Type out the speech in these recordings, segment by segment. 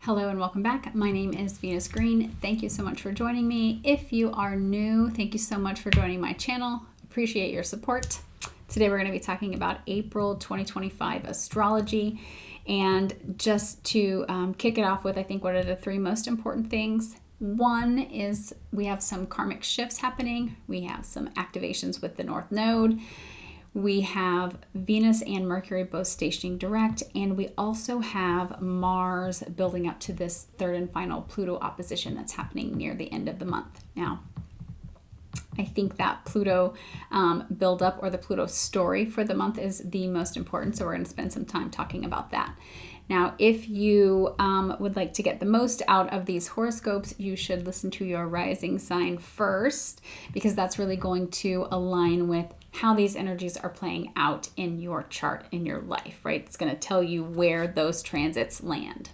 Hello and welcome back. My name is Venus Green. Thank you so much for joining me. If you are new, thank you so much for joining my channel. Appreciate your support. Today we're going to be talking about April 2025 astrology. And just to kick it off with, I think, what are the three most important things? One is we have some karmic shifts happening. We have some activations with the North Node. We have Venus and Mercury both stationing direct, and we also have Mars building up to this third and final Pluto opposition that's happening near the end of the month. Now, I think that Pluto buildup or the Pluto story for the month is the most important, so we're going to spend some time talking about that. Now, if you would like to get the most out of these horoscopes, you should listen to your rising sign first, because that's really going to align with how these energies are playing out in your chart, in your life, right? It's going to tell you where those transits land.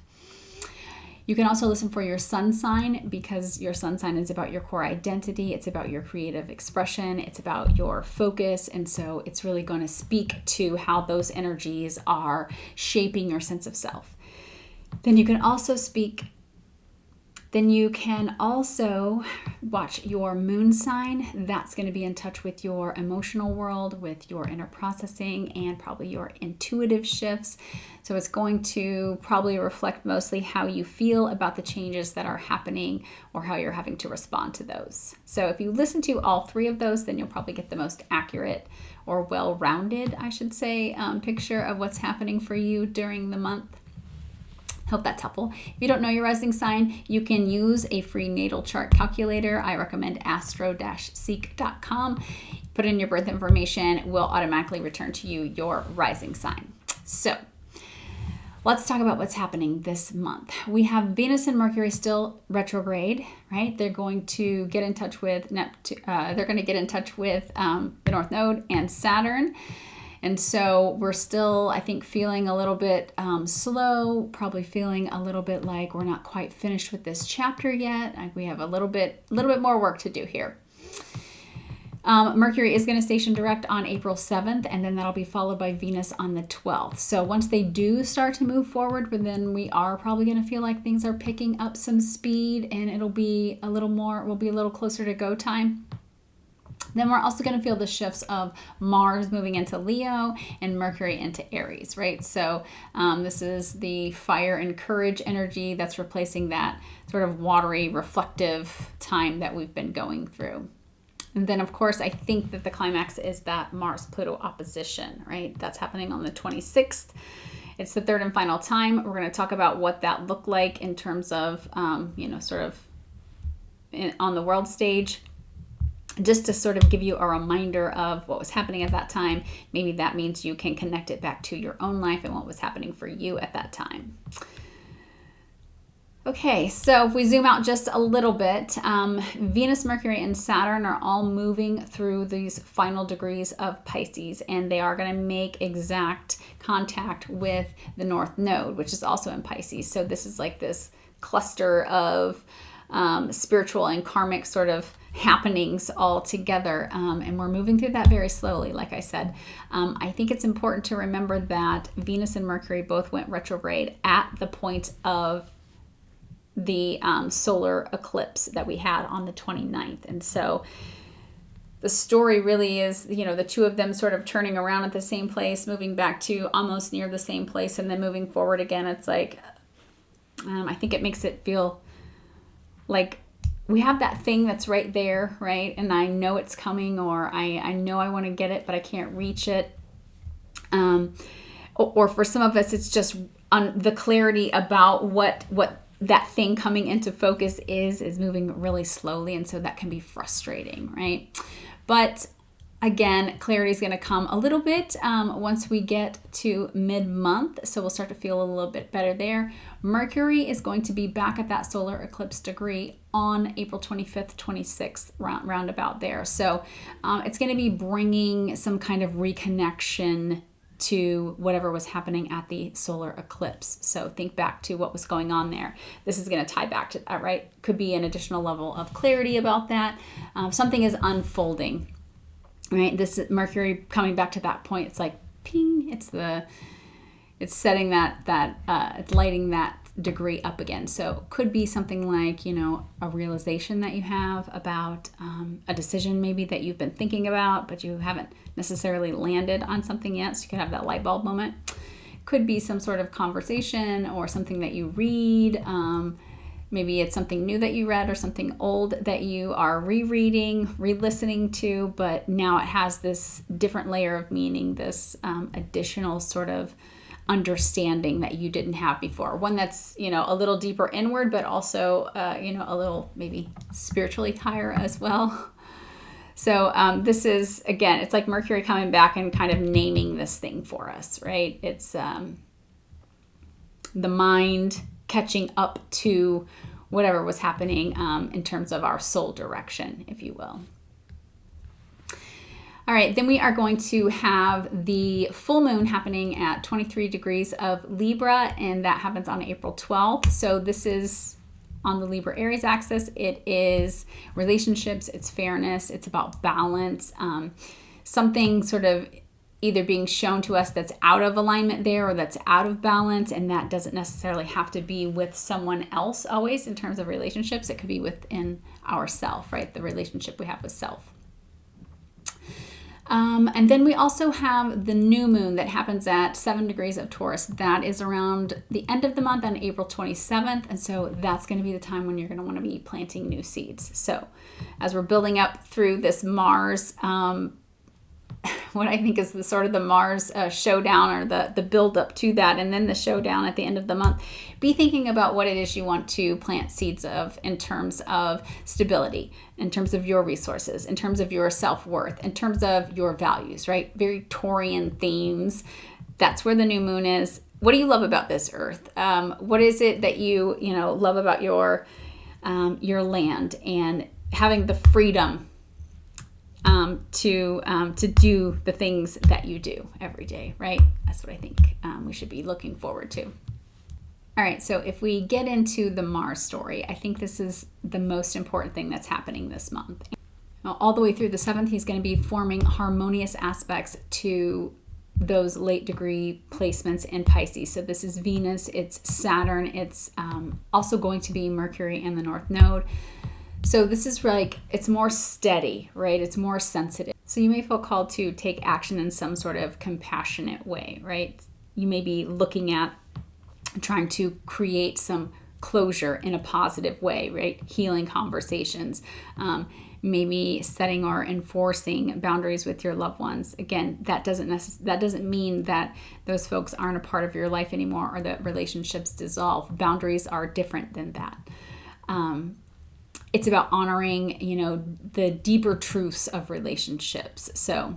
You can also listen for your sun sign, because your sun sign is about your core identity. It's about your creative expression. It's about your focus. And so it's really going to speak to how those energies are shaping your sense of self. Then you can also watch your moon sign. That's going to be in touch with your emotional world, with your inner processing, and probably your intuitive shifts. So it's going to probably reflect mostly how you feel about the changes that are happening or how you're having to respond to those. So if you listen to all three of those, then you'll probably get the most accurate or well-rounded, I should say, picture of what's happening for you during the month. Hope that's helpful. If you don't know your rising sign, you can use a free natal chart calculator. I recommend astro-seek.com. Put in your birth information. It will automatically return to you your rising sign. So let's talk about what's happening this month. We have Venus and Mercury still retrograde, right? They're going to get in touch with Neptune. They're going to get in touch with the North Node and Saturn. And so we're still, I think, feeling a little bit slow, probably feeling a little bit like we're not quite finished with this chapter yet. Like we have a little bit more work to do here. Mercury is going to station direct on April 7th, and then that'll be followed by Venus on the 12th. So once they do start to move forward, then we are probably going to feel like things are picking up some speed, and we'll be a little closer to go time. Then we're also going to feel the shifts of Mars moving into Leo and Mercury into Aries, right? So this is the fire and courage energy that's replacing that sort of watery, reflective time that we've been going through. And then, of course, I think that the climax is that Mars-Pluto opposition, right? That's happening on the 26th. It's the third and final time. We're going to talk about what that looked like in terms of, on the world stage. Just to sort of give you a reminder of what was happening at that time. Maybe that means you can connect it back to your own life and what was happening for you at that time. Okay, so if we zoom out just a little bit, Venus, Mercury, and Saturn are all moving through these final degrees of Pisces, and they are going to make exact contact with the North Node, which is also in Pisces. So this is like this cluster of spiritual and karmic sort of happenings all together, and we're moving through that very slowly. Like I said, I think it's important to remember that Venus and Mercury both went retrograde at the point of the solar eclipse that we had on the 29th, and so the story really is, the two of them sort of turning around at the same place, moving back to almost near the same place, and then moving forward again. It's like, I think it makes it feel like we have that thing that's right there, right? And I know it's coming, or I know I want to get it, but I can't reach it. Or for some of us, it's just on the clarity about what that thing coming into focus is moving really slowly. And so that can be frustrating, right? But again, clarity is going to come a little bit once we get to mid-month. So we'll start to feel a little bit better there. Mercury is going to be back at that solar eclipse degree on April 25th, 26th, roundabout there. So it's going to be bringing some kind of reconnection to whatever was happening at the solar eclipse. So think back to what was going on there. This is going to tie back to that, right? Could be an additional level of clarity about that. Something is unfolding. Right, this is Mercury coming back to that point. It's like ping. It's setting it's lighting that degree up again. So it could be something like, a realization that you have about a decision maybe that you've been thinking about, but you haven't necessarily landed on something yet. So you could have that light bulb moment. Could be some sort of conversation or something that you read. Maybe it's something new that you read or something old that you are rereading, re-listening to, but now it has this different layer of meaning, this additional sort of understanding that you didn't have before. One that's, a little deeper inward, but also, a little maybe spiritually higher as well. So this is, again, it's like Mercury coming back and kind of naming this thing for us, right? It's the mind catching up to whatever was happening in terms of our soul direction, if you will. All right, then we are going to have the full moon happening at 23 degrees of Libra, and that happens on April 12th. So this is on the Libra Aries axis. It is relationships, it's fairness, it's about balance, something sort of either being shown to us that's out of alignment there or that's out of balance, and that doesn't necessarily have to be with someone else always in terms of relationships. It could be within ourself, right? The relationship we have with self. And then we also have the new moon that happens at 7 degrees of Taurus. That is around the end of the month on April 27th. And so that's going to be the time when you're going to want to be planting new seeds. So as we're building up through this Mars, what I think is the sort of the Mars showdown, or the build up to that, and then the showdown at the end of the month, be thinking about what it is you want to plant seeds of in terms of stability, in terms of your resources, in terms of your self-worth, in terms of your values, right? Very Taurian themes. That's where the new moon is. What do you love about this earth? What is it that you love about your land, and having the freedom to do the things that you do every day, right? That's what I think we should be looking forward to. All right, so if we get into the Mars story, I think this is the most important thing that's happening this month. Now, all the way through the 7th, he's going to be forming harmonious aspects to those late degree placements in Pisces. So this is Venus, it's Saturn, it's also going to be Mercury in the North Node. So this is like, it's more steady, right? It's more sensitive. So you may feel called to take action in some sort of compassionate way, right? You may be looking at trying to create some closure in a positive way, right? Healing conversations, maybe setting or enforcing boundaries with your loved ones. Again, that doesn't mean that those folks aren't a part of your life anymore or that relationships dissolve. Boundaries are different than that. It's about honoring, the deeper truths of relationships. So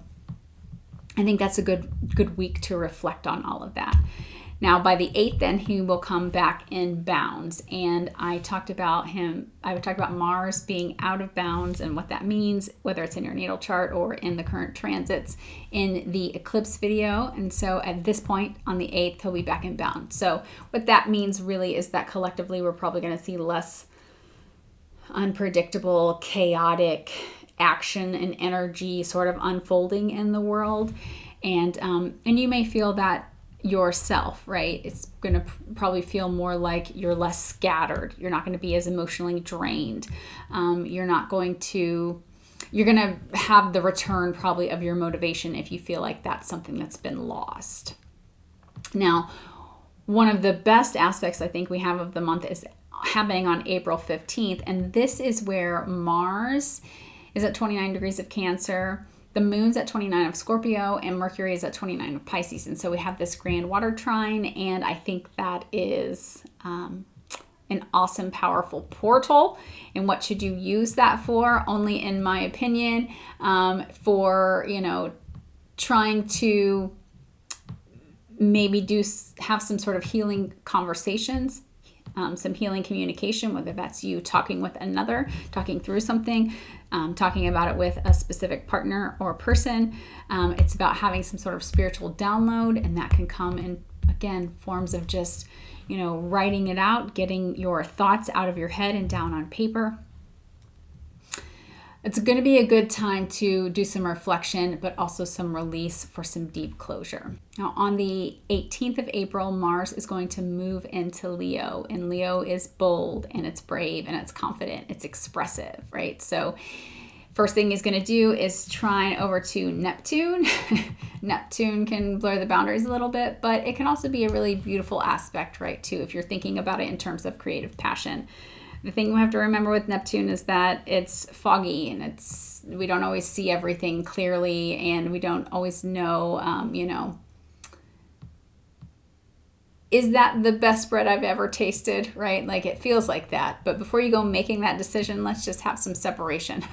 I think that's a good week to reflect on all of that. Now, by the 8th, then he will come back in bounds. And I would talk about Mars being out of bounds and what that means, whether it's in your natal chart or in the current transits in the eclipse video. And so at this point on the 8th, he'll be back in bounds. So what that means really is that collectively we're probably going to see less unpredictable, chaotic action and energy sort of unfolding in the world. And you may feel that yourself, right? It's going to probably feel more like you're less scattered. You're not going to be as emotionally drained. You're going to have the return probably of your motivation if you feel like that's something that's been lost. Now, one of the best aspects I think we have of the month is happening on April 15th. And this is where Mars is at 29 degrees of Cancer, the moon's at 29 of Scorpio, and Mercury is at 29 of Pisces. And so we have this Grand Water Trine, and I think that is an awesome, powerful portal. And what should you use that for? Only in my opinion, for, trying to maybe have some sort of healing conversations, some healing communication, whether that's you talking with another, talking through something, talking about it with a specific partner or person. It's about having some sort of spiritual download, and that can come in, again, forms of just, writing it out, getting your thoughts out of your head and down on paper. It's going to be a good time to do some reflection, but also some release for some deep closure. Now, on the 18th of April, Mars is going to move into Leo, and Leo is bold and it's brave and it's confident, it's expressive, right? So first thing he's going to do is trine over to Neptune. Neptune can blur the boundaries a little bit, but it can also be a really beautiful aspect, right, too, if you're thinking about it in terms of creative passion. The thing we have to remember with Neptune is that it's foggy and we don't always see everything clearly, and we don't always know, is that the best bread I've ever tasted, right? Like, it feels like that. But before you go making that decision, let's just have some separation.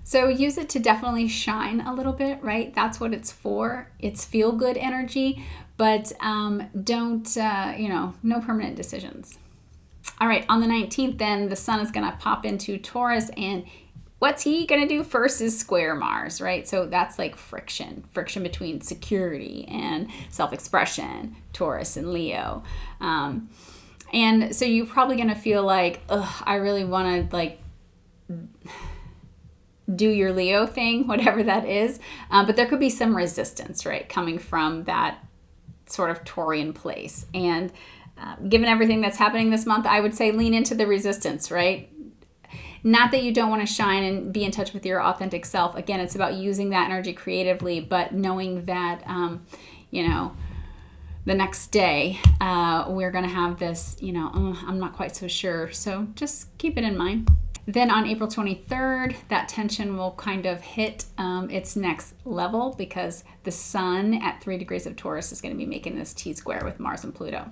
So use it to definitely shine a little bit, right? That's what it's for. It's feel-good energy, but don't, no permanent decisions. All right, on the 19th, then, the sun is going to pop into Taurus, and what's he going to do first is square Mars, right? So that's like friction between security and self-expression, Taurus and Leo. And so you're probably going to feel like, I really want to, like, do your Leo thing, whatever that is. But there could be some resistance, right, coming from that sort of Taurian place. And given everything that's happening this month, I would say lean into the resistance, right? Not that you don't want to shine and be in touch with your authentic self. Again, it's about using that energy creatively, but knowing that, the next day we're going to have this, I'm not quite so sure. So just keep it in mind. Then on April 23rd, that tension will kind of hit its next level, because the sun at 3 degrees of Taurus is going to be making this T-square with Mars and Pluto.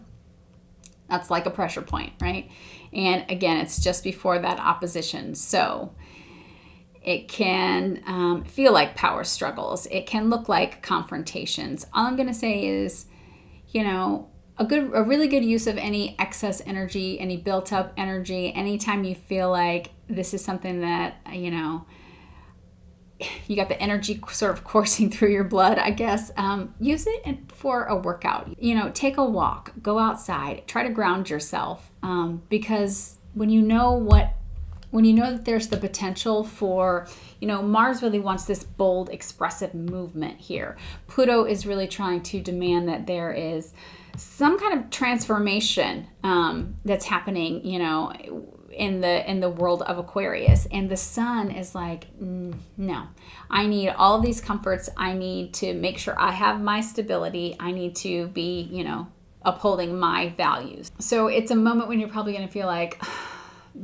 That's like a pressure point, right? And again, it's just before that opposition. So it can feel like power struggles. It can look like confrontations. All I'm going to say is, a really good use of any excess energy, any built up energy, anytime you feel like this is something that, you got the energy sort of coursing through your blood, I guess, use it for a workout. Take a walk, go outside, try to ground yourself, because when you know that there's the potential for, Mars really wants this bold, expressive movement here. Pluto is really trying to demand that there is some kind of transformation that's happening, in the world of Aquarius. And the sun is like, no, I need all of these comforts. I need to make sure I have my stability. I need to be, upholding my values. So it's a moment when you're probably going to feel like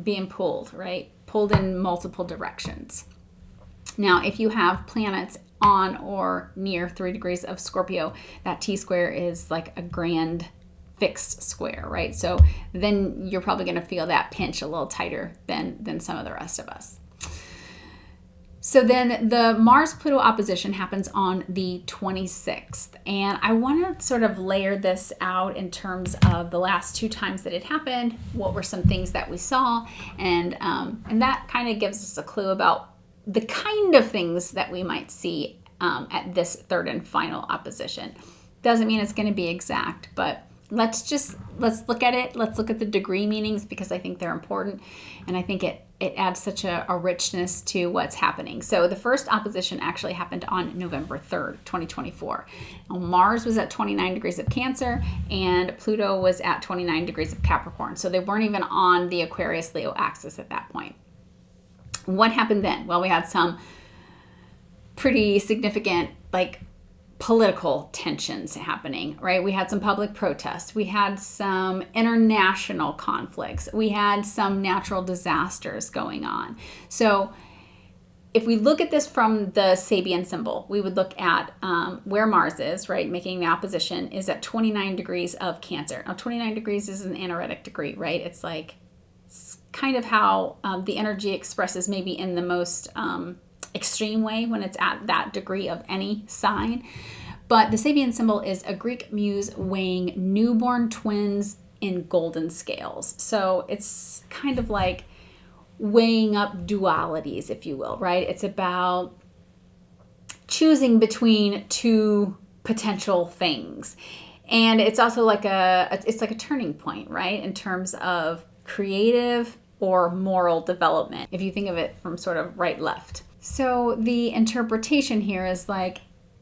being pulled, right? Pulled in multiple directions. Now, if you have planets on or near 3 degrees of Scorpio, that T-square is like a grand fixed square, right? So then you're probably going to feel that pinch a little tighter than some of the rest of us. So then the Mars-Pluto opposition happens on the 26th. And I want to sort of layer this out in terms of the last 2 times that it happened. What were some things that we saw? And that kind of gives us a clue about the kind of things that we might see at this third and final opposition. Doesn't mean it's going to be exact, but let's look at it. Let's look at the degree meanings, because I think they're important. And I think it adds such a richness to what's happening. So the first opposition actually happened on November 3rd, 2024. Now, Mars was at 29 degrees of Cancer and Pluto was at 29 degrees of Capricorn. So they weren't even on the Aquarius-Leo axis at that point. What happened then? Well, we had some pretty significant, political tensions happening, right? We had some public protests. We had some international conflicts. We had some natural disasters going on. So if we look at this from the Sabian symbol, we would look at where Mars is, right? Making the opposition is at 29 degrees of Cancer. Now, 29 degrees is an anaretic degree, right? It's kind of how the energy expresses maybe in the most extreme way when it's at that degree of any sign. But the Sabian symbol is a Greek muse weighing newborn twins in golden scales. So it's kind of like weighing up dualities, if you will, right? It's about choosing between 2 potential things. And it's also like a turning point, right? In terms of creative or moral development, if you think of it from sort of right left. So the interpretation here is like,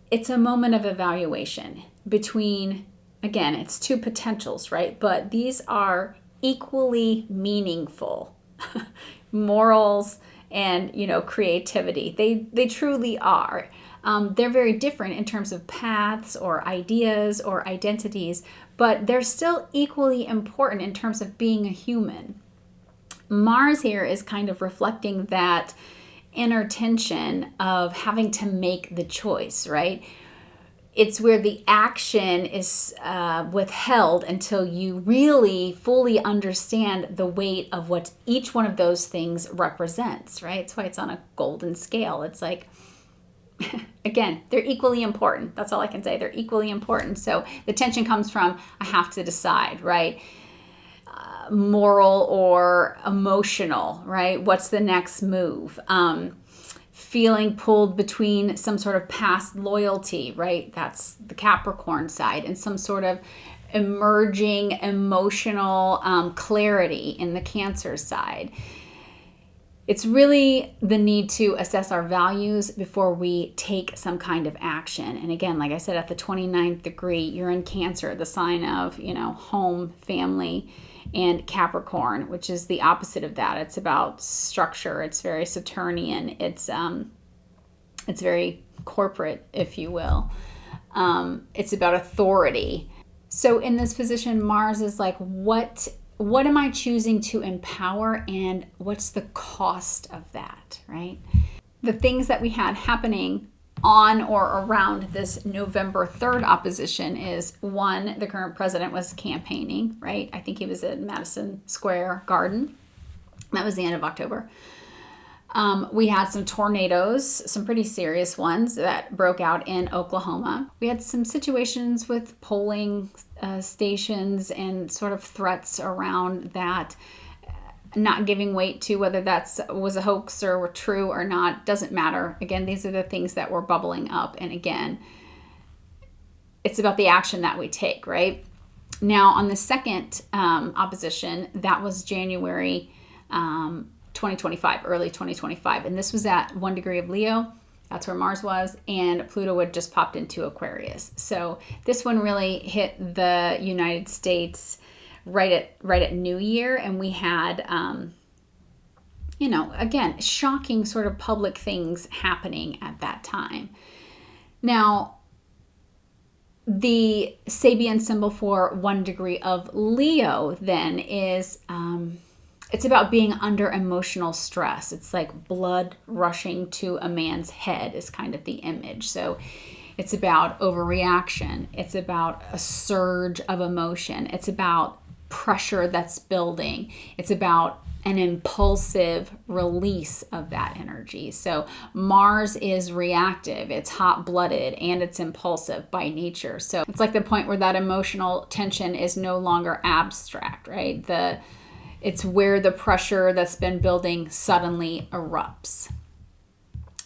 it's a moment of evaluation between, again, it's two potentials, right? But these are equally meaningful. Morals and, creativity. They truly are. They're very different in terms of paths or ideas or identities, but they're still equally important in terms of being a human. Mars here is kind of reflecting that inner tension of having to make the choice, right? It's where the action is withheld until you really fully understand the weight of what each one of those things represents, right? That's why it's on a golden scale. It's like, again, they're equally important. That's all I can say. They're equally important. So the tension comes from, I have to decide, right? Moral or emotional, right? What's the next move? Feeling pulled between some sort of past loyalty, right? That's the Capricorn side, and some sort of emerging emotional clarity in the Cancer side. It's really the need to assess our values before we take some kind of action. And again, like I said, at the 29th degree, you're in Cancer, the sign of, home, family, and Capricorn, which is the opposite of that. It's about structure. It's very Saturnian. It's very corporate, if you will. It's about authority. So in this position, Mars is like, what am I choosing to empower, and what's the cost of that, right? The things that we had happening on or around this November 3rd opposition is, one, the current president was campaigning, right? I think he was at Madison Square Garden. That was the end of October. We had some tornadoes, some pretty serious ones that broke out in Oklahoma. We had some situations with polling stations and sort of threats around that, not giving weight to whether that was a hoax or were true or not. Doesn't matter. Again, these are the things that were bubbling up. And again, it's about the action that we take, right? Now, on the second opposition, that was January 2025, early 2025. And this was at 1 degree of Leo. That's where Mars was. And Pluto had just popped into Aquarius. So this one really hit the United States right at New Year. And we had, again, shocking sort of public things happening at that time. Now, the Sabian symbol for 1 degree of Leo then is, it's about being under emotional stress. It's like blood rushing to a man's head is kind of the image. So it's about overreaction. It's about a surge of emotion. It's about pressure that's building. It's about an impulsive release of that energy. So Mars is reactive, it's hot-blooded, and it's impulsive by nature. So it's like the point where that emotional tension is no longer abstract, right? It's where the pressure that's been building suddenly erupts.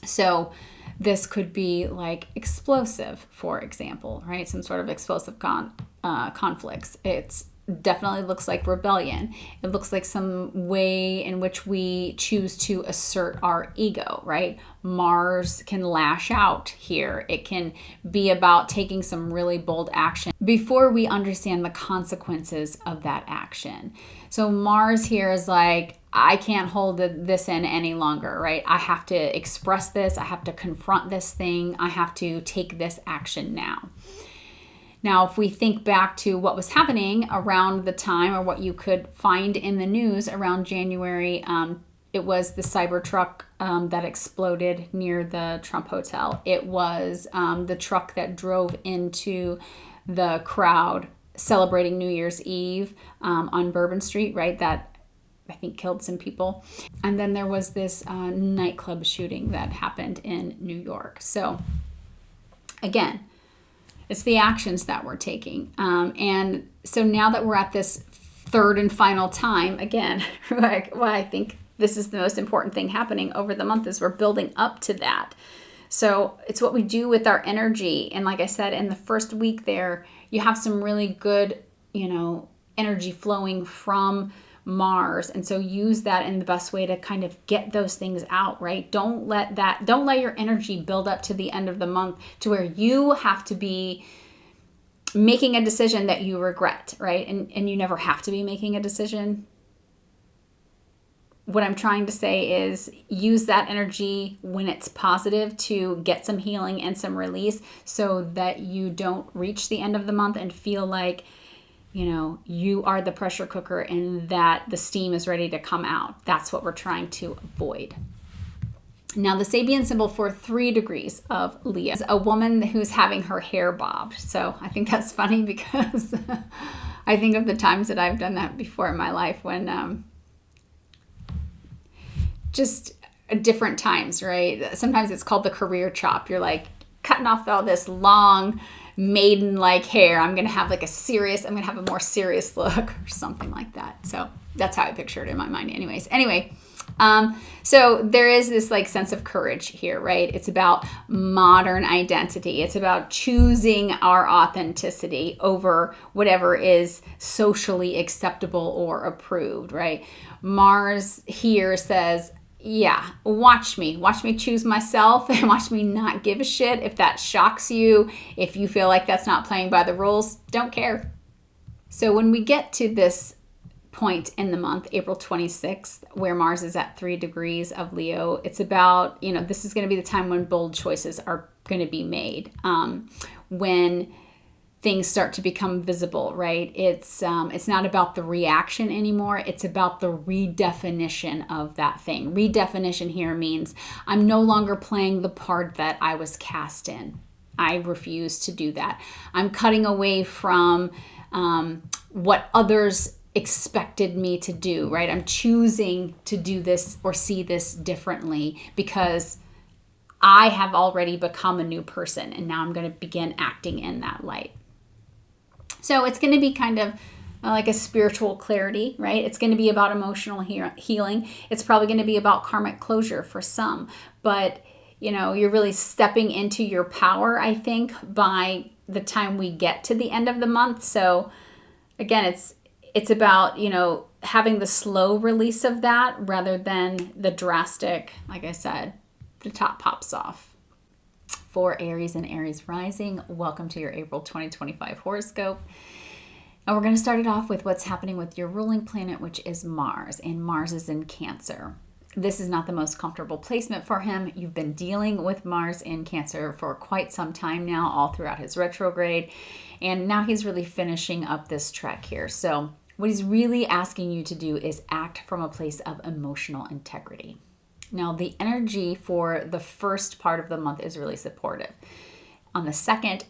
So this could be like explosive, for example, right? Some sort of explosive conflicts. It's definitely looks like rebellion. It looks like some way in which we choose to assert our ego, right? Mars can lash out here. It can be about taking some really bold action before we understand the consequences of that action. So Mars here is like, I can't hold this in any longer, right? I have to express this. I have to confront this thing. I have to take this action now. Now, if we think back to what was happening around the time, or what you could find in the news around January, it was the Cybertruck that exploded near the Trump Hotel. It was the truck that drove into the crowd celebrating New Year's Eve on Bourbon Street, right? That I think killed some people. And then there was this nightclub shooting that happened in New York. So again, it's the actions that we're taking. And so now that we're at this third and final time, again, why I think this is the most important thing happening over the month is we're building up to that. So it's what we do with our energy. And like I said, in the first week there, you have some really good, energy flowing from Mars. And so use that in the best way to kind of get those things out, right? Don't let your energy build up to the end of the month to where you have to be making a decision that you regret, right? And you never have to be making a decision. What I'm trying to say is use that energy when it's positive to get some healing and some release so that you don't reach the end of the month and feel like, you are the pressure cooker and that the steam is ready to come out. That's what we're trying to avoid. Now, the Sabian symbol for 3 degrees of Leo is a woman who's having her hair bobbed. So I think that's funny because I think of the times that I've done that before in my life when just different times, right? Sometimes it's called the career chop. You're like cutting off all this long maiden-like hair. I'm going to have a more serious look or something like that. So that's how I picture it in my mind Anyway, so there is this sense of courage here, right? It's about modern identity. It's about choosing our authenticity over whatever is socially acceptable or approved, right? Mars here says, yeah, watch me choose myself and watch me not give a shit. If that shocks you, if you feel like that's not playing by the rules, don't care. So when we get to this point in the month, April 26th, where Mars is at 3 degrees of Leo, it's about, this is going to be the time when bold choices are going to be made. When things start to become visible, right? It's not about the reaction anymore. It's about the redefinition of that thing. Redefinition here means I'm no longer playing the part that I was cast in. I refuse to do that. I'm cutting away from what others expected me to do, right? I'm choosing to do this or see this differently because I have already become a new person and now I'm going to begin acting in that light. So it's going to be kind of like a spiritual clarity, right? It's going to be about emotional healing. It's probably going to be about karmic closure for some, but you're really stepping into your power, I think, by the time we get to the end of the month. So again, it's about, having the slow release of that rather than the drastic, like I said, the top pops off. For Aries and Aries rising, welcome to your April 2025 horoscope. And we're going to start it off with what's happening with your ruling planet, which is Mars, and Mars is in Cancer. This is not the most comfortable placement for him. You've been dealing with Mars in Cancer for quite some time now, all throughout his retrograde, and now he's really finishing up this trek here. So what he's really asking you to do is act from a place of emotional integrity. Now, the energy for the first part of the month is really supportive. On the second,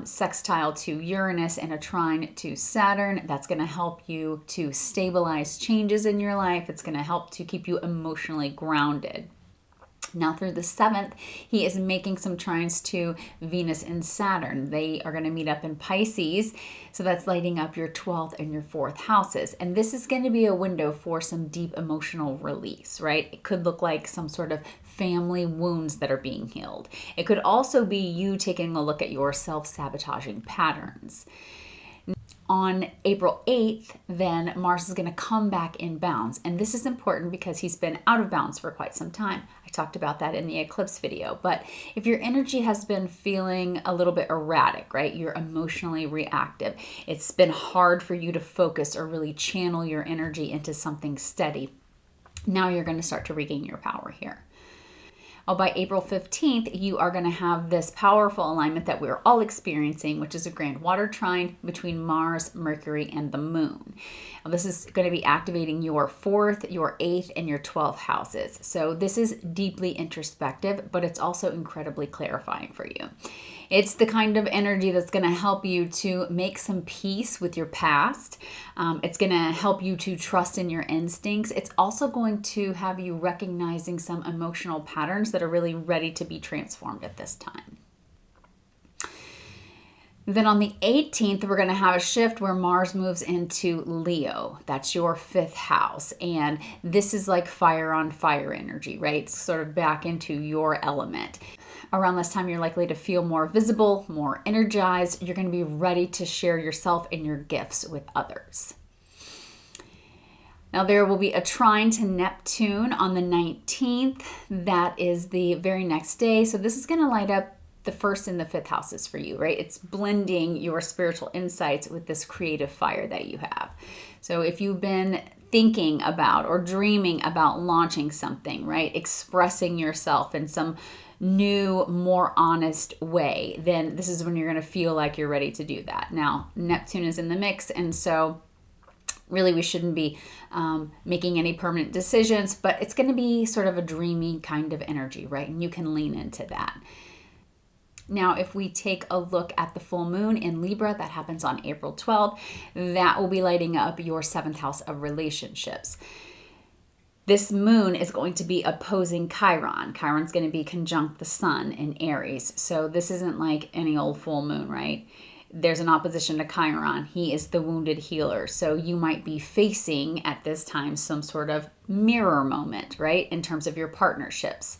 sextile to Uranus and a trine to Saturn, that's going to help you to stabilize changes in your life. It's going to help to keep you emotionally grounded. Now through the 7th, he is making some trines to Venus and Saturn. They are going to meet up in Pisces. So that's lighting up your 12th and your 4th houses. And this is going to be a window for some deep emotional release, right? It could look like some sort of family wounds that are being healed. It could also be you taking a look at your self-sabotaging patterns. On April 8th, then Mars is going to come back in bounds. And this is important because he's been out of bounds for quite some time. I talked about that in the eclipse video. But if your energy has been feeling a little bit erratic, right? You're emotionally reactive. It's been hard for you to focus or really channel your energy into something steady. Now you're going to start to regain your power here. By April 15th, you are going to have this powerful alignment that we're all experiencing, which is a Grand Water Trine between Mars, Mercury, and the Moon. Now, this is going to be activating your 4th, your 8th, and your 12th houses. So this is deeply introspective, but it's also incredibly clarifying for you. It's the kind of energy that's going to help you to make some peace with your past. It's going to help you to trust in your instincts. It's also going to have you recognizing some emotional patterns that are really ready to be transformed at this time. Then on the 18th, we're going to have a shift where Mars moves into Leo. That's your 5th house. And this is like fire on fire energy, right? It's sort of back into your element. Around this time, you're likely to feel more visible, more energized. You're going to be ready to share yourself and your gifts with others. Now there will be a trine to Neptune on the 19th. That is the very next day. So this is going to light up the first and the fifth houses for you, right? It's blending your spiritual insights with this creative fire that you have. So if you've been thinking about or dreaming about launching something, right? Expressing yourself in some new, more honest way, then this is when you're going to feel like you're ready to do that. Now, Neptune is in the mix, and so really we shouldn't be making any permanent decisions, but it's going to be sort of a dreamy kind of energy, right? And you can lean into that. Now, if we take a look at the full moon in Libra, that happens on April 12th, that will be lighting up your 7th house of relationships. This moon is going to be opposing Chiron. Chiron's going to be conjunct the sun in Aries. So this isn't like any old full moon, right? There's an opposition to Chiron. He is the wounded healer. So you might be facing at this time some sort of mirror moment, right? In terms of your partnerships.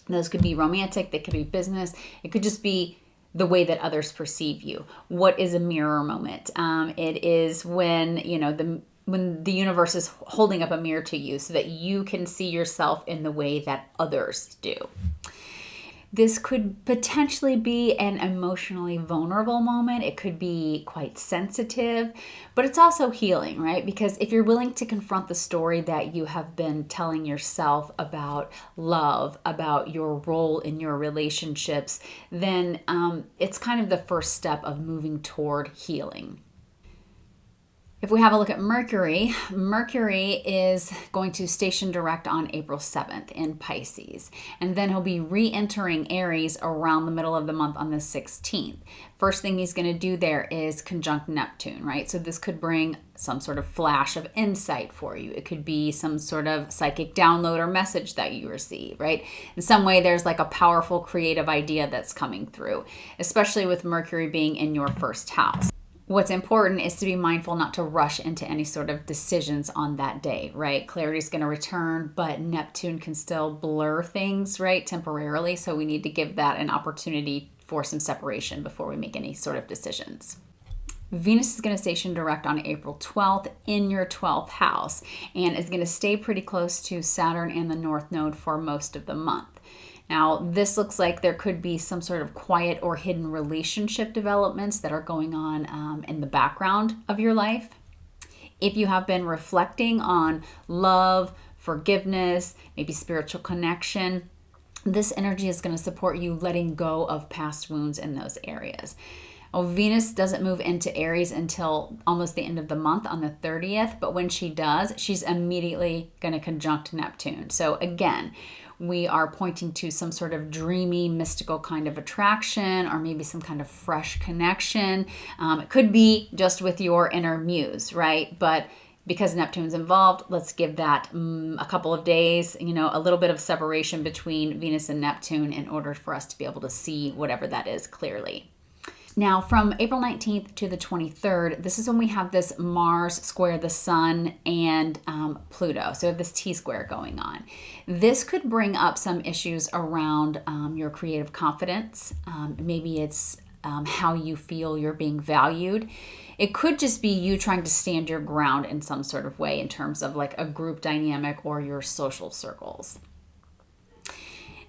Those could be romantic, they could be business. It could just be the way that others perceive you. What is a mirror moment? It is when, when the universe is holding up a mirror to you so that you can see yourself in the way that others do. This could potentially be an emotionally vulnerable moment. It could be quite sensitive, but it's also healing, right? Because if you're willing to confront the story that you have been telling yourself about love, about your role in your relationships, then it's kind of the first step of moving toward healing. If we have a look at Mercury, Mercury is going to station direct on April 7th in Pisces. And then he'll be re-entering Aries around the middle of the month on the 16th. First thing he's going to do there is conjunct Neptune, right? So this could bring some sort of flash of insight for you. It could be some sort of psychic download or message that you receive, right? In some way, there's like a powerful creative idea that's coming through, especially with Mercury being in your first house. What's important is to be mindful not to rush into any sort of decisions on that day, right? Clarity is going to return, but Neptune can still blur things, right, temporarily. So we need to give that an opportunity for some separation before we make any sort of decisions. Venus is going to station direct on April 12th in your 12th house and is going to stay pretty close to Saturn and the North Node for most of the month. Now, this looks like there could be some sort of quiet or hidden relationship developments that are going on in the background of your life. If you have been reflecting on love, forgiveness, maybe spiritual connection, this energy is going to support you letting go of past wounds in those areas. Well, Venus doesn't move into Aries until almost the end of the month on the 30th, but when she does, she's immediately going to conjunct Neptune. So again, we are pointing to some sort of dreamy, mystical kind of attraction or maybe some kind of fresh connection. It could be just with your inner muse, right? But because Neptune's involved, let's give that a couple of days, a little bit of separation between Venus and Neptune in order for us to be able to see whatever that is clearly. Now, from April 19th to the 23rd, this is when we have this Mars square the Sun and Pluto. So we have this T-square going on. This could bring up some issues around your creative confidence. Maybe it's how you feel you're being valued. It could just be you trying to stand your ground in some sort of way in terms of like a group dynamic or your social circles.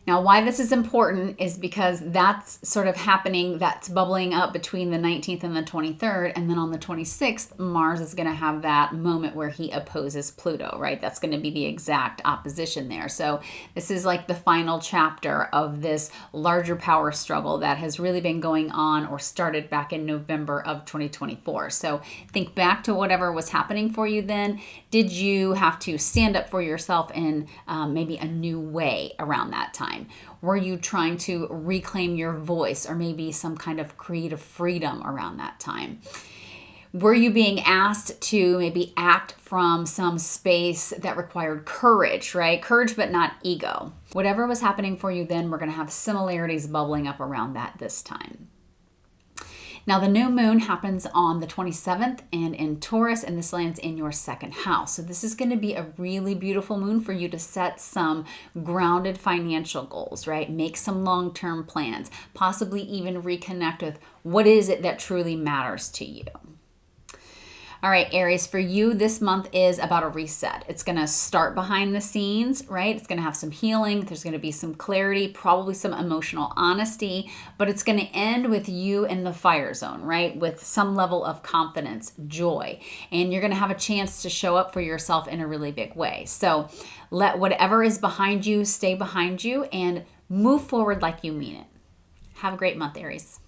Now, why this is important is because that's sort of happening, that's bubbling up between the 19th and the 23rd. And then on the 26th, Mars is going to have that moment where he opposes Pluto, right? That's going to be the exact opposition there. So this is like the final chapter of this larger power struggle that has really been going on or started back in November of 2024. So think back to whatever was happening for you then. Did you have to stand up for yourself in maybe a new way around that time? Were you trying to reclaim your voice or maybe some kind of creative freedom around that time? Were you being asked to maybe act from some space that required courage, right? Courage, but not ego. Whatever was happening for you then, we're going to have similarities bubbling up around that this time. Now, the new moon happens on the 27th and in Taurus, and this lands in your second house. So this is going to be a really beautiful moon for you to set some grounded financial goals, right? Make some long-term plans, possibly even reconnect with what is it that truly matters to you. All right, Aries, for you, this month is about a reset. It's going to start behind the scenes, right? It's going to have some healing. There's going to be some clarity, probably some emotional honesty, but it's going to end with you in the fire zone, right? With some level of confidence, joy, and you're going to have a chance to show up for yourself in a really big way. So let whatever is behind you stay behind you and move forward like you mean it. Have a great month, Aries.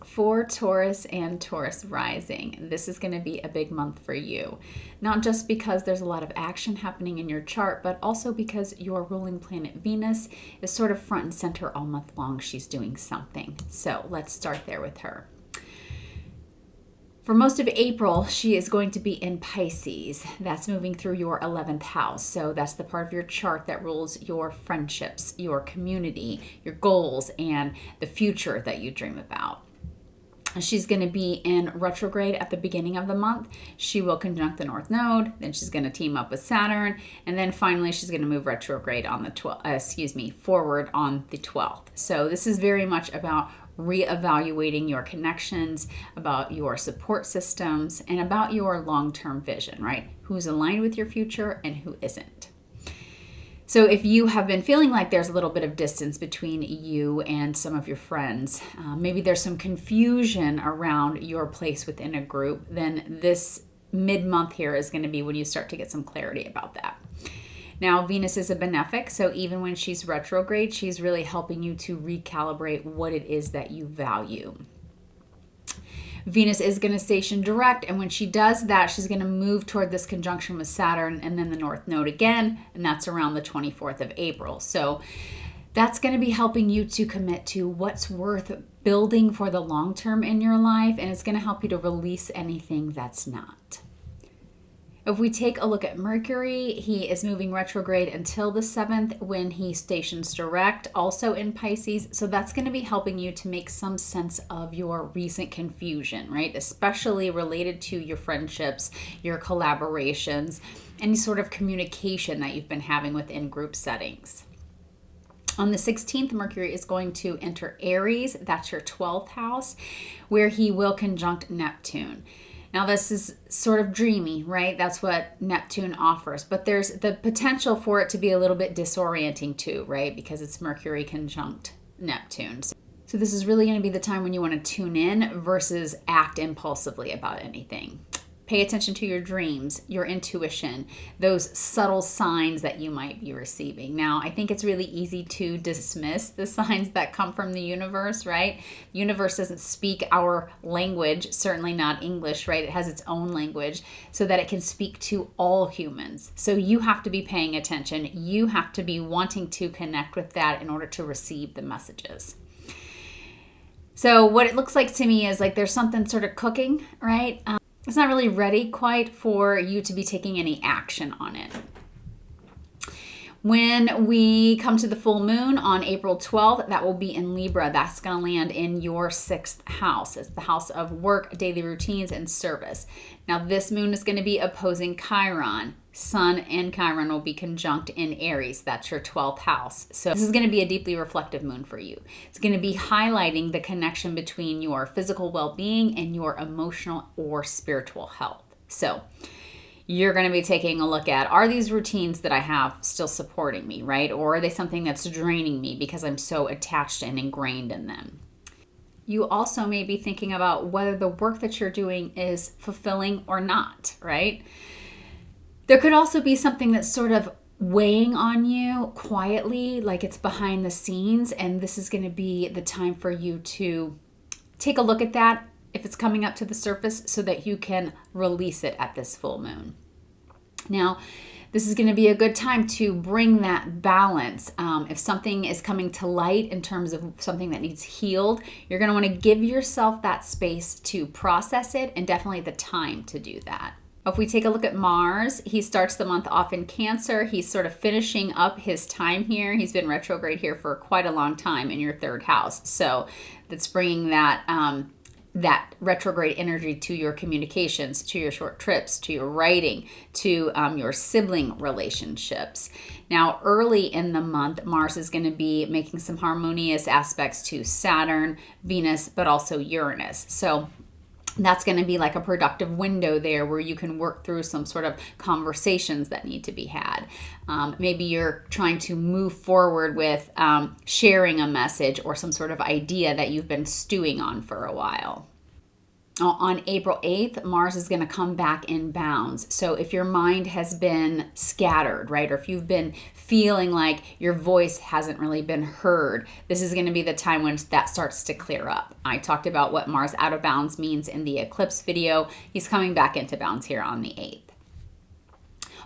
For Taurus and Taurus rising, this is going to be a big month for you. Not just because there's a lot of action happening in your chart, but also because your ruling planet Venus is sort of front and center all month long. She's doing something. So let's start there with her. For most of April, she is going to be in Pisces. That's moving through your 11th house. So that's the part of your chart that rules your friendships, your community, your goals, and the future that you dream about. She's going to be in retrograde at the beginning of the month. She will conjunct the North Node. Then she's going to team up with Saturn. And then finally, she's going to move retrograde on the forward on the 12th. So this is very much about reevaluating your connections, about your support systems, and about your long-term vision, right? Who's aligned with your future and who isn't. So if you have been feeling like there's a little bit of distance between you and some of your friends, maybe there's some confusion around your place within a group, then this mid-month here is going to be when you start to get some clarity about that. Now, Venus is a benefic, so even when she's retrograde, she's really helping you to recalibrate what it is that you value. Venus is going to station direct, and when she does that, she's going to move toward this conjunction with Saturn and then the North Node again, and that's around the 24th of April. So that's going to be helping you to commit to what's worth building for the long term in your life, and it's going to help you to release anything that's not. If we take a look at Mercury, he is moving retrograde until the 7th when he stations direct, also in Pisces. So that's going to be helping you to make some sense of your recent confusion, right? Especially related to your friendships, your collaborations, any sort of communication that you've been having within group settings. On the 16th, Mercury is going to enter Aries, that's your 12th house, where he will conjunct Neptune. Now, this is sort of dreamy, right? That's what Neptune offers. But there's the potential for it to be a little bit disorienting too, right? Because it's Mercury conjunct Neptune. So this is really going to be the time when you want to tune in versus act impulsively about anything. Pay attention to your dreams, your intuition, those subtle signs that you might be receiving. Now, I think it's really easy to dismiss the signs that come from the universe, right? The universe doesn't speak our language, certainly not English, right? It has its own language so that it can speak to all humans. So you have to be paying attention. You have to be wanting to connect with that in order to receive the messages. So what it looks like to me is like there's something sort of cooking, right? It's not really ready quite for you to be taking any action on it. When we come to the full moon on April 12th, that will be in Libra. That's going to land in your 6th house. It's the house of work, daily routines, and service. Now, this moon is going to be opposing Chiron. Sun and Chiron will be conjunct in Aries. That's your 12th house. So this is going to be a deeply reflective moon for you. It's going to be highlighting the connection between your physical well-being and your emotional or spiritual health. So you're going to be taking a look at, are these routines that I have still supporting me, right? Or are they something that's draining me because I'm so attached and ingrained in them? You also may be thinking about whether the work that you're doing is fulfilling or not, right? There could also be something that's sort of weighing on you quietly, like it's behind the scenes, and this is going to be the time for you to take a look at that if it's coming up to the surface so that you can release it at this full moon. Now, this is going to be a good time to bring that balance. If something is coming to light in terms of something that needs healed, you're going to want to give yourself that space to process it and definitely the time to do that. If we take a look at Mars, he starts the month off in Cancer. He's sort of finishing up his time here. He's been retrograde here for quite a long time in your 3rd house. So that's bringing that that retrograde energy to your communications, to your short trips, to your writing, to your sibling relationships. Now, early in the month, Mars is going to be making some harmonious aspects to Saturn, Venus, but also Uranus. So That's going to be like a productive window there where you can work through some sort of conversations that need to be had. Maybe you're trying to move forward with sharing a message or some sort of idea that you've been stewing on for a while. On April 8th, Mars is going to come back in bounds. So if your mind has been scattered, right, or if you've been feeling like your voice hasn't really been heard, this is going to be the time when that starts to clear up. I talked about what Mars out of bounds means in the eclipse video. He's coming back into bounds here on the 8th.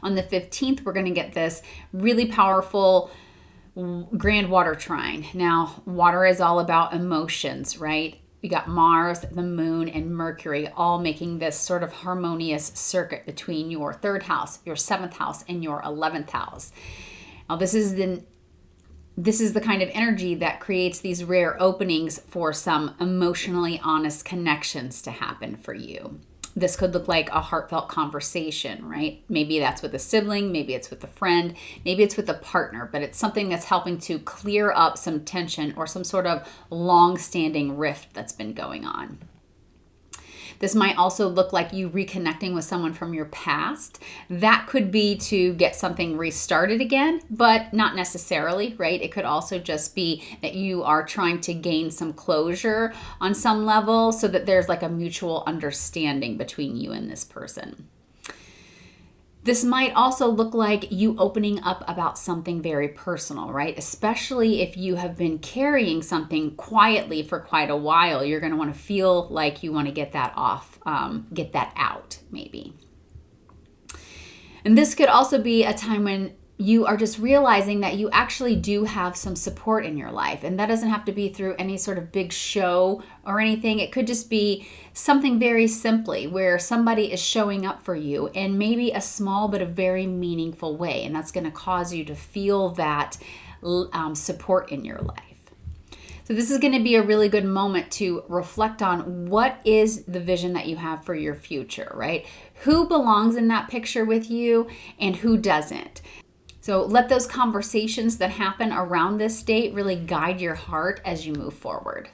On the 15th, we're going to get this really powerful Grand Water Trine. Now, water is all about emotions, right? We got Mars, the moon, and Mercury all making this sort of harmonious circuit between your 3rd house, your 7th house, and your 11th house. Now, this is the kind of energy that creates these rare openings for some emotionally honest connections to happen for you. This could look like a heartfelt conversation, right? Maybe that's with a sibling, maybe it's with a friend, maybe it's with a partner, but it's something that's helping to clear up some tension or some sort of long-standing rift that's been going on. This might also look like you reconnecting with someone from your past. That could be to get something restarted again, but not necessarily, right? It could also just be that you are trying to gain some closure on some level so that there's like a mutual understanding between you and this person. This might also look like you opening up about something very personal, right? Especially if you have been carrying something quietly for quite a while. You're going to want to feel like you want to get that off, get that out, maybe. And this could also be a time when you are just realizing that you actually do have some support in your life. And that doesn't have to be through any sort of big show or anything. It could just be something very simply where somebody is showing up for you in maybe a small but a very meaningful way. And that's going to cause you to feel that support in your life. So this is going to be a really good moment to reflect on what is the vision that you have for your future, right? Who belongs in that picture with you and who doesn't? So let those conversations that happen around this date really guide your heart as you move forward.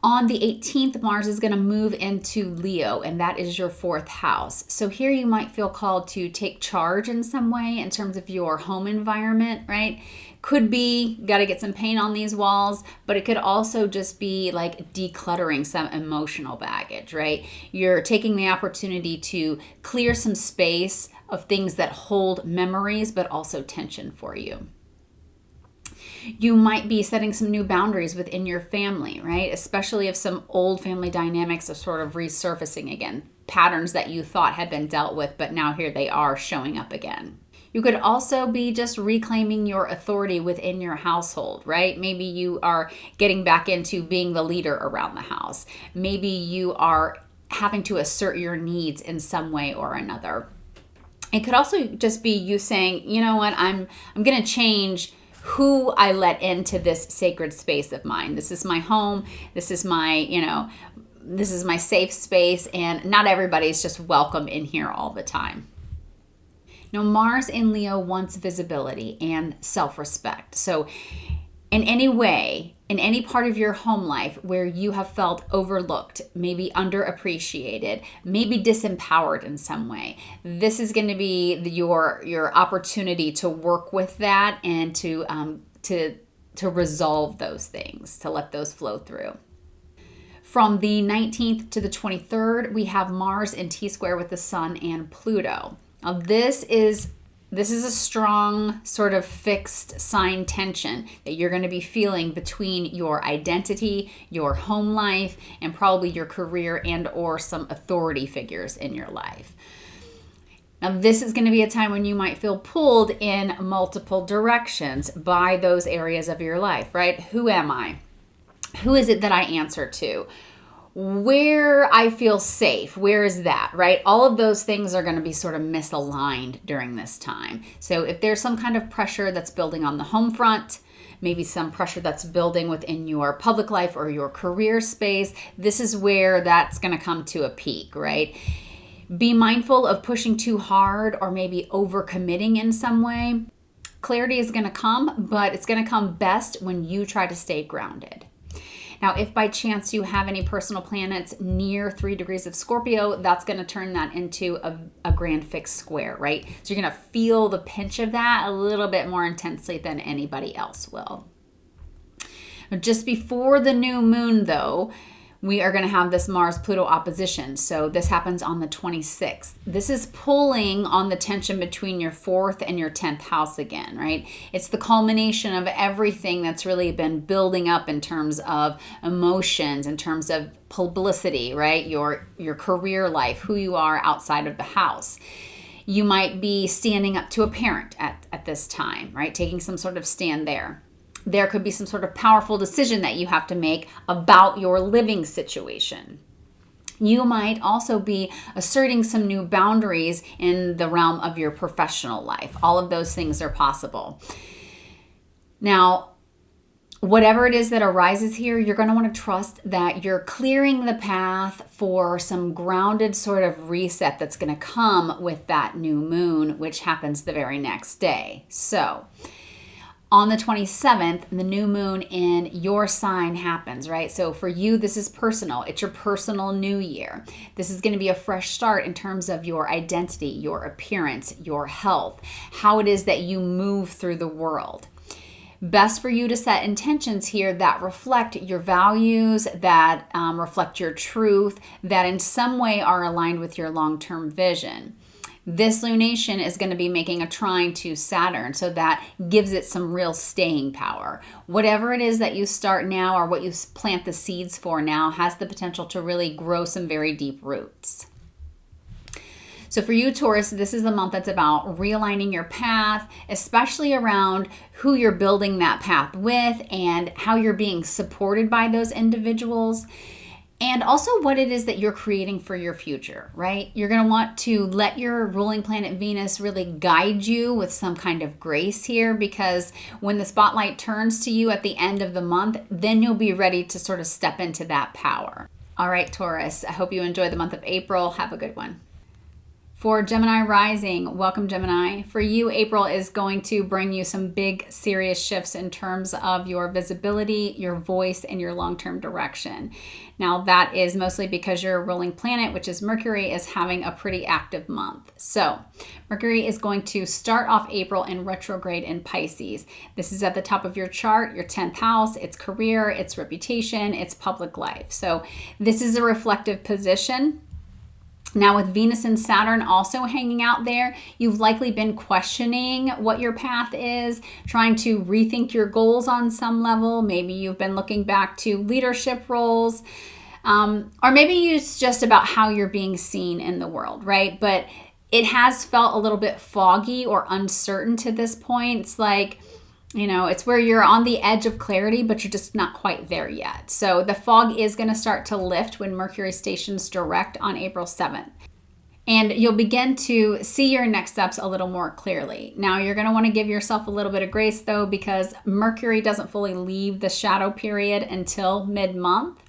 On the 18th, Mars is going to move into Leo, and that is your 4th house. So here you might feel called to take charge in some way in terms of your home environment, right? Could be, got to get some paint on these walls, but it could also just be like decluttering some emotional baggage, right? You're taking the opportunity to clear some space of things that hold memories, but also tension for you. You might be setting some new boundaries within your family, right? Especially if some old family dynamics are sort of resurfacing again, patterns that you thought had been dealt with, but now here they are showing up again. You could also be just reclaiming your authority within your household, right? Maybe you are getting back into being the leader around the house. Maybe you are having to assert your needs in some way or another. It could also just be you saying, you know what, I'm going to change who I let into this sacred space of mine. This is my home. This is my, this is my safe space, and not everybody's just welcome in here all the time. Now, Mars in Leo wants visibility and self-respect. So in any way, in any part of your home life where you have felt overlooked, maybe underappreciated, maybe disempowered in some way, this is going to be your opportunity to work with that and to resolve those things, to let those flow through. From the 19th to the 23rd, we have Mars in T-square with the Sun and Pluto. Now, this is a strong sort of fixed sign tension that you're going to be feeling between your identity, your home life, and probably your career and or some authority figures in your life. Now, this is going to be a time when you might feel pulled in multiple directions by those areas of your life, right? Who am I? Who is it that I answer to? Where I feel safe, where is that, right? All of those things are going to be sort of misaligned during this time. So if there's some kind of pressure that's building on the home front, maybe some pressure that's building within your public life or your career space, this is where that's going to come to a peak, right? Be mindful of pushing too hard or maybe overcommitting in some way. Clarity is going to come, but it's going to come best when you try to stay grounded. Now, if by chance you have any personal planets near 3 degrees of Scorpio, that's going to turn that into a grand fixed square, right? So you're going to feel the pinch of that a little bit more intensely than anybody else will. Just before the new moon, though, we are going to have this Mars-Pluto opposition. So this happens on the 26th. This is pulling on the tension between your 4th and your 10th house again, right? It's the culmination of everything that's really been building up in terms of emotions, in terms of publicity, right? Your career life, who you are outside of the house. You might be standing up to a parent at this time, right? Taking some sort of stand there. There could be some sort of powerful decision that you have to make about your living situation. You might also be asserting some new boundaries in the realm of your professional life. All of those things are possible. Now, whatever it is that arises here, you're going to want to trust that you're clearing the path for some grounded sort of reset that's going to come with that new moon, which happens the very next day. So, on the 27th, the new moon in your sign happens, right? So for you, this is personal. It's your personal new year. This is going to be a fresh start in terms of your identity, your appearance, your health, how it is that you move through the world. Best for you to set intentions here that reflect your values, that reflect your truth, that in some way are aligned with your long-term vision. This lunation is going to be making a trine to Saturn, so that gives it some real staying power. Whatever it is that you start now or what you plant the seeds for now has the potential to really grow some very deep roots. So for you, Taurus, this is the month that's about realigning your path, especially around who you're building that path with and how you're being supported by those individuals. And also what it is that you're creating for your future, right? You're going to want to let your ruling planet Venus really guide you with some kind of grace here, because when the spotlight turns to you at the end of the month, then you'll be ready to sort of step into that power. All right, Taurus, I hope you enjoy the month of April. Have a good one. For Gemini rising, welcome Gemini. For you, April is going to bring you some big, serious shifts in terms of your visibility, your voice, and your long-term direction. Now, that is mostly because your ruling planet, which is Mercury, is having a pretty active month. So, Mercury is going to start off April in retrograde in Pisces. This is at the top of your chart, your 10th house, its career, its reputation, its public life. So, this is a reflective position. Now with Venus and Saturn also hanging out there, you've likely been questioning what your path is, trying to rethink your goals on some level. Maybe you've been looking back to leadership roles, or maybe it's just about how you're being seen in the world, right? But it has felt a little bit foggy or uncertain to this point. It's like, you know, it's where you're on the edge of clarity, but you're just not quite there yet. So the fog is going to start to lift when Mercury stations direct on April 7th. And you'll begin to see your next steps a little more clearly. Now, you're going to want to give yourself a little bit of grace, though, because Mercury doesn't fully leave the shadow period until mid-month.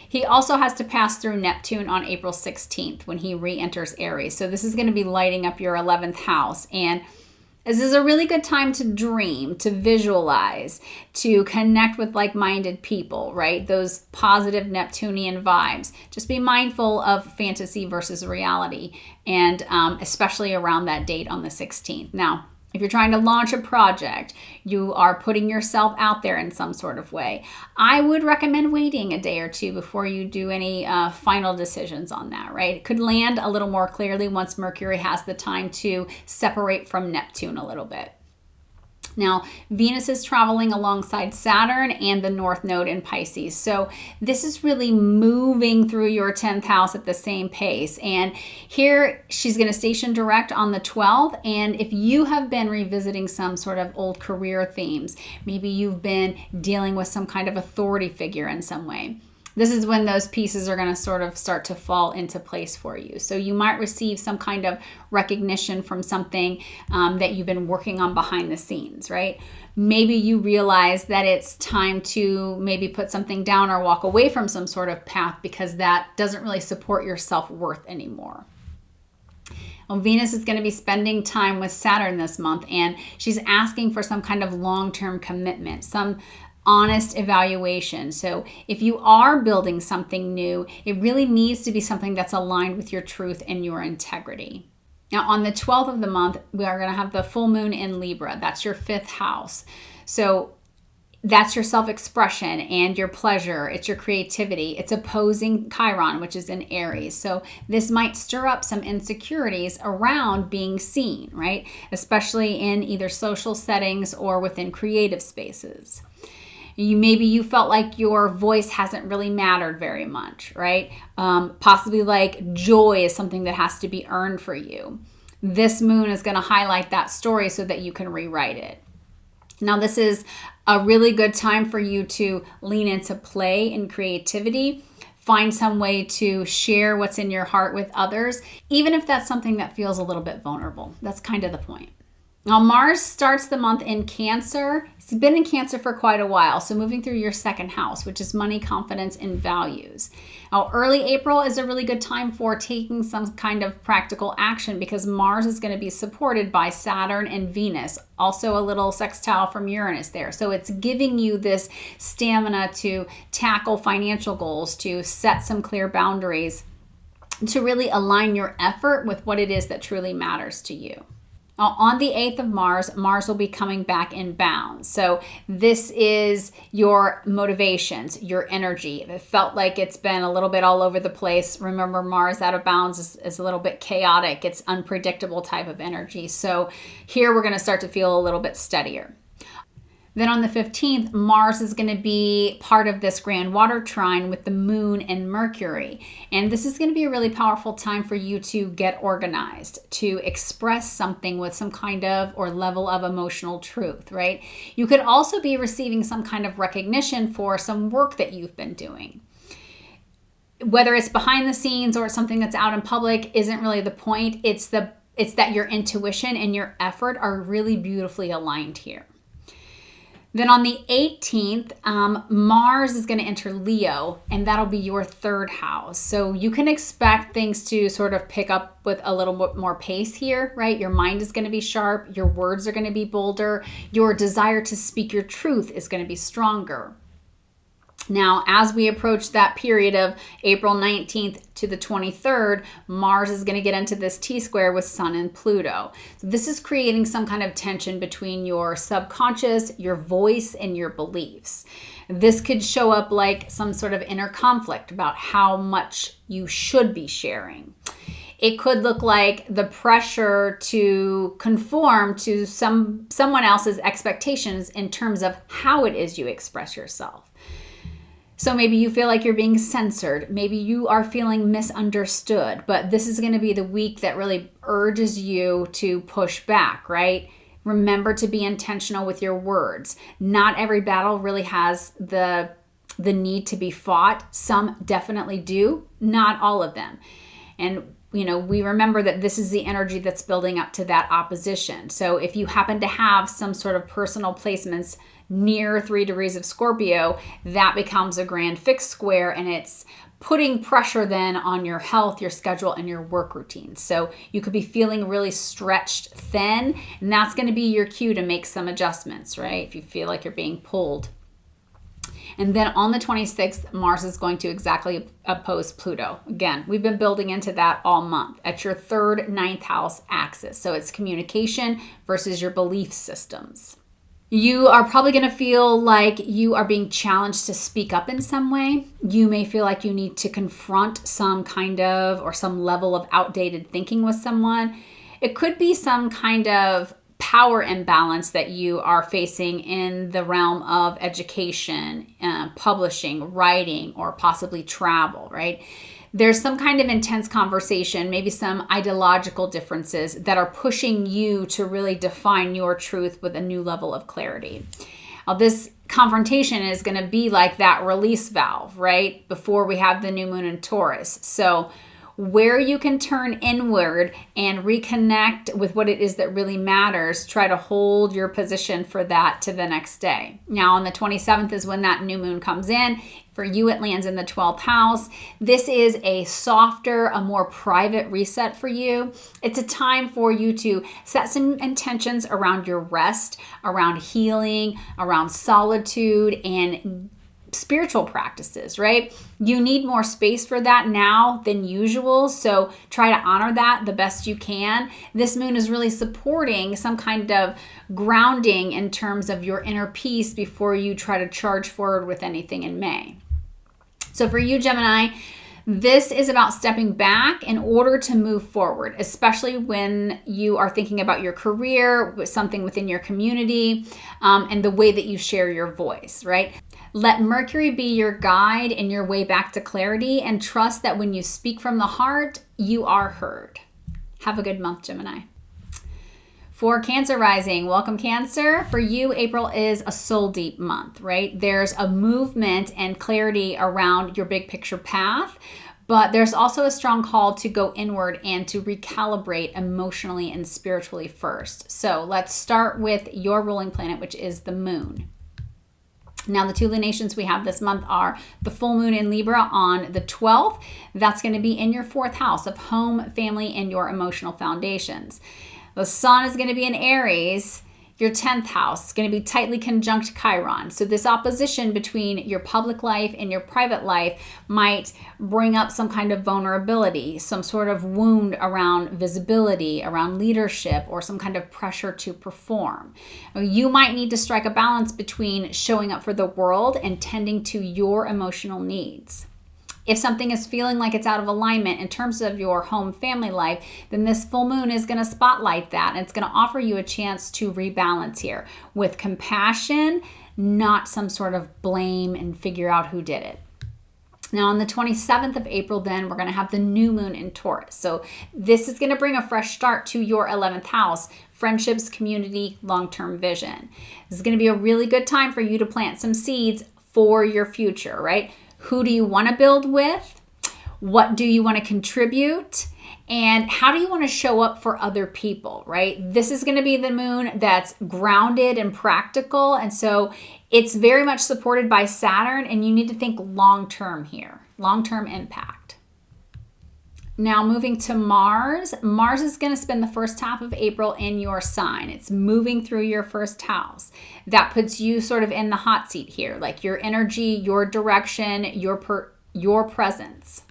He also has to pass through Neptune on April 16th when he re-enters Aries. So this is going to be lighting up your 11th house. And this is a really good time to dream, to visualize, to connect with like-minded people, right? Those positive Neptunian vibes. Just be mindful of fantasy versus reality, and especially around that date on the 16th. Now, if you're trying to launch a project, you are putting yourself out there in some sort of way, I would recommend waiting a day or two before you do any final decisions on that, right? It could land a little more clearly once Mercury has the time to separate from Neptune a little bit. Now, Venus is traveling alongside Saturn and the North Node in Pisces. So this is really moving through your 10th house at the same pace. And here she's going to station direct on the 12th. And if you have been revisiting some sort of old career themes, maybe you've been dealing with some kind of authority figure in some way, this is when those pieces are going to sort of start to fall into place for you. So you might receive some kind of recognition from something that you've been working on behind the scenes, right? Maybe you realize that it's time to maybe put something down or walk away from some sort of path because that doesn't really support your self-worth anymore. Well, Venus is going to be spending time with Saturn this month, and she's asking for some kind of long-term commitment, some honest evaluation. So if you are building something new, it really needs to be something that's aligned with your truth and your integrity. Now, on the 12th of the month, we are going to have the full moon in Libra. That's your 5th house. So that's your self-expression and your pleasure. It's your creativity. It's opposing Chiron, which is in Aries. So this might stir up some insecurities around being seen, right? Especially in either social settings or within creative spaces. Maybe you felt like your voice hasn't really mattered very much, right? Possibly like joy is something that has to be earned for you. This moon is going to highlight that story so that you can rewrite it. Now, this is a really good time for you to lean into play and creativity. Find some way to share what's in your heart with others, even if that's something that feels a little bit vulnerable. That's kind of the point. Now, Mars starts the month in Cancer. He's been in Cancer for quite a while, so moving through your 2nd house, which is money, confidence, and values. Now, early April is a really good time for taking some kind of practical action because Mars is going to be supported by Saturn and Venus, also a little sextile from Uranus there. So it's giving you this stamina to tackle financial goals, to set some clear boundaries, to really align your effort with what it is that truly matters to you. On the 8th of Mars will be coming back in bounds. So this is your motivations, your energy. If it felt like it's been a little bit all over the place, remember Mars out of bounds is a little bit chaotic. It's unpredictable type of energy. So here we're going to start to feel a little bit steadier. Then on the 15th, Mars is going to be part of this Grand Water Trine with the moon and Mercury. And this is going to be a really powerful time for you to get organized, to express something with some kind of or level of emotional truth, right? You could also be receiving some kind of recognition for some work that you've been doing. Whether it's behind the scenes or something that's out in public isn't really the point. It's that your intuition and your effort are really beautifully aligned here. Then on the 18th, Mars is going to enter Leo, and that'll be your 3rd house. So you can expect things to sort of pick up with a little bit more pace here, right? Your mind is going to be sharp. Your words are going to be bolder. Your desire to speak your truth is going to be stronger. Now, as we approach that period of April 19th to the 23rd, Mars is going to get into this T-square with Sun and Pluto. So this is creating some kind of tension between your subconscious, your voice, and your beliefs. This could show up like some sort of inner conflict about how much you should be sharing. It could look like the pressure to conform to someone else's expectations in terms of how it is you express yourself. So maybe you feel like you're being censored. Maybe you are feeling misunderstood, but this is going to be the week that really urges you to push back, right? Remember to be intentional with your words. Not every battle really has the need to be fought. Some definitely do, not all of them. And we remember that this is the energy that's building up to that opposition. So if you happen to have some sort of personal placements near 3 degrees of Scorpio, that becomes a grand fixed square, and it's putting pressure then on your health, your schedule, and your work routine. So you could be feeling really stretched thin, and that's going to be your cue to make some adjustments, right? If you feel like you're being pulled. And then on the 26th, Mars is going to exactly oppose Pluto. Again, we've been building into that all month at your 3rd, 9th house axis. So it's communication versus your belief systems. You are probably going to feel like you are being challenged to speak up in some way. You may feel like you need to confront some kind of or some level of outdated thinking with someone. It could be some kind of power imbalance that you are facing in the realm of education, publishing, writing, or possibly travel, right? There's some kind of intense conversation, maybe some ideological differences that are pushing you to really define your truth with a new level of clarity. Now, this confrontation is going to be like that release valve, right? Before we have the new moon in Taurus. So where you can turn inward and reconnect with what it is that really matters. Try to hold your position for that to the next day. Now, on the 27th is when that new moon comes in. For you, it lands in the 12th house. This is a softer, a more private reset for you. It's a time for you to set some intentions around your rest, around healing, around solitude, and spiritual practices, right? You need more space for that now than usual, so try to honor that the best you can. This moon is really supporting some kind of grounding in terms of your inner peace before you try to charge forward with anything in May. So for you, Gemini, this is about stepping back in order to move forward, especially when you are thinking about your career, something within your community, and the way that you share your voice, right? Let Mercury be your guide and your way back to clarity, and trust that when you speak from the heart, you are heard. Have a good month, Gemini. For Cancer rising, welcome Cancer. For you, April is a soul deep month, right? There's a movement and clarity around your big picture path, but there's also a strong call to go inward and to recalibrate emotionally and spiritually first. So let's start with your ruling planet, which is the moon. Now, the two lunations we have this month are the full moon in Libra on the 12th. That's going to be in your 4th house of home, family, and your emotional foundations. The sun is going to be in Aries, your 10th house. It's going to be tightly conjunct Chiron. So this opposition between your public life and your private life might bring up some kind of vulnerability, some sort of wound around visibility, around leadership, or some kind of pressure to perform. You might need to strike a balance between showing up for the world and tending to your emotional needs. If something is feeling like it's out of alignment in terms of your home family life, then this full moon is going to spotlight that, and it's going to offer you a chance to rebalance here with compassion, not some sort of blame and figure out who did it. Now, on the 27th of April, then, we're going to have the new moon in Taurus. So this is going to bring a fresh start to your 11th house, friendships, community, long-term vision. This is going to be a really good time for you to plant some seeds for your future, right? Who do you want to build with? What do you want to contribute? And how do you want to show up for other people, right? This is going to be the moon that's grounded and practical. And so it's very much supported by Saturn, and you need to think long-term here, long-term impact. Now moving to Mars. Mars is going to spend the first half of April in your sign. It's moving through your 1st house. That puts you sort of in the hot seat here, like your energy, your direction, your presence.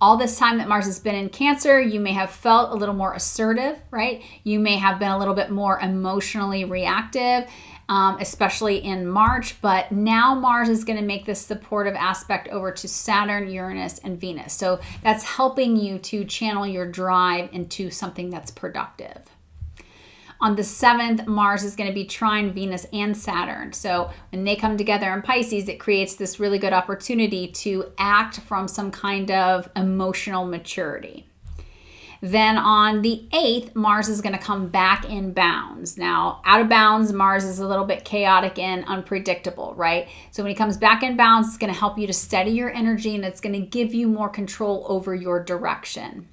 All this time that Mars has been in Cancer, you may have felt a little more assertive, right? You may have been a little bit more emotionally reactive, especially in March, but now Mars is going to make this supportive aspect over to Saturn, Uranus, and Venus. So that's helping you to channel your drive into something that's productive. On the 7th, Mars is going to be trine Venus and Saturn. So when they come together in Pisces, it creates this really good opportunity to act from some kind of emotional maturity. Then on the 8th, Mars is going to come back in bounds. Now, out of bounds, Mars is a little bit chaotic and unpredictable, right? So when he comes back in bounds, it's going to help you to steady your energy, and it's going to give you more control over your direction.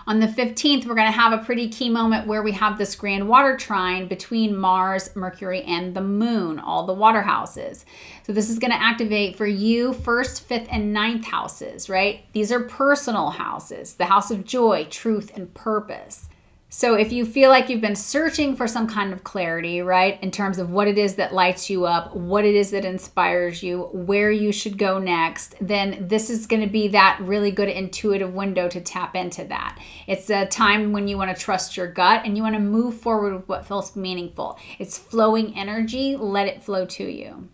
On the 15th, we're going to have a pretty key moment where we have this Grand Water Trine between Mars, Mercury, and the Moon, all the water houses. So this is going to activate for you 1st, 5th, and 9th houses, right? These are personal houses, the house of joy, truth, and purpose. So if you feel like you've been searching for some kind of clarity, right, in terms of what it is that lights you up, what it is that inspires you, where you should go next, then this is going to be that really good intuitive window to tap into that. It's a time when you want to trust your gut and you want to move forward with what feels meaningful. It's flowing energy. Let it flow to you.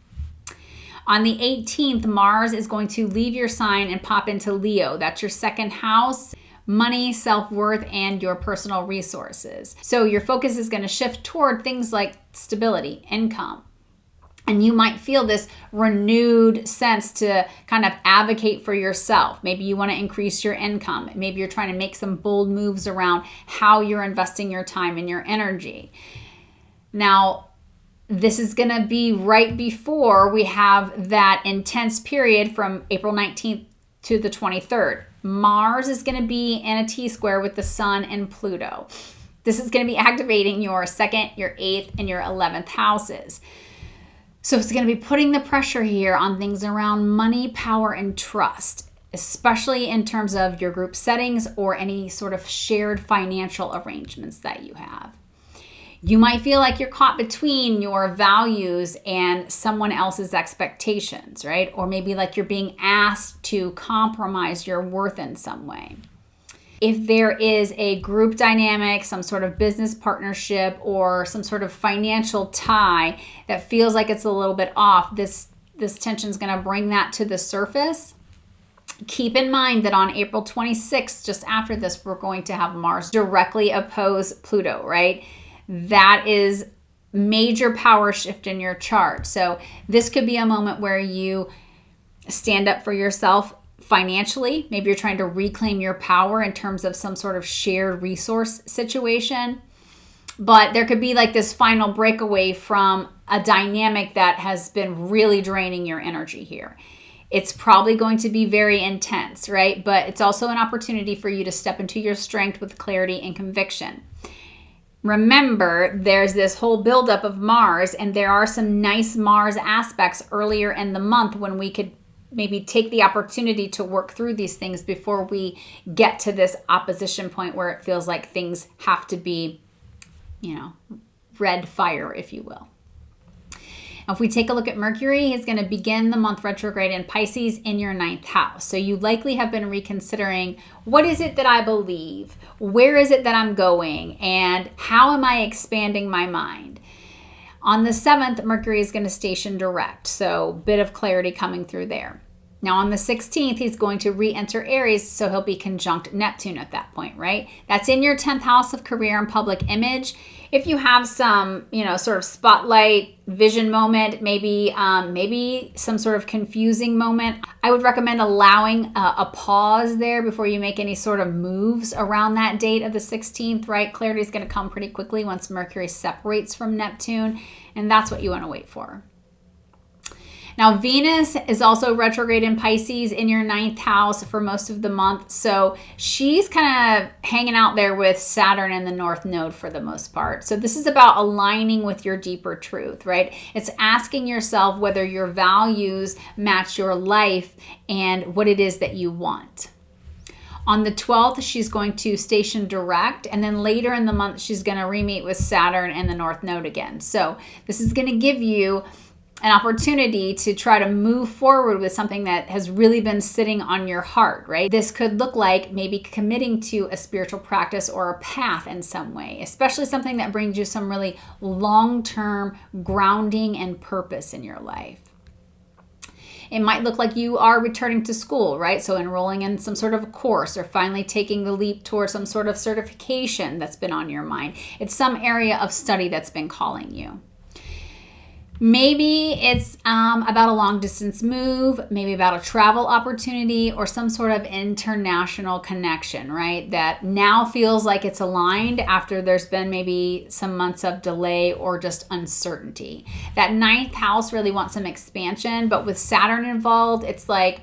On the 18th, Mars is going to leave your sign and pop into Leo. That's your 2nd house. Money, self-worth, and your personal resources. So your focus is going to shift toward things like stability, income. And you might feel this renewed sense to kind of advocate for yourself. Maybe you want to increase your income. Maybe you're trying to make some bold moves around how you're investing your time and your energy. Now, this is going to be right before we have that intense period from April 19th to the 23rd. Mars is going to be in a T-square with the Sun and Pluto. This is going to be activating your 2nd, your 8th, and your 11th houses. So it's going to be putting the pressure here on things around money, power, and trust, especially in terms of your group settings or any sort of shared financial arrangements that you have. You might feel like you're caught between your values and someone else's expectations, right? Or maybe like you're being asked to compromise your worth in some way. If there is a group dynamic, some sort of business partnership, or some sort of financial tie that feels like it's a little bit off, this tension is going to bring that to the surface. Keep in mind that on April 26th, just after this, we're going to have Mars directly oppose Pluto, right? That is major power shift in your chart. So this could be a moment where you stand up for yourself financially. Maybe you're trying to reclaim your power in terms of some sort of shared resource situation. But there could be like this final breakaway from a dynamic that has been really draining your energy here. It's probably going to be very intense, right? But it's also an opportunity for you to step into your strength with clarity and conviction. Remember, there's this whole buildup of Mars, and there are some nice Mars aspects earlier in the month when we could maybe take the opportunity to work through these things before we get to this opposition point where it feels like things have to be, red fire, if you will. If we take a look at Mercury, he's going to begin the month retrograde in Pisces in your 9th house. So you likely have been reconsidering, what is it that I believe? Where is it that I'm going? And how am I expanding my mind? On the 7th, Mercury is going to station direct. So bit of clarity coming through there. Now on the 16th, he's going to re-enter Aries, so he'll be conjunct Neptune at that point, right? That's in your 10th house of career and public image. If you have some, sort of spotlight vision moment, maybe some sort of confusing moment, I would recommend allowing a pause there before you make any sort of moves around that date of the 16th, right? Clarity is going to come pretty quickly once Mercury separates from Neptune, and that's what you want to wait for. Now, Venus is also retrograde in Pisces in your 9th house for most of the month. So she's kind of hanging out there with Saturn in the North Node for the most part. So this is about aligning with your deeper truth, right? It's asking yourself whether your values match your life and what it is that you want. On the 12th, she's going to station direct, and then later in the month, she's going to re-meet with Saturn in the North Node again. So this is going to give you an opportunity to try to move forward with something that has really been sitting on your heart, right? This could look like maybe committing to a spiritual practice or a path in some way, especially something that brings you some really long-term grounding and purpose in your life. It might look like you are returning to school, right? So enrolling in some sort of a course or finally taking the leap towards some sort of certification that's been on your mind. It's some area of study that's been calling you. Maybe it's about a long distance move, maybe about a travel opportunity or some sort of international connection, right? That now feels like it's aligned after there's been maybe some months of delay or just uncertainty. That 9th house really wants some expansion, but with Saturn involved, it's like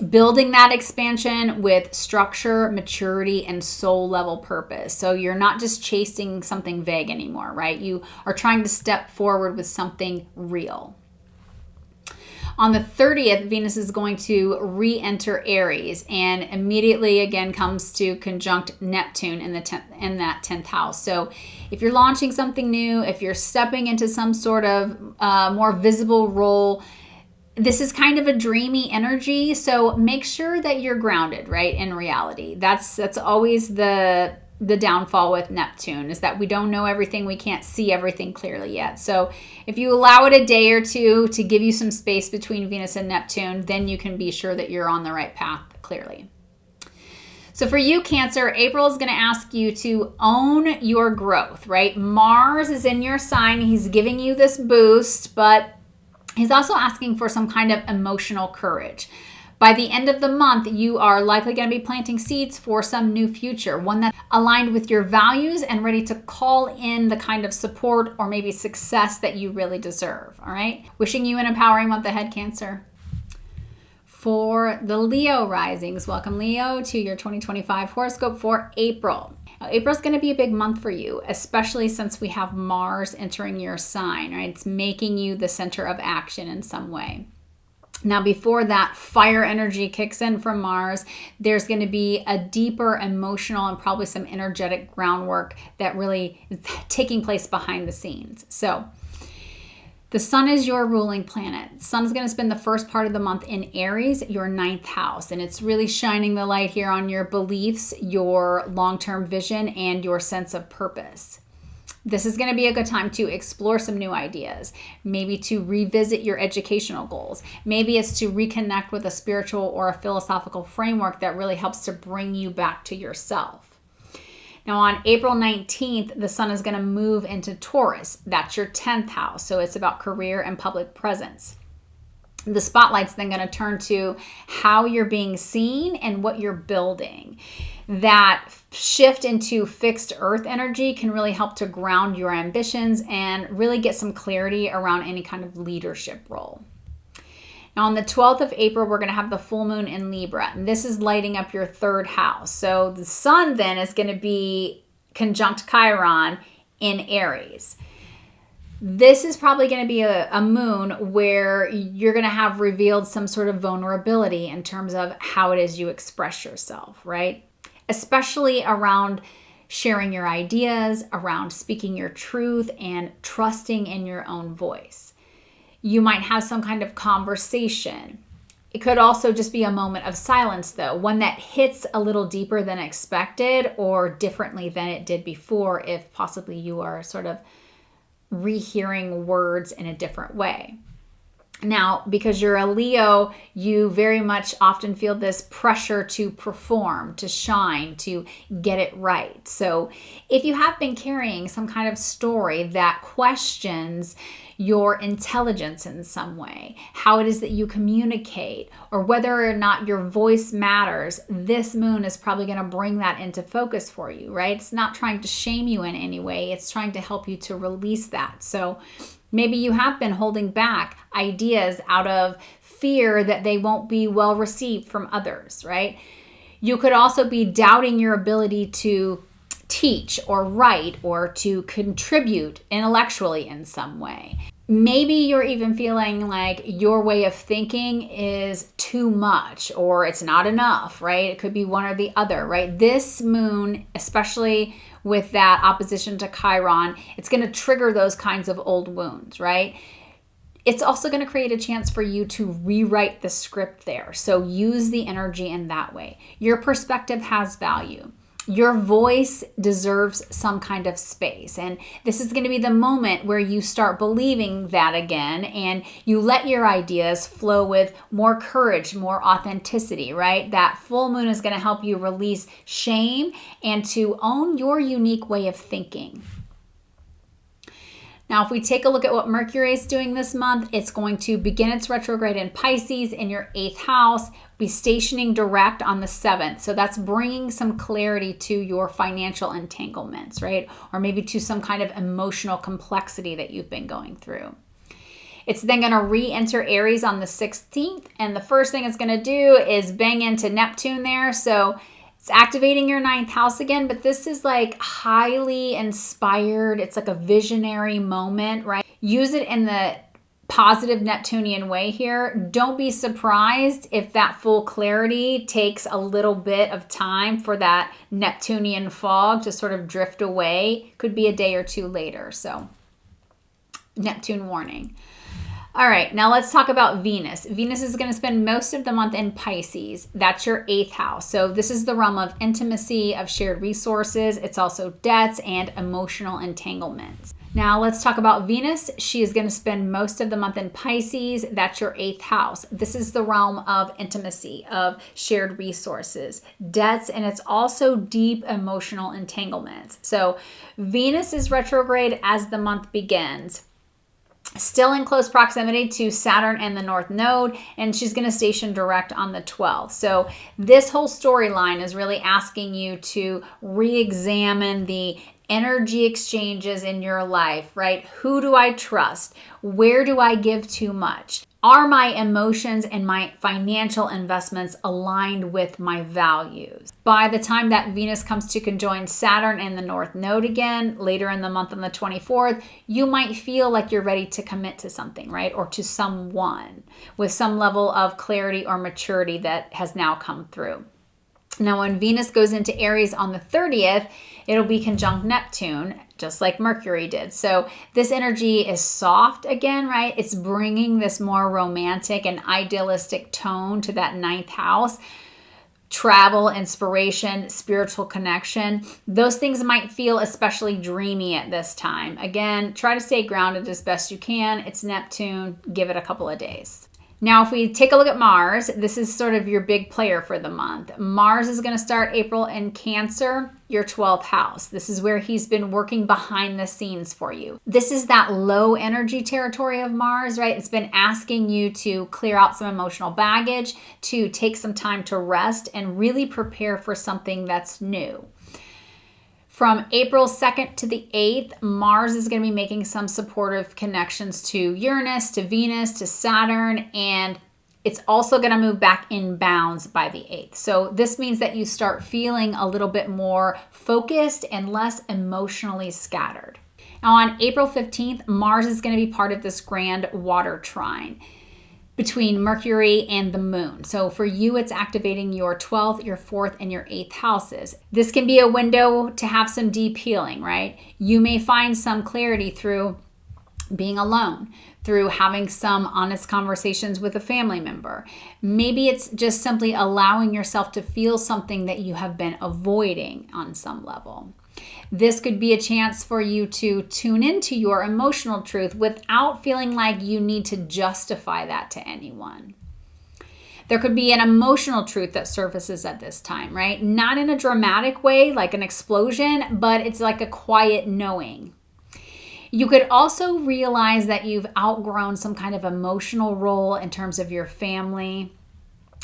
building that expansion with structure, maturity, and soul level purpose. So you're not just chasing something vague anymore, right? You are trying to step forward with something real. On the 30th, Venus is going to re-enter Aries and immediately again comes to conjunct Neptune in that 10th house. So if you're launching something new, if you're stepping into some sort of more visible role, this is kind of a dreamy energy, so make sure that you're grounded, right, in reality. That's always the downfall with Neptune, is that we don't know everything, we can't see everything clearly yet. So if you allow it a day or two to give you some space between Venus and Neptune, then you can be sure that you're on the right path clearly. So for you, Cancer, April is going to ask you to own your growth, right? Mars is in your sign. He's giving you this boost, but he's also asking for some kind of emotional courage. By the end of the month, you are likely going to be planting seeds for some new future, one that's aligned with your values and ready to call in the kind of support or maybe success that you really deserve, all right? Wishing you an empowering month ahead, Cancer. For the Leo risings, welcome Leo to your 2025 horoscope for April. Now, April's going to be a big month for you, especially since we have Mars entering your sign, right? It's making you the center of action in some way. Now, before that fire energy kicks in from Mars, there's going to be a deeper emotional and probably some energetic groundwork that really is taking place behind the scenes. So the sun is your ruling planet. The sun is going to spend the first part of the month in Aries, your 9th house. And it's really shining the light here on your beliefs, your long-term vision, and your sense of purpose. This is going to be a good time to explore some new ideas, maybe to revisit your educational goals. Maybe it's to reconnect with a spiritual or a philosophical framework that really helps to bring you back to yourself. Now on April 19th, the sun is going to move into Taurus. That's your 10th house. So it's about career and public presence. The spotlight's then going to turn to how you're being seen and what you're building. That shift into fixed earth energy can really help to ground your ambitions and really get some clarity around any kind of leadership role. Now on the 12th of April, we're going to have the full moon in Libra, and this is lighting up your 3rd house. So the sun then is going to be conjunct Chiron in Aries. This is probably going to be a moon where you're going to have revealed some sort of vulnerability in terms of how it is you express yourself, right? Especially around sharing your ideas, around speaking your truth, and trusting in your own voice. You might have some kind of conversation. It could also just be a moment of silence, though, one that hits a little deeper than expected or differently than it did before, if possibly you are sort of rehearing words in a different way. Now, because you're a Leo, you very much often feel this pressure to perform, to shine, to get it right. So if you have been carrying some kind of story that questions your intelligence in some way, how it is that you communicate, or whether or not your voice matters, this moon is probably going to bring that into focus for you, right? It's not trying to shame you in any way. It's trying to help you to release that. So maybe you have been holding back ideas out of fear that they won't be well received from others, right? You could also be doubting your ability to teach or write or to contribute intellectually in some way. Maybe you're even feeling like your way of thinking is too much or it's not enough, right? It could be one or the other, right? This moon, especially with that opposition to Chiron, it's going to trigger those kinds of old wounds, right? It's also going to create a chance for you to rewrite the script there. So use the energy in that way. Your perspective has value. Your voice deserves some kind of space. And this is going to be the moment where you start believing that again and you let your ideas flow with more courage, more authenticity, right? That full moon is going to help you release shame and to own your unique way of thinking. Now, if we take a look at what Mercury is doing this month, it's going to begin its retrograde in Pisces in your 8th house, be stationing direct on the 7th. So that's bringing some clarity to your financial entanglements, right? Or maybe to some kind of emotional complexity that you've been going through. It's then going to re-enter Aries on the 16th. And the first thing it's going to do is bang into Neptune there. So it's activating your 9th house again, but this is like highly inspired. It's like a visionary moment, right? Use it in the positive Neptunian way here. Don't be surprised if that full clarity takes a little bit of time for that Neptunian fog to sort of drift away. Could be a day or two later. So Neptune warning. All right, now let's talk about Venus. Venus is going to spend most of the month in Pisces. That's your 8th house. So this is the realm of intimacy, of shared resources. It's also debts and emotional entanglements. Now let's talk about Venus. She is going to spend most of the month in Pisces. That's your 8th house. This is the realm of intimacy, of shared resources, debts, and it's also deep emotional entanglements. So Venus is retrograde as the month begins. Still in close proximity to Saturn and the North Node, and she's going to station direct on the 12th. So this whole storyline is really asking you to re-examine the energy exchanges in your life, right? Who do I trust? Where do I give too much? Are my emotions and my financial investments aligned with my values? By the time that Venus comes to conjoin Saturn in the North Node again, later in the month on the 24th, you might feel like you're ready to commit to something, right? Or to someone with some level of clarity or maturity that has now come through. Now, when Venus goes into Aries on the 30th, it'll be conjunct Neptune, just like Mercury did. So this energy is soft again, right? It's bringing this more romantic and idealistic tone to that 9th house. Travel, inspiration, spiritual connection. Those things might feel especially dreamy at this time. Again, try to stay grounded as best you can. It's Neptune. Give it a couple of days. Now, if we take a look at Mars, this is sort of your big player for the month. Mars is going to start April in Cancer, your 12th house. This is where he's been working behind the scenes for you. This is that low energy territory of Mars, right? It's been asking you to clear out some emotional baggage, to take some time to rest and really prepare for something that's new. From April 2nd to the 8th, Mars is going to be making some supportive connections to Uranus, to Venus, to Saturn, and it's also going to move back in bounds by the 8th. So this means that you start feeling a little bit more focused and less emotionally scattered. Now on April 15th, Mars is going to be part of this Grand Water Trine between Mercury and the moon. So for you, it's activating your 12th, your 4th, and your 8th houses. This can be a window to have some deep healing, right? You may find some clarity through being alone, through having some honest conversations with a family member. Maybe it's just simply allowing yourself to feel something that you have been avoiding on some level. This could be a chance for you to tune into your emotional truth without feeling like you need to justify that to anyone. There could be an emotional truth that surfaces at this time, right? Not in a dramatic way, like an explosion, but it's like a quiet knowing. You could also realize that you've outgrown some kind of emotional role in terms of your family.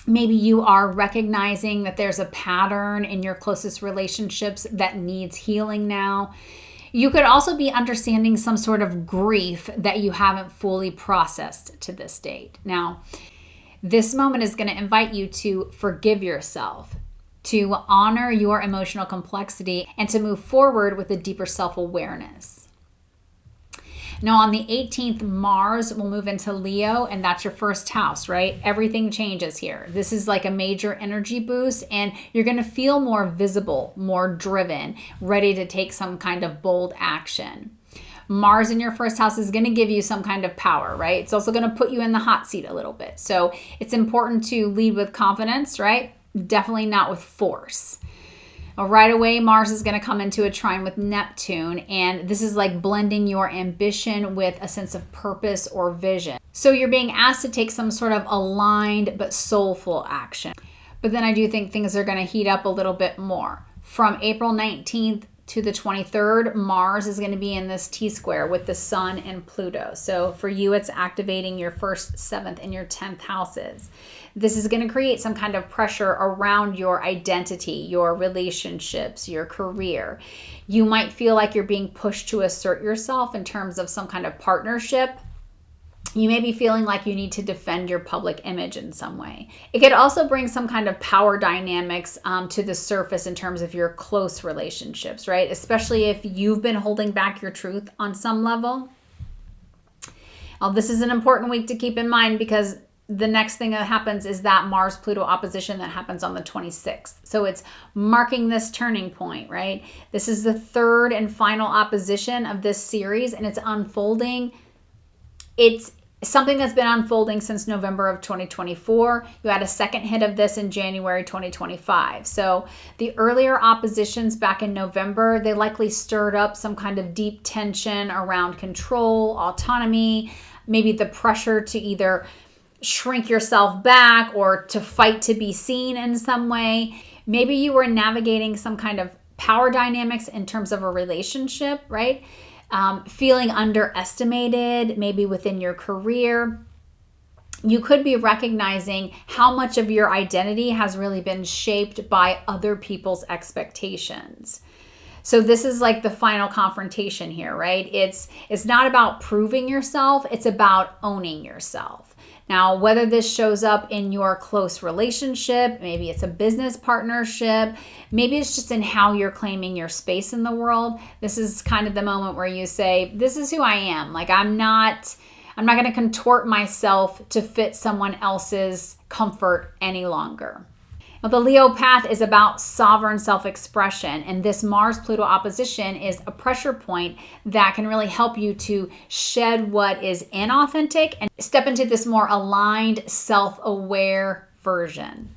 Maybe you are recognizing that there's a pattern in your closest relationships that needs healing now. You could also be understanding some sort of grief that you haven't fully processed to this date. Now, this moment is going to invite you to forgive yourself, to honor your emotional complexity, and to move forward with a deeper self-awareness. Now on the 18th, Mars will move into Leo, and that's your first house, right? Everything changes here. This is like a major energy boost, and you're going to feel more visible, more driven, ready to take some kind of bold action. Mars in your first house is going to give you some kind of power, right? It's also going to put you in the hot seat a little bit. So it's important to lead with confidence, right? Definitely not with force. Right away, Mars is going to come into a trine with Neptune, and this is like blending your ambition with a sense of purpose or vision. So you're being asked to take some sort of aligned but soulful action. But then I do think things are going to heat up a little bit more. From April 19th to the 23rd, Mars is going to be in this T-square with the Sun and Pluto. So for you, it's activating your 1st, 7th, and your 10th houses. This is going to create some kind of pressure around your identity, your relationships, your career. You might feel like you're being pushed to assert yourself in terms of some kind of partnership. You may be feeling like you need to defend your public image in some way. It could also bring some kind of power dynamics to the surface in terms of your close relationships, right? Especially if you've been holding back your truth on some level. Now, this is an important week to keep in mind because the next thing that happens is that Mars-Pluto opposition that happens on the 26th. So it's marking this turning point, right? This is the 3rd and final opposition of this series, and it's unfolding. It's something that's been unfolding since November of 2024. You had a second hit of this in January 2025. So the earlier oppositions back in November, they likely stirred up some kind of deep tension around control, autonomy, maybe the pressure to either shrink yourself back or to fight to be seen in some way. Maybe you were navigating some kind of power dynamics in terms of a relationship, right? Feeling underestimated, maybe within your career. You could be recognizing how much of your identity has really been shaped by other people's expectations. So this is like the final confrontation here, right? It's not about proving yourself, it's about owning yourself. Now, whether this shows up in your close relationship, maybe it's a business partnership, maybe it's just in how you're claiming your space in the world. This is kind of the moment where you say, this is who I am. Like, I'm not going to contort myself to fit someone else's comfort any longer. Now, the Leo path is about sovereign self-expression, and this Mars-Pluto opposition is a pressure point that can really help you to shed what is inauthentic and step into this more aligned, self-aware version.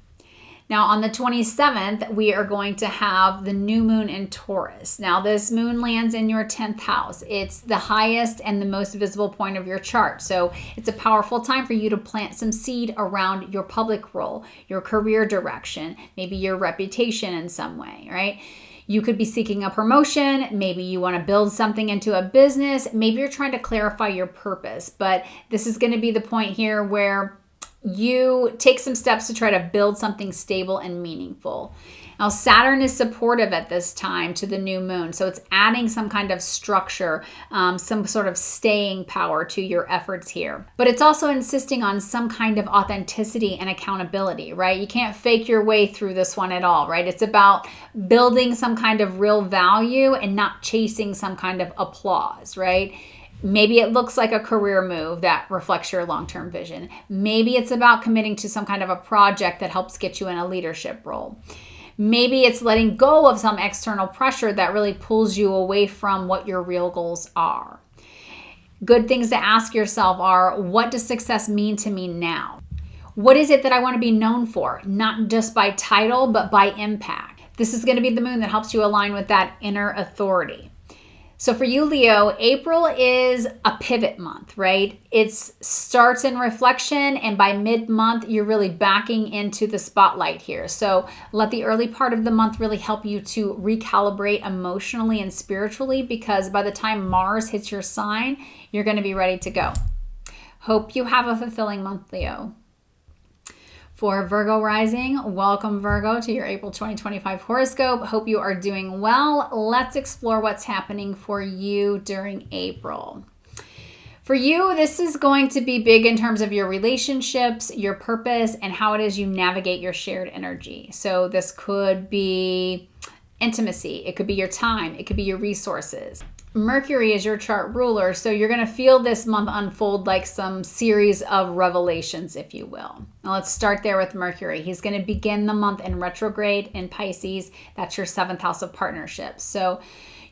Now, on the 27th, we are going to have the new moon in Taurus. Now, this moon lands in your 10th house. It's the highest and the most visible point of your chart. So it's a powerful time for you to plant some seed around your public role, your career direction, maybe your reputation in some way, right? You could be seeking a promotion. Maybe you want to build something into a business. Maybe you're trying to clarify your purpose. But this is going to be the point here where you take some steps to try to build something stable and meaningful. Now, Saturn is supportive at this time to the new moon. So it's adding some kind of structure, some sort of staying power to your efforts here. But it's also insisting on some kind of authenticity and accountability, right? You can't fake your way through this one at all, right? It's about building some kind of real value and not chasing some kind of applause, right? Maybe it looks like a career move that reflects your long-term vision. Maybe it's about committing to some kind of a project that helps get you in a leadership role. Maybe it's letting go of some external pressure that really pulls you away from what your real goals are. Good things to ask yourself are, what does success mean to me now? What is it that I want to be known for? Not just by title, but by impact. This is going to be the moon that helps you align with that inner authority. So for you, Leo, April is a pivot month, right? It starts in reflection, and by mid-month, you're really backing into the spotlight here. So let the early part of the month really help you to recalibrate emotionally and spiritually, because by the time Mars hits your sign, you're going to be ready to go. Hope you have a fulfilling month, Leo. For Virgo rising, welcome Virgo to your April 2025 horoscope. Hope you are doing well. Let's explore what's happening for you during April. For you, this is going to be big in terms of your relationships, your purpose, and how it is you navigate your shared energy. So this could be intimacy. It could be your time. It could be your resources. Mercury is your chart ruler, so you're going to feel this month unfold like some series of revelations, if you will. Now let's start there with Mercury. He's going to begin the month in retrograde in Pisces. That's your 7th house of partnerships. So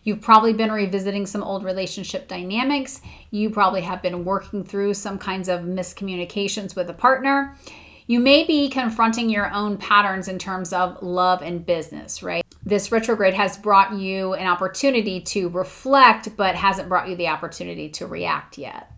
you've probably been revisiting some old relationship dynamics. You probably have been working through some kinds of miscommunications with a partner. You may be confronting your own patterns in terms of love and business, right? This retrograde has brought you an opportunity to reflect, but hasn't brought you the opportunity to react yet.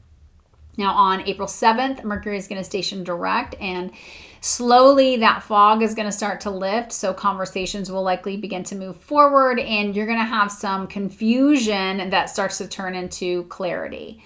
Now on April 7th, Mercury is going to station direct, and slowly that fog is going to start to lift. So conversations will likely begin to move forward, and you're going to have some confusion that starts to turn into clarity.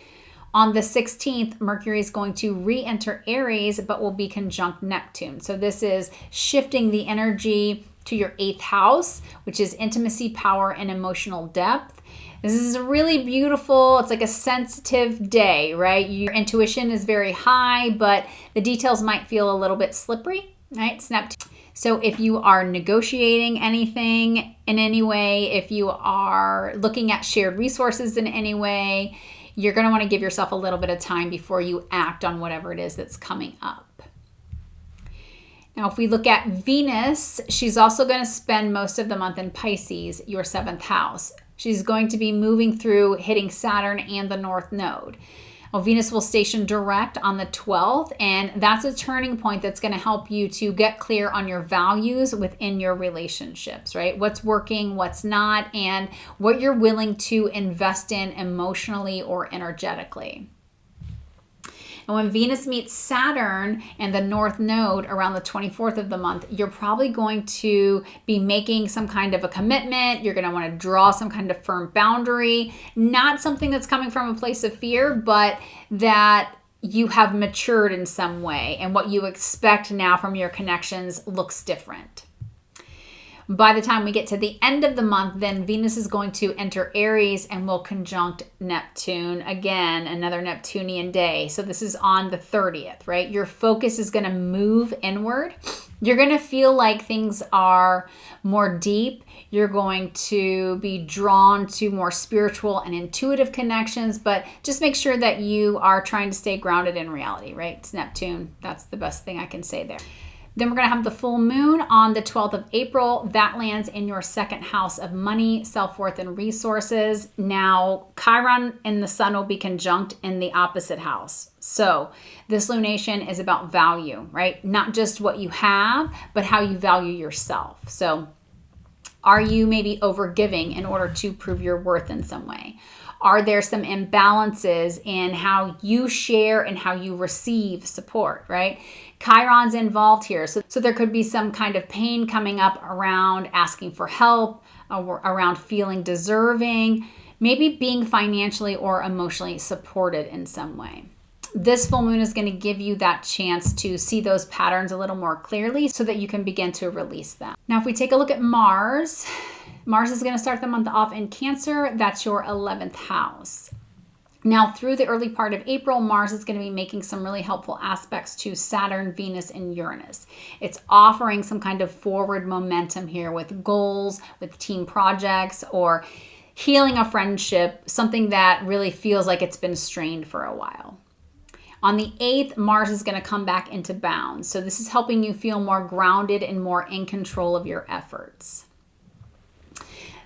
On the 16th, Mercury is going to re-enter Aries, but will be conjunct Neptune. So this is shifting the energy to your 8th house, which is intimacy, power, and emotional depth. This is a really beautiful, it's like a sensitive day, right? Your intuition is very high, but the details might feel a little bit slippery, right? So if you are negotiating anything in any way, if you are looking at shared resources in any way, you're going to want to give yourself a little bit of time before you act on whatever it is that's coming up. Now, if we look at Venus, she's also going to spend most of the month in Pisces, your 7th house. She's going to be moving through, hitting Saturn and the North Node. Well, Venus will station direct on the 12th, and that's a turning point that's going to help you to get clear on your values within your relationships, right? What's working, what's not, and what you're willing to invest in emotionally or energetically. And when Venus meets Saturn and the North Node around the 24th of the month, you're probably going to be making some kind of a commitment. You're going to want to draw some kind of firm boundary, not something that's coming from a place of fear, but that you have matured in some way, and what you expect now from your connections looks different. By the time we get to the end of the month, then Venus is going to enter Aries and will conjunct Neptune again, another Neptunian day. So this is on the 30th, right? Your focus is going to move inward. You're going to feel like things are more deep. You're going to be drawn to more spiritual and intuitive connections, but just make sure that you are trying to stay grounded in reality, right? It's Neptune. That's the best thing I can say there. Then we're going to have the full moon on the 12th of April. That lands in your second house of money, self-worth, and resources. Now, Chiron and the sun will be conjunct in the opposite house. So this lunation is about value, right? Not just what you have, but how you value yourself. So are you maybe overgiving in order to prove your worth in some way? Are there some imbalances in how you share and how you receive support, right? Chiron's involved here. So there could be some kind of pain coming up around asking for help, around feeling deserving, maybe being financially or emotionally supported in some way. This full moon is going to give you that chance to see those patterns a little more clearly so that you can begin to release them. Now, if we take a look at Mars, Mars is going to start the month off in Cancer. That's your 11th house. Now, through the early part of April, Mars is going to be making some really helpful aspects to Saturn, Venus, and Uranus. It's offering some kind of forward momentum here with goals, with team projects, or healing a friendship, something that really feels like it's been strained for a while. On the 8th, Mars is going to come back into bounds. So this is helping you feel more grounded and more in control of your efforts.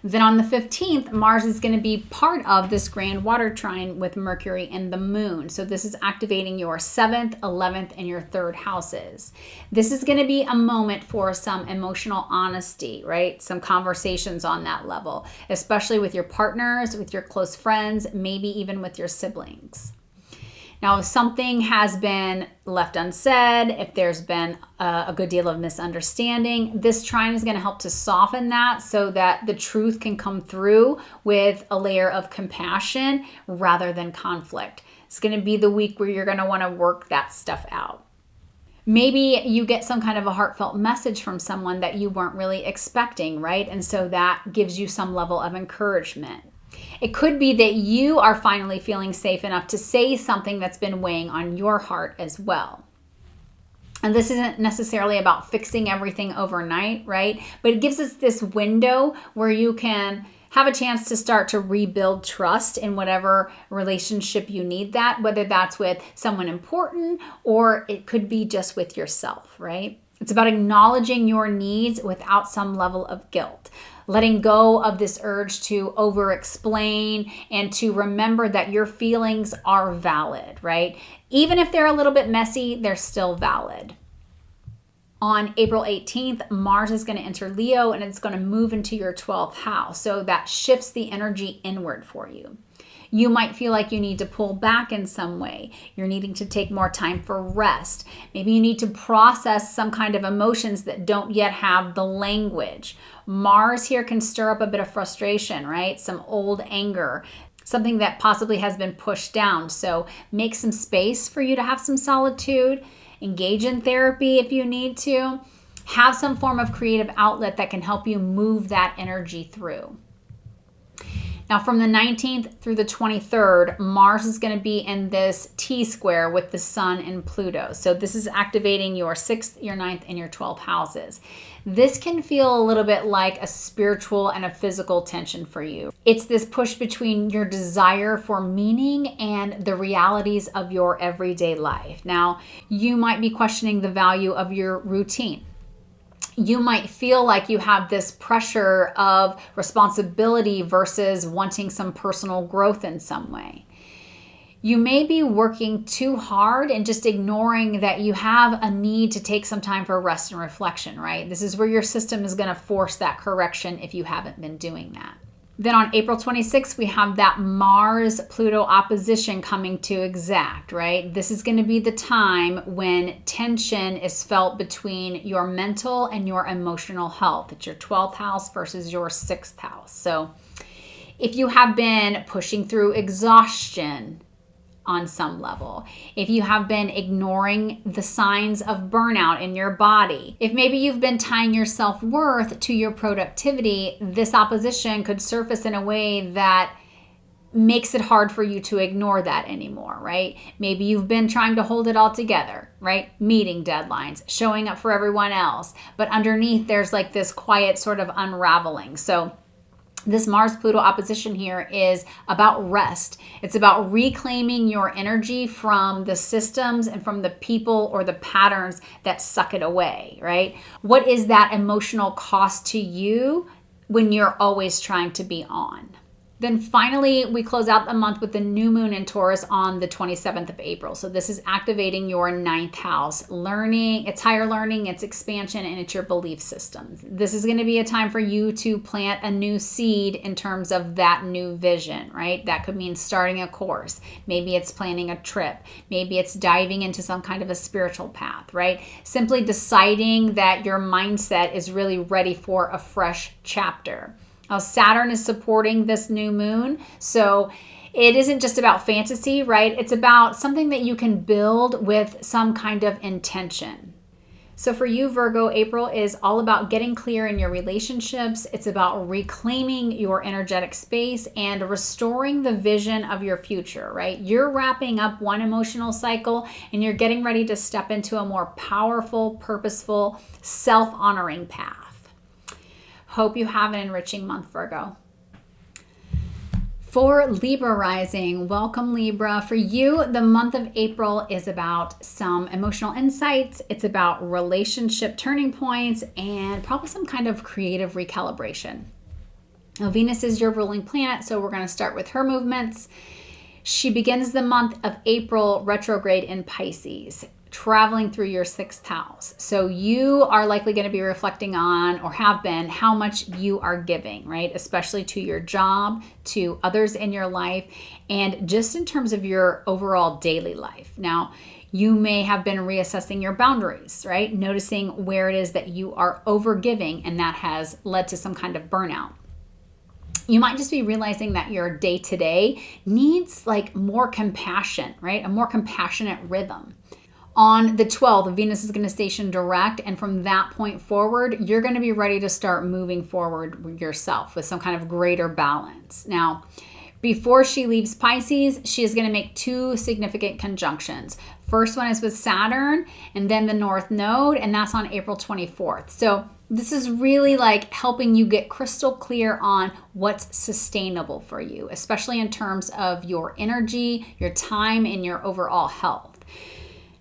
Then on the 15th, Mars is going to be part of this Grand Water Trine with Mercury and the Moon. So this is activating your 7th, 11th, and your 3rd houses. This is going to be a moment for some emotional honesty, right? Some conversations on that level, especially with your partners, with your close friends, maybe even with your siblings. Now, if something has been left unsaid, if there's been a good deal of misunderstanding, this trine is going to help to soften that so that the truth can come through with a layer of compassion rather than conflict. It's going to be the week where you're going to want to work that stuff out. Maybe you get some kind of a heartfelt message from someone that you weren't really expecting, right? And so that gives you some level of encouragement. It could be that you are finally feeling safe enough to say something that's been weighing on your heart as well. And this isn't necessarily about fixing everything overnight, right? But it gives us this window where you can have a chance to start to rebuild trust in whatever relationship you need that, whether that's with someone important or it could be just with yourself, right? It's about acknowledging your needs without some level of guilt. Letting go of this urge to over-explain and to remember that your feelings are valid, right? Even if they're a little bit messy, they're still valid. On April 18th, Mars is going to enter Leo and it's going to move into your 12th house. So that shifts the energy inward for you. You might feel like you need to pull back in some way. You're needing to take more time for rest. Maybe you need to process some kind of emotions that don't yet have the language. Mars here can stir up a bit of frustration, right? Some old anger, something that possibly has been pushed down. So make some space for you to have some solitude. Engage in therapy if you need to. Have some form of creative outlet that can help you move that energy through. Now, from the 19th through the 23rd, Mars is going to be in this T-square with the Sun and Pluto. So this is activating your 6th, your 9th, and your 12th houses. This can feel a little bit like a spiritual and a physical tension for you. It's this push between your desire for meaning and the realities of your everyday life. Now, you might be questioning the value of your routine. You might feel like you have this pressure of responsibility versus wanting some personal growth in some way. You may be working too hard and just ignoring that you have a need to take some time for rest and reflection, right? This is where your system is going to force that correction if you haven't been doing that. Then on April 26th, we have that Mars-Pluto opposition coming to exact, right? This is going to be the time when tension is felt between your mental and your emotional health. It's your 12th house versus your 6th house. So if you have been pushing through exhaustion on some level. If you have been ignoring the signs of burnout in your body, if maybe you've been tying your self-worth to your productivity, this opposition could surface in a way that makes it hard for you to ignore that anymore, right? Maybe you've been trying to hold it all together, right? Meeting deadlines, showing up for everyone else, but underneath there's like this quiet sort of unraveling. So this Mars-Pluto opposition here is about rest. It's about reclaiming your energy from the systems and from the people or the patterns that suck it away, right? What is that emotional cost to you when you're always trying to be on? Then finally, we close out the month with the new moon in Taurus on the 27th of April. So this is activating your 9th house, learning, it's higher learning, it's expansion, and it's your belief systems. This is going to be a time for you to plant a new seed in terms of that new vision, right? That could mean starting a course. Maybe it's planning a trip. Maybe it's diving into some kind of a spiritual path, right? Simply deciding that your mindset is really ready for a fresh chapter. Now, Saturn is supporting this new moon, so it isn't just about fantasy, right? It's about something that you can build with some kind of intention. So for you, Virgo, April is all about getting clear in your relationships. It's about reclaiming your energetic space and restoring the vision of your future, right? You're wrapping up one emotional cycle and you're getting ready to step into a more powerful, purposeful, self-honoring path. Hope you have an enriching month, Virgo. For Libra rising, welcome Libra. For you, the month of April is about some emotional insights. It's about relationship turning points and probably some kind of creative recalibration. Now, Venus is your ruling planet, so we're going to start with her movements. She begins the month of April retrograde in Pisces, traveling through your 6th house. So you are likely going to be reflecting on, or have been, how much you are giving, right? Especially to your job, to others in your life, and just in terms of your overall daily life. Now, you may have been reassessing your boundaries, right? Noticing where it is that you are over giving, and that has led to some kind of burnout. You might just be realizing that your day-to-day needs like more compassion, right? A more compassionate rhythm. On the 12th, Venus is going to station direct, and from that point forward, you're going to be ready to start moving forward yourself with some kind of greater balance. Now, before she leaves Pisces, she is going to make 2 significant conjunctions. First one is with Saturn, and then the North Node, and that's on April 24th. So this is really like helping you get crystal clear on what's sustainable for you, especially in terms of your energy, your time, and your overall health.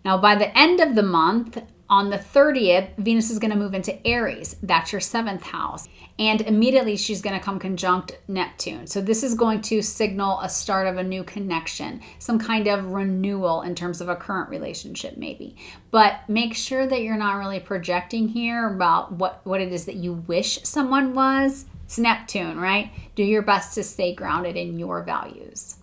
Now, by the end of the month, on the 30th, Venus is going to move into Aries. That's your 7th house. And immediately she's going to come conjunct Neptune. So this is going to signal a start of a new connection, some kind of renewal in terms of a current relationship maybe. But make sure that you're not really projecting here about what it is that you wish someone was. It's Neptune, right? Do your best to stay grounded in your values.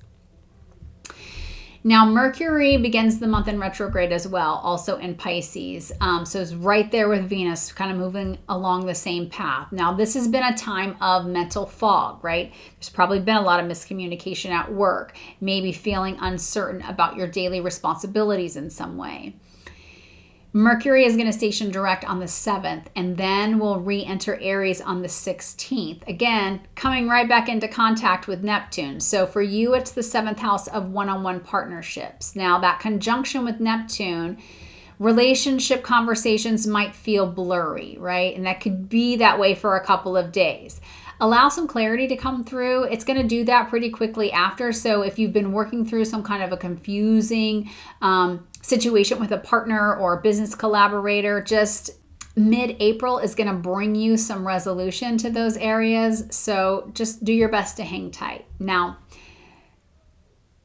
Now, Mercury begins the month in retrograde as well, also in Pisces. So it's right there with Venus, kind of moving along the same path. Now, this has been a time of mental fog, right? There's probably been a lot of miscommunication at work, maybe feeling uncertain about your daily responsibilities in some way. Mercury is going to station direct on the 7th, and then will re-enter Aries on the 16th. Again, coming right back into contact with Neptune. So for you, it's the 7th house of one-on-one partnerships. Now, that conjunction with Neptune, relationship conversations might feel blurry, right? And that could be that way for a couple of days. Allow some clarity to come through. It's going to do that pretty quickly after. So if you've been working through some kind of a confusing situation with a partner or a business collaborator, just mid-April is going to bring you some resolution to those areas. So just do your best to hang tight. Now,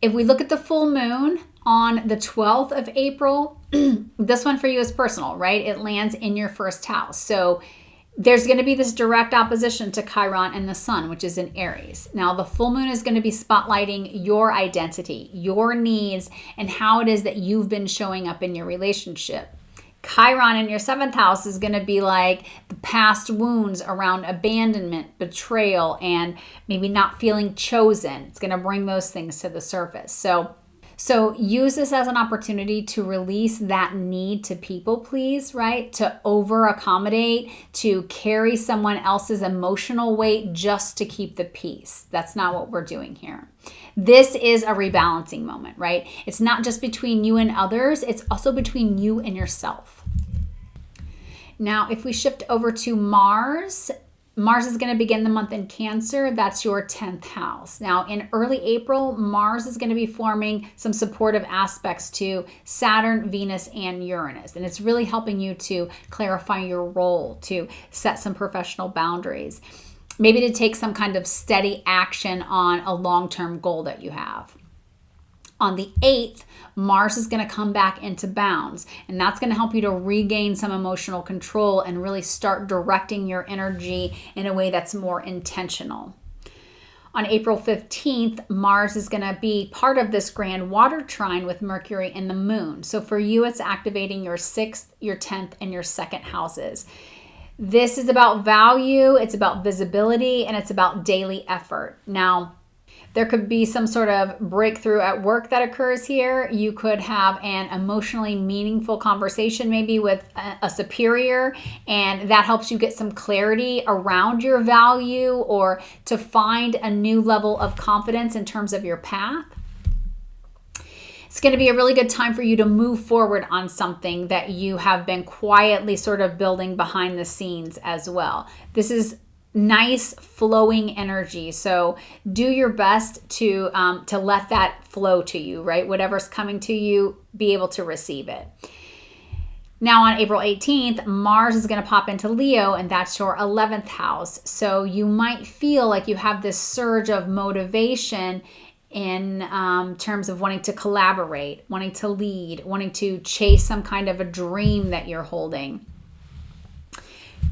if we look at the full moon on the 12th of April, this one for you is personal, right? It lands in your 1st house. So there's going to be this direct opposition to Chiron and the sun, which is in Aries. Now, the full moon is going to be spotlighting your identity, your needs, and how it is that you've been showing up in your relationship. Chiron in your 7th house is going to be like the past wounds around abandonment, betrayal, and maybe not feeling chosen. It's going to bring those things to the surface. So So use this as an opportunity to release that need to people please, right? To over accommodate, to carry someone else's emotional weight just to keep the peace. That's not what we're doing here. This is a rebalancing moment, right? It's not just between you and others, it's also between you and yourself. Now, if we shift over to Mars, Mars is going to begin the month in Cancer. That's your 10th house. Now, in early April, Mars is going to be forming some supportive aspects to Saturn, Venus, and Uranus. And it's really helping you to clarify your role, to set some professional boundaries, maybe to take some kind of steady action on a long-term goal that you have. On the 8th, Mars is going to come back into bounds, and that's going to help you to regain some emotional control and really start directing your energy in a way that's more intentional. On April 15th, Mars is going to be part of this Grand Water Trine with Mercury and the Moon. So for you, it's activating your 6th, your 10th, and your 2nd houses. This is about value, it's about visibility, and it's about daily effort. Now, there could be some sort of breakthrough at work that occurs here. You could have an emotionally meaningful conversation maybe with a superior, and that helps you get some clarity around your value or to find a new level of confidence in terms of your path. It's going to be a really good time for you to move forward on something that you have been quietly sort of building behind the scenes as well. This is nice flowing energy. So do your best to let that flow to you, right? Whatever's coming to you, be able to receive it. Now on April 18th, Mars is going to pop into Leo, and that's your 11th house. So you might feel like you have this surge of motivation in terms of wanting to collaborate, wanting to lead, wanting to chase some kind of a dream that you're holding.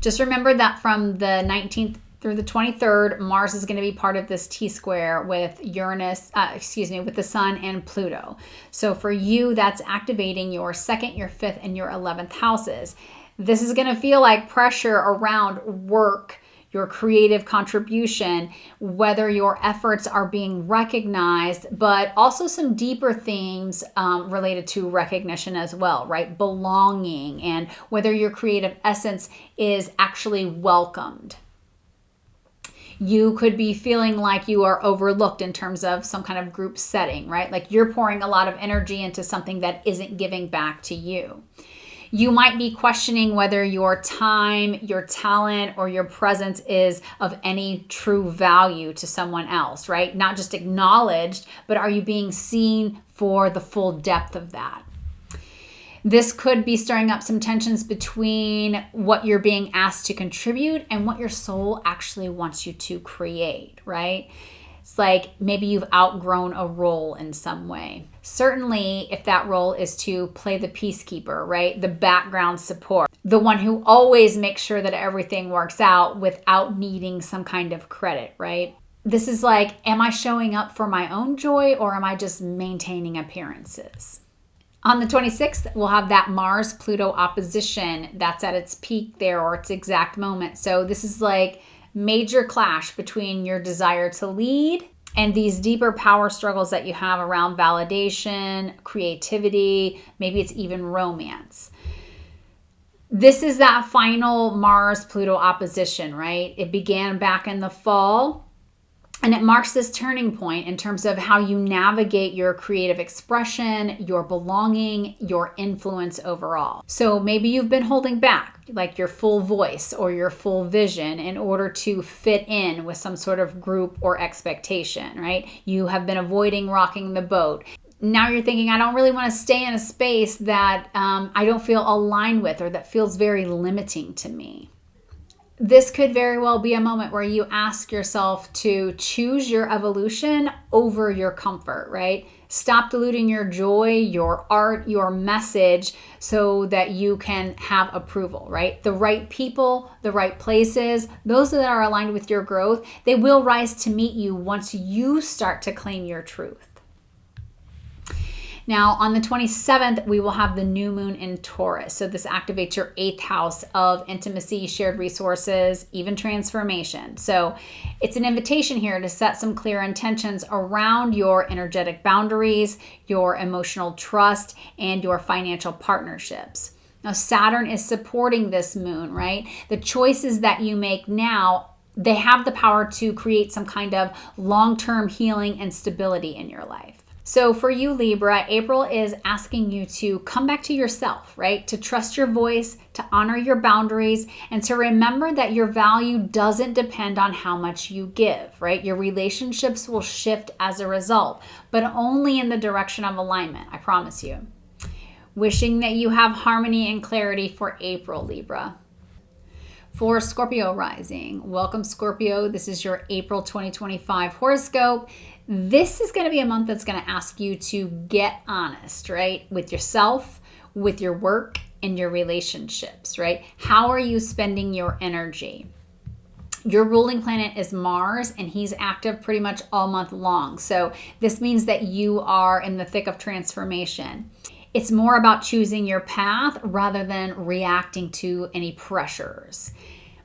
Just remember that from the 19th through the 23rd, Mars is going to be part of this T-square with with the Sun and Pluto. So for you, that's activating your 2nd, your 5th, and your 11th houses. This is going to feel like pressure around work, your creative contribution, whether your efforts are being recognized, but also some deeper themes related to recognition as well, right? Belonging, and whether your creative essence is actually welcomed. You could be feeling like you are overlooked in terms of some kind of group setting, right? Like you're pouring a lot of energy into something that isn't giving back to you. You might be questioning whether your time, your talent, or your presence is of any true value to someone else, right? Not just acknowledged, but are you being seen for the full depth of that? This could be stirring up some tensions between what you're being asked to contribute and what your soul actually wants you to create, right? It's like maybe you've outgrown a role in some way. Certainly, if that role is to play the peacekeeper, right? The background support, the one who always makes sure that everything works out without needing some kind of credit, right? This is like, am I showing up for my own joy, or am I just maintaining appearances? On the 26th, we'll have that Mars-Pluto opposition that's at its peak there, or its exact moment. So this is like major clash between your desire to lead and these deeper power struggles that you have around validation, creativity, maybe it's even romance. This is that final Mars-Pluto opposition, right? It began back in the fall, and it marks this turning point in terms of how you navigate your creative expression, your belonging, your influence overall. So maybe you've been holding back, like your full voice or your full vision, in order to fit in with some sort of group or expectation, right? You have been avoiding rocking the boat. Now you're thinking, I don't really want to stay in a space that I don't feel aligned with, or that feels very limiting to me. This could very well be a moment where you ask yourself to choose your evolution over your comfort, right? Stop diluting your joy, your art, your message, so that you can have approval, right? The right people, the right places, those that are aligned with your growth, they will rise to meet you once you start to claim your truth. Now, on the 27th, we will have the new moon in Taurus. So this activates your 8th house of intimacy, shared resources, even transformation. So it's an invitation here to set some clear intentions around your energetic boundaries, your emotional trust, and your financial partnerships. Now, Saturn is supporting this moon, right? The choices that you make now, they have the power to create some kind of long-term healing and stability in your life. So for you, Libra, April is asking you to come back to yourself, right? To trust your voice, to honor your boundaries, and to remember that your value doesn't depend on how much you give, right? Your relationships will shift as a result, but only in the direction of alignment, I promise you. Wishing that you have harmony and clarity for April, Libra. For Scorpio rising, welcome Scorpio. This is your April 2025 horoscope. This is going to be a month that's going to ask you to get honest, right? With yourself, with your work, and your relationships, right? How are you spending your energy? Your ruling planet is Mars, and he's active pretty much all month long. So this means that you are in the thick of transformation. It's more about choosing your path rather than reacting to any pressures.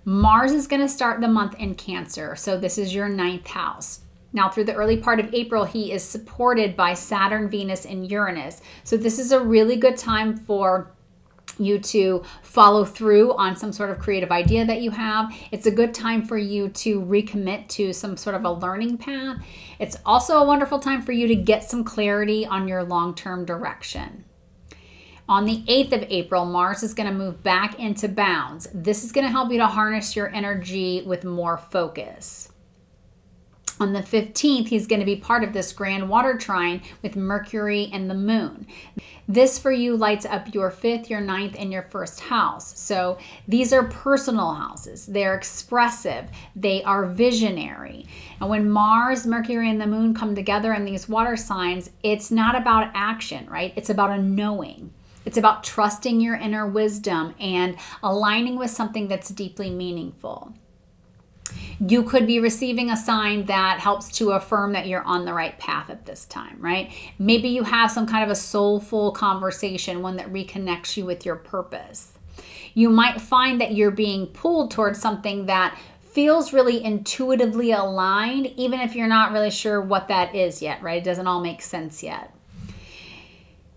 Mars is going to start the month in Cancer. So this is your 9th house. Now, through the early part of April, he is supported by Saturn, Venus, and Uranus. So this is a really good time for you to follow through on some sort of creative idea that you have. It's a good time for you to recommit to some sort of a learning path. It's also a wonderful time for you to get some clarity on your long-term direction. On the 8th of April, Mars is going to move back into bounds. This is going to help you to harness your energy with more focus. On the 15th, he's going to be part of this Grand Water Trine with Mercury and the moon. This for you lights up your 5th, your 9th, and your 1st house. So these are personal houses. They're expressive. They are visionary. And when Mars, Mercury, and the moon come together in these water signs, it's not about action, right? It's about a knowing. It's about trusting your inner wisdom and aligning with something that's deeply meaningful. You could be receiving a sign that helps to affirm that you're on the right path at this time, right? Maybe you have some kind of a soulful conversation, one that reconnects you with your purpose. You might find that you're being pulled towards something that feels really intuitively aligned, even if you're not really sure what that is yet, right? It doesn't all make sense yet.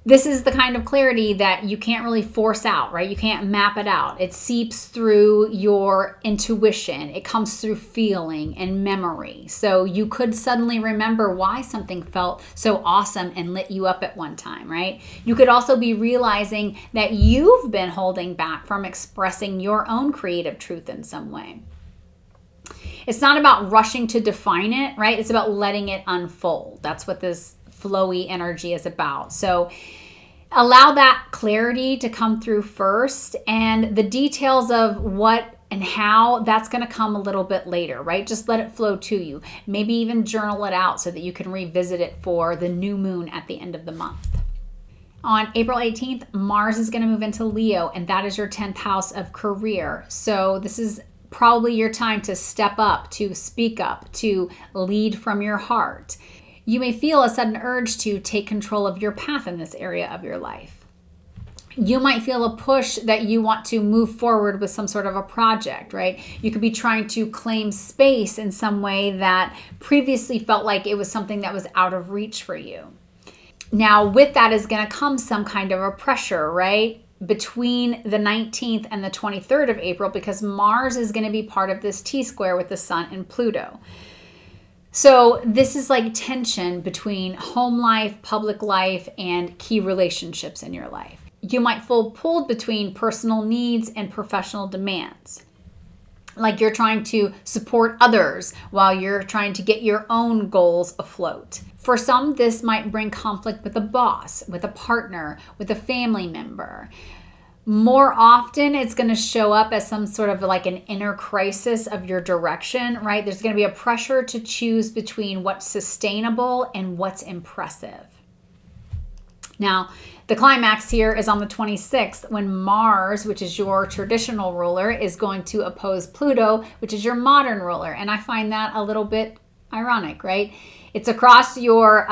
This is the kind of clarity that you can't really force out, right? You can't map it out. It seeps through your intuition. It comes through feeling and memory. So you could suddenly remember why something felt so awesome and lit you up at one time, right? You could also be realizing that you've been holding back from expressing your own creative truth in some way. It's not about rushing to define it, right? It's about letting it unfold. That's what this flowy energy is about. So allow that clarity to come through first, and the details of what and how, that's going to come a little bit later, right? Just let it flow to you. Maybe even journal it out so that you can revisit it for the new moon at the end of the month. On April 18th, Mars is going to move into Leo, and that is your 10th house of career. So this is probably your time to step up, to speak up, to lead from your heart. You may feel a sudden urge to take control of your path in this area of your life. You might feel a push that you want to move forward with some sort of a project, right? You could be trying to claim space in some way that previously felt like it was something that was out of reach for you. Now, with that is going to come some kind of a pressure, right? Between the 19th and the 23rd of April, because Mars is going to be part of this T-square with the Sun and Pluto. So this is like tension between home life, public life, and key relationships in your life. You might feel pulled between personal needs and professional demands. Like you're trying to support others while you're trying to get your own goals afloat. For some, this might bring conflict with a boss, with a partner, with a family member. More often, it's going to show up as some sort of like an inner crisis of your direction, right? There's going to be a pressure to choose between what's sustainable and what's impressive. Now, the climax here is on the 26th when Mars, which is your traditional ruler, is going to oppose Pluto, which is your modern ruler. And I find that a little bit ironic, right? It's across your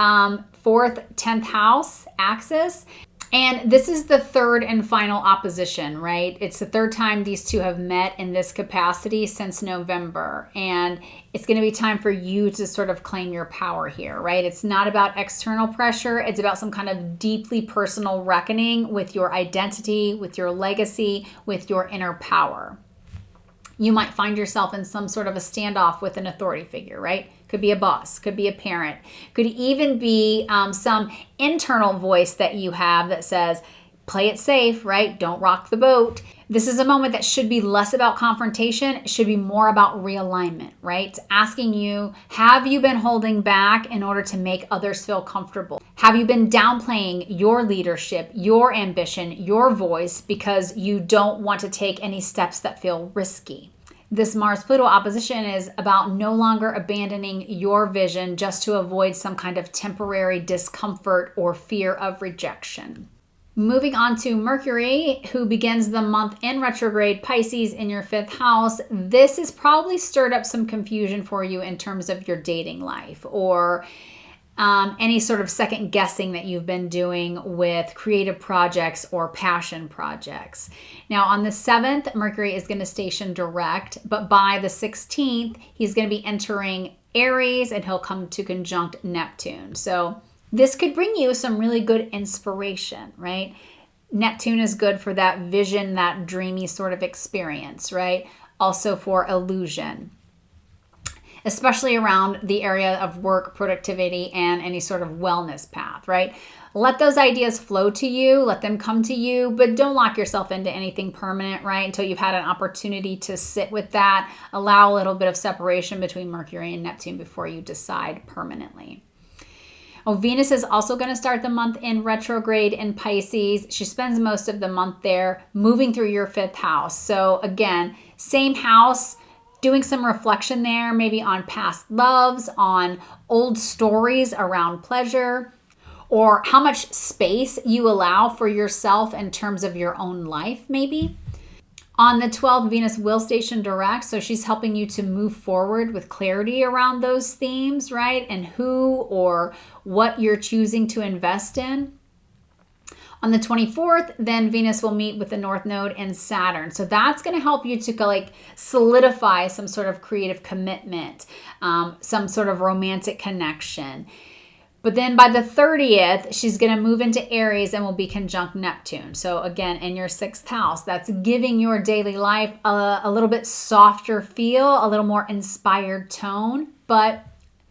4th, 10th house axis. And this is the third and final opposition, right? It's the third time these two have met in this capacity since November. And it's going to be time for you to sort of claim your power here, right? It's not about external pressure. It's about some kind of deeply personal reckoning with your identity, with your legacy, with your inner power. You might find yourself in some sort of a standoff with an authority figure, right? Could be a boss, could be a parent, could even be some internal voice that you have that says, play it safe, right? Don't rock the boat. This is a moment that should be less about confrontation. It should be more about realignment, right? It's asking you, have you been holding back in order to make others feel comfortable? Have you been downplaying your leadership, your ambition, your voice because you don't want to take any steps that feel risky? This Mars-Pluto opposition is about no longer abandoning your vision just to avoid some kind of temporary discomfort or fear of rejection. Moving on to Mercury, who begins the month in retrograde Pisces in your 5th house. This has probably stirred up some confusion for you in terms of your dating life or any sort of second guessing that you've been doing with creative projects or passion projects. Now on the 7th, Mercury is going to station direct, but by the 16th, he's going to be entering Aries and he'll come to conjunct Neptune. So this could bring you some really good inspiration, right? Neptune is good for that vision, that dreamy sort of experience, right? Also for illusion, especially around the area of work, productivity, and any sort of wellness path, right? Let those ideas flow to you, let them come to you, but don't lock yourself into anything permanent, right? Until you've had an opportunity to sit with that. Allow a little bit of separation between Mercury and Neptune before you decide permanently. Oh, Venus is also going to start the month in retrograde in Pisces. She spends most of the month there, moving through your 5th house. So again, same house, doing some reflection there, maybe on past loves, on old stories around pleasure, or how much space you allow for yourself in terms of your own life, maybe. On the 12th, Venus will station direct, so she's helping you to move forward with clarity around those themes, right? And who or what you're choosing to invest in. On the 24th, then Venus will meet with the North Node and Saturn. So that's going to help you to solidify some sort of creative commitment, some sort of romantic connection. But then by the 30th, she's going to move into Aries and will be conjunct Neptune. So again, in your 6th house, that's giving your daily life a little bit softer feel, a little more inspired tone. But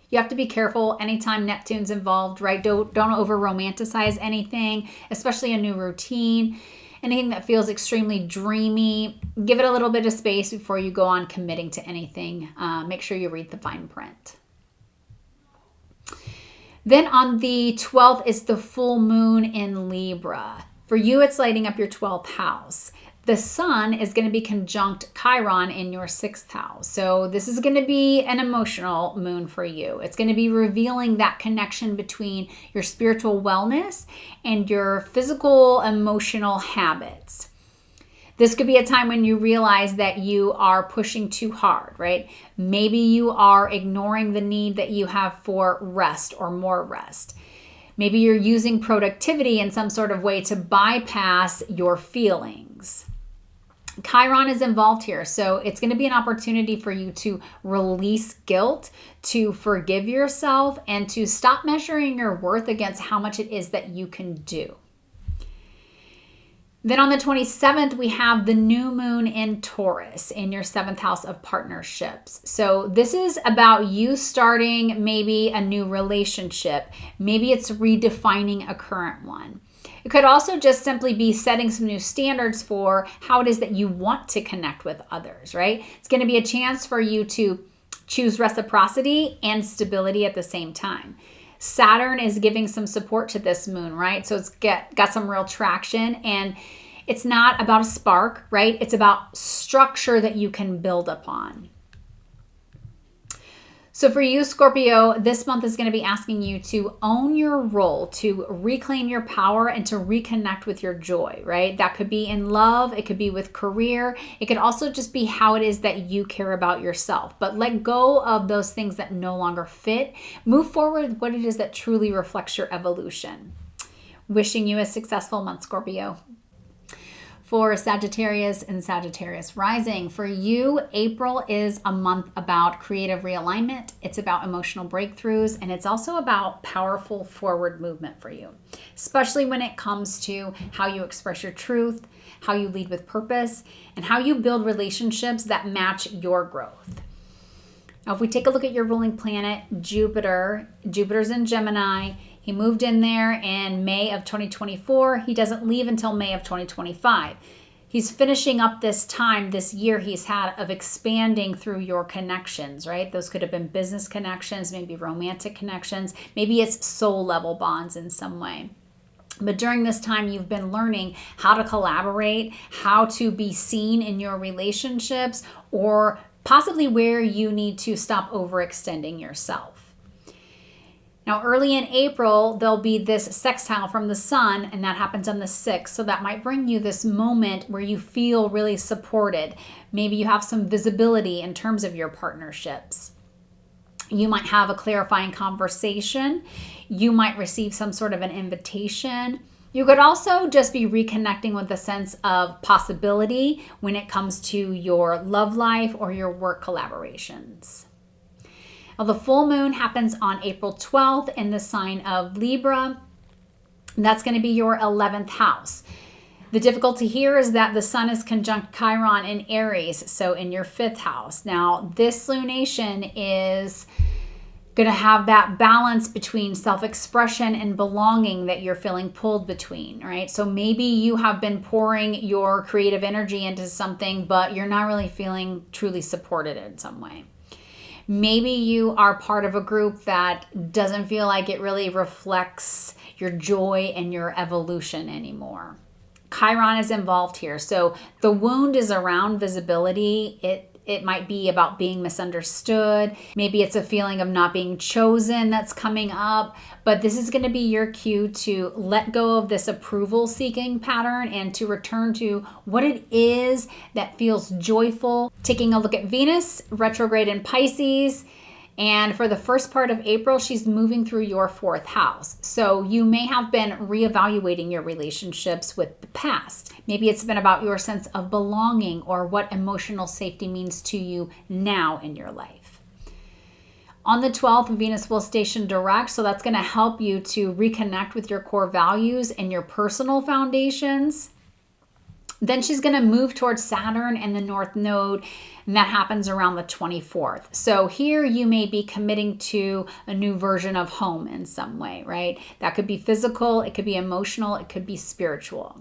you have to be careful anytime Neptune's involved, right? Don't over romanticize anything, especially a new routine, anything that feels extremely dreamy. Give it a little bit of space before you go on committing to anything. Make sure you read the fine print. Then on the 12th is the full moon in Libra. For you, it's lighting up your 12th house. The sun is going to be conjunct Chiron in your 6th house. So this is going to be an emotional moon for you. It's going to be revealing that connection between your spiritual wellness and your physical, emotional habits. This could be a time when you realize that you are pushing too hard, right? Maybe you are ignoring the need that you have for rest or more rest. Maybe you're using productivity in some sort of way to bypass your feelings. Chiron is involved here, so it's going to be an opportunity for you to release guilt, to forgive yourself, and to stop measuring your worth against how much it is that you can do. Then on the 27th, we have the new moon in Taurus in your 7th house of partnerships. So this is about you starting maybe a new relationship. Maybe it's redefining a current one. It could also just simply be setting some new standards for how it is that you want to connect with others, right? It's going to be a chance for you to choose reciprocity and stability at the same time. Saturn is giving some support to this moon, right? So it's got some real traction, and it's not about a spark, right? It's about structure that you can build upon. So for you, Scorpio, this month is going to be asking you to own your role, to reclaim your power, and to reconnect with your joy, right? That could be in love. It could be with career. It could also just be how it is that you care about yourself. But let go of those things that no longer fit. Move forward with what it is that truly reflects your evolution. Wishing you a successful month, Scorpio. For Sagittarius and Sagittarius rising, for you, April is a month about creative realignment. It's about emotional breakthroughs, and it's also about powerful forward movement for you, especially when it comes to how you express your truth, how you lead with purpose, and how you build relationships that match your growth. Now, if we take a look at your ruling planet, Jupiter's in Gemini. He moved in there in May of 2024. He doesn't leave until May of 2025. He's finishing up this time, this year he's had of expanding through your connections, right? Those could have been business connections, maybe romantic connections, maybe it's soul level bonds in some way. But during this time, you've been learning how to collaborate, how to be seen in your relationships, or possibly where you need to stop overextending yourself. Now, early in April, there'll be this sextile from the sun, and that happens on the 6th. So that might bring you this moment where you feel really supported. Maybe you have some visibility in terms of your partnerships. You might have a clarifying conversation. You might receive some sort of an invitation. You could also just be reconnecting with a sense of possibility when it comes to your love life or your work collaborations. Now, the full moon happens on April 12th in the sign of Libra. That's going to be your 11th house. The difficulty here is that the sun is conjunct Chiron in Aries, so in your 5th house. Now, this lunation is going to have that balance between self-expression and belonging that you're feeling pulled between, right? So maybe you have been pouring your creative energy into something, but you're not really feeling truly supported in some way. Maybe you are part of a group that doesn't feel like it really reflects your joy and your evolution anymore. Chiron is involved here. So the wound is around visibility. It might be about being misunderstood. Maybe it's a feeling of not being chosen that's coming up. But this is going to be your cue to let go of this approval-seeking pattern and to return to what it is that feels joyful. Taking a look at Venus, retrograde in Pisces. And for the first part of April, she's moving through your 4th house. So you may have been reevaluating your relationships with the past. Maybe it's been about your sense of belonging or what emotional safety means to you now in your life. On the 12th, Venus will station direct, so that's going to help you to reconnect with your core values and your personal foundations. Then she's going to move towards Saturn and the North Node, and that happens around the 24th. So here you may be committing to a new version of home in some way, right? That could be physical, it could be emotional, it could be spiritual.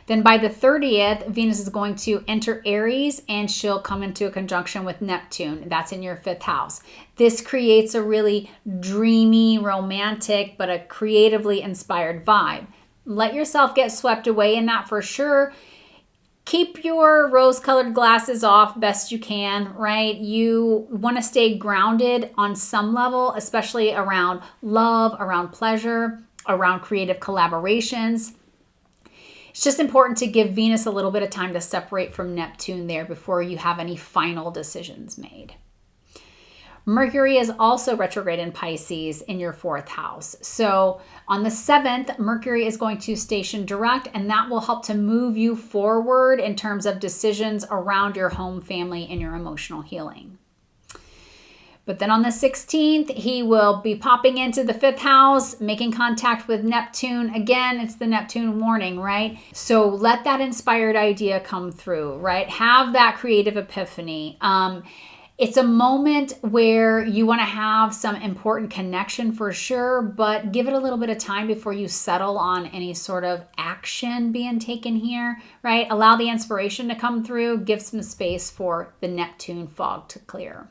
Then by the 30th, Venus is going to enter Aries and she'll come into a conjunction with Neptune. That's in your 5th house. This creates a really dreamy, romantic, but a creatively inspired vibe. Let yourself get swept away in that for sure. Keep your rose-colored glasses off best you can, right? You want to stay grounded on some level, especially around love, around pleasure, around creative collaborations. It's just important to give Venus a little bit of time to separate from Neptune there before you have any final decisions made. Mercury is also retrograde in Pisces in your 4th house. So on the 7th, Mercury is going to station direct, and that will help to move you forward in terms of decisions around your home, family, and your emotional healing. But then on the 16th, he will be popping into the 5th house, making contact with Neptune. Again, it's the Neptune warning, right? So let that inspired idea come through, right? Have that creative epiphany. It's a moment where you want to have some important connection for sure, but give it a little bit of time before you settle on any sort of action being taken here, right? Allow the inspiration to come through. Give some space for the Neptune fog to clear.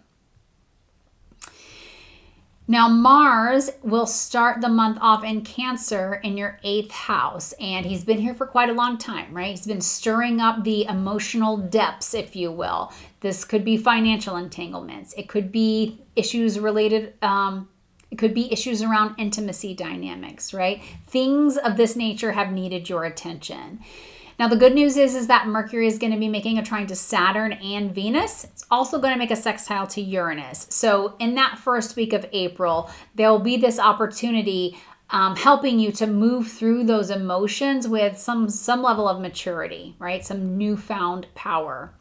Now, Mars will start the month off in Cancer in your 8th house, and he's been here for quite a long time, right? He's been stirring up the emotional depths, if you will. This could be financial entanglements. It could be issues related, it could be issues around intimacy dynamics, right? Things of this nature have needed your attention. Now, the good news is that Mercury is going to be making a trine to Saturn and Venus. It's also going to make a sextile to Uranus. So in that first week of April, there will be this opportunity helping you to move through those emotions with some level of maturity, right? Some newfound power.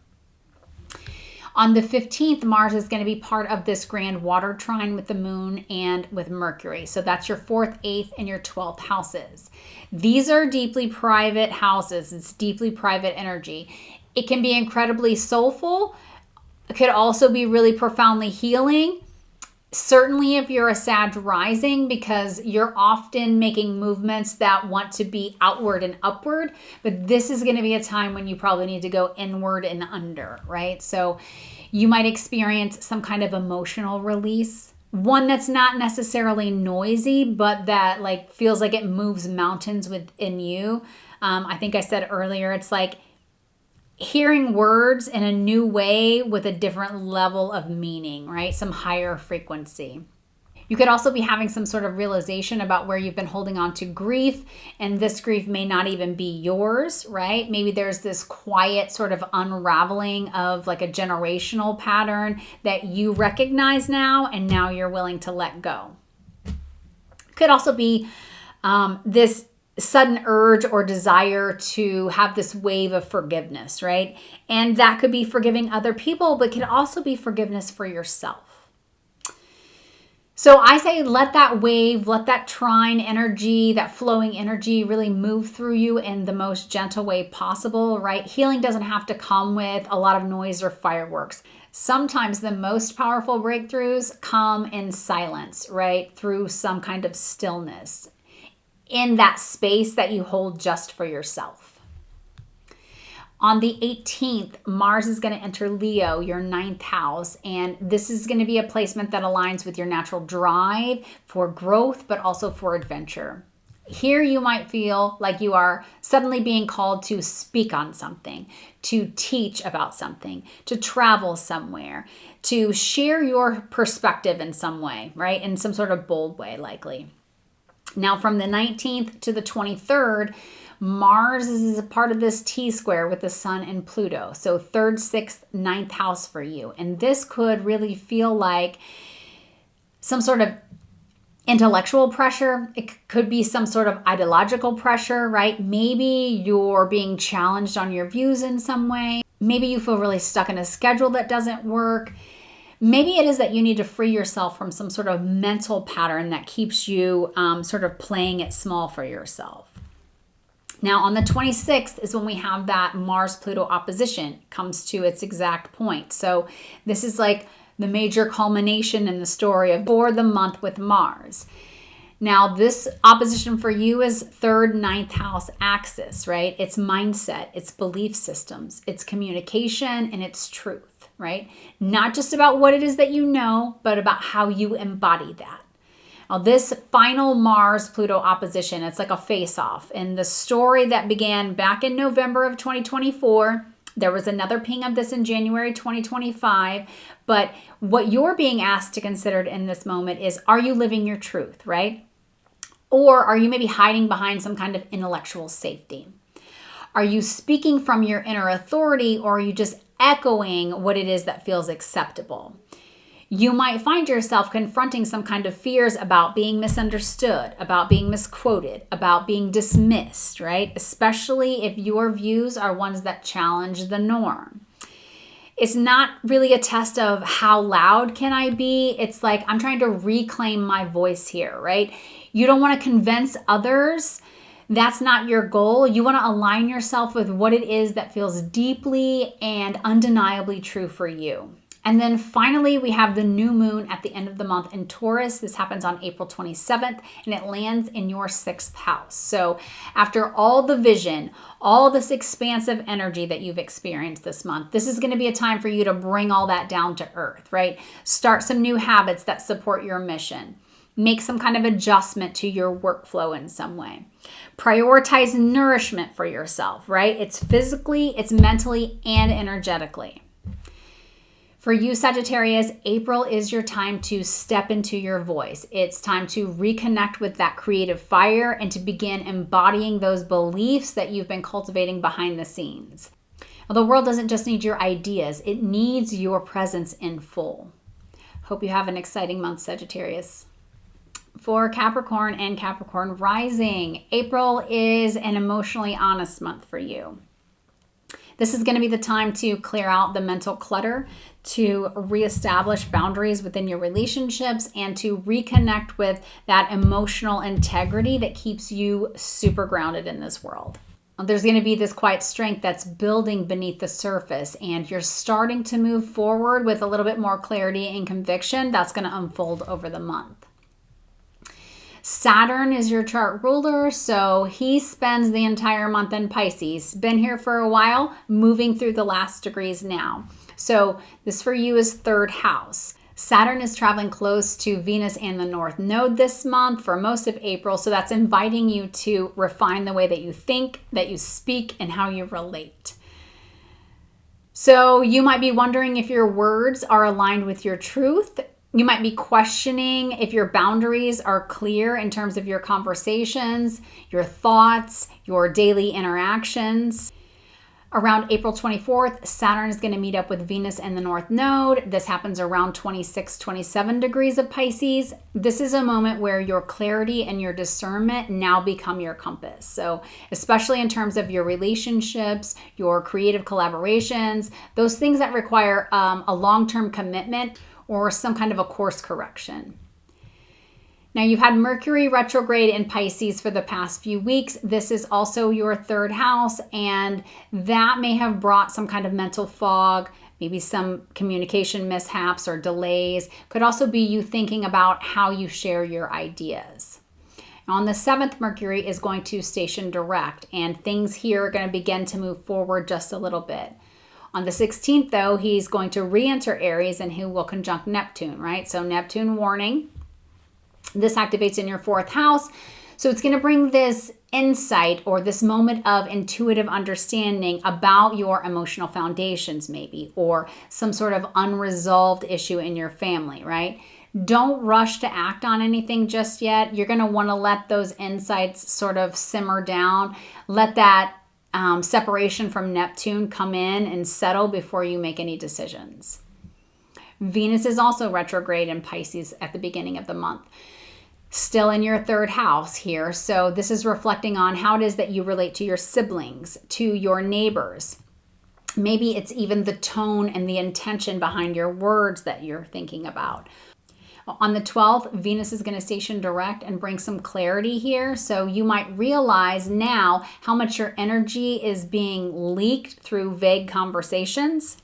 On the 15th, Mars is going to be part of this Grand Water Trine with the Moon and with Mercury. So that's your 4th, 8th, and your 12th houses. These are deeply private houses. It's deeply private energy. It can be incredibly soulful. It could also be really profoundly healing. Certainly if you're a Sag rising, because you're often making movements that want to be outward and upward, but this is going to be a time when you probably need to go inward and under, right? So you might experience some kind of emotional release, one that's not necessarily noisy, but that like feels like it moves mountains within you. I think I said earlier, it's like hearing words in a new way with a different level of meaning, right? Some higher frequency. You could also be having some sort of realization about where you've been holding on to grief, and this grief may not even be yours, right? Maybe there's this quiet sort of unraveling of like a generational pattern that you recognize now, and now you're willing to let go. Could also be this sudden urge or desire to have this wave of forgiveness, right? And that could be forgiving other people, but can also be forgiveness for yourself. So I say let that wave, let that trine energy, that flowing energy really move through you in the most gentle way possible, right? Healing doesn't have to come with a lot of noise or fireworks. Sometimes the most powerful breakthroughs come in silence, right? Through some kind of stillness, in that space that you hold just for yourself. On the 18th, Mars is going to enter Leo, your 9th house, and this is going to be a placement that aligns with your natural drive for growth, but also for adventure. Here you might feel like you are suddenly being called to speak on something, to teach about something, to travel somewhere, to share your perspective in some way, right? In some sort of bold way, likely. Now, from the 19th to the 23rd, Mars is a part of this T-square with the Sun and Pluto. So 3rd, 6th, 9th house for you. And this could really feel like some sort of intellectual pressure. It could be some sort of ideological pressure, right? Maybe you're being challenged on your views in some way. Maybe you feel really stuck in a schedule that doesn't work. Maybe it is that you need to free yourself from some sort of mental pattern that keeps you sort of playing it small for yourself. Now, on the 26th is when we have that Mars-Pluto opposition. It comes to its exact point. So this is like the major culmination in the story for the month with Mars. Now, this opposition for you is 3rd, 9th house axis, right? It's mindset, it's belief systems, it's communication, and it's truth, right? Not just about what it is that you know, but about how you embody that. Now, this final Mars-Pluto opposition, it's like a face-off. In the story that began back in November of 2024, there was another ping of this in January 2025. But what you're being asked to consider in this moment is, are you living your truth, right? Or are you maybe hiding behind some kind of intellectual safety? Are you speaking from your inner authority, or are you just echoing what it is that feels acceptable? You might find yourself confronting some kind of fears about being misunderstood, about being misquoted, about being dismissed, right? Especially if your views are ones that challenge the norm. It's not really a test of how loud can I be. It's like, I'm trying to reclaim my voice here, right? You don't want to convince others. That's not your goal. You want to align yourself with what it is that feels deeply and undeniably true for you. And then finally, we have the new moon at the end of the month in Taurus. This happens on April 27th, and it lands in your 6th house. So after all the vision, all this expansive energy that you've experienced this month, this is going to be a time for you to bring all that down to earth, right? Start some new habits that support your mission. Make some kind of adjustment to your workflow in some way. Prioritize nourishment for yourself, right? It's physically, it's mentally, and energetically. For you, Sagittarius, April is your time to step into your voice. It's time to reconnect with that creative fire and to begin embodying those beliefs that you've been cultivating behind the scenes. Well, the world doesn't just need your ideas, it needs your presence in full. Hope you have an exciting month, Sagittarius. For Capricorn and Capricorn rising, April is an emotionally honest month for you. This is going to be the time to clear out the mental clutter, to reestablish boundaries within your relationships, and to reconnect with that emotional integrity that keeps you super grounded in this world. There's going to be this quiet strength that's building beneath the surface, and you're starting to move forward with a little bit more clarity and conviction that's going to unfold over the month. Saturn is your chart ruler, so he spends the entire month in Pisces. Been here for a while, moving through the last degrees now. So this for you is 3rd house. Saturn is traveling close to Venus and the North Node this month for most of April, so that's inviting you to refine the way that you think, that you speak, and how you relate. So you might be wondering if your words are aligned with your truth. You might be questioning if your boundaries are clear in terms of your conversations, your thoughts, your daily interactions. Around April 24th, Saturn is going to meet up with Venus and the North Node. This happens around 26, 27 degrees of Pisces. This is a moment where your clarity and your discernment now become your compass. So especially in terms of your relationships, your creative collaborations, those things that require a long-term commitment or some kind of a course correction. Now, you've had Mercury retrograde in Pisces for the past few weeks. This is also your 3rd house, and that may have brought some kind of mental fog, maybe some communication mishaps or delays. Could also be you thinking about how you share your ideas. On the 7th, Mercury is going to station direct, and things here are going to begin to move forward just a little bit. On the 16th, though, he's going to re-enter Aries, and he will conjunct Neptune, right? So Neptune warning. This activates in your 4th house. So it's going to bring this insight or this moment of intuitive understanding about your emotional foundations maybe, or some sort of unresolved issue in your family, right? Don't rush to act on anything just yet. You're going to want to let those insights sort of simmer down. Let that separation from Neptune come in and settle before you make any decisions. Venus is also retrograde in Pisces at the beginning of the month. Still in your 3rd house here. So this is reflecting on how it is that you relate to your siblings, to your neighbors. Maybe it's even the tone and the intention behind your words that you're thinking about. On the 12th, Venus is going to station direct and bring some clarity here. So you might realize now how much your energy is being leaked through vague conversations.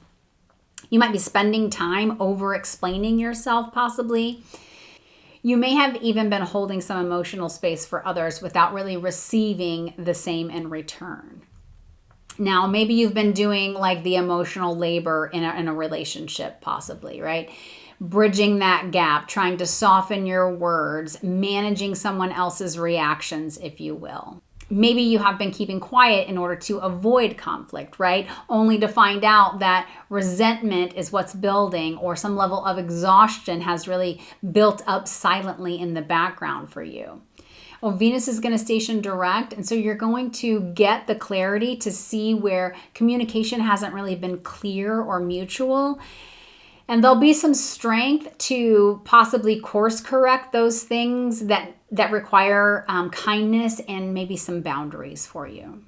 You might be spending time over explaining yourself possibly. You may have even been holding some emotional space for others without really receiving the same in return. Now, maybe you've been doing like the emotional labor in a relationship possibly, right? Bridging that gap, trying to soften your words, managing someone else's reactions, if you will. Maybe you have been keeping quiet in order to avoid conflict, right? Only to find out that resentment is what's building, or some level of exhaustion has really built up silently in the background for you. Well, Venus is going to station direct, and so you're going to get the clarity to see where communication hasn't really been clear or mutual. And there'll be some strength to possibly course correct those things that require kindness and maybe some boundaries for you.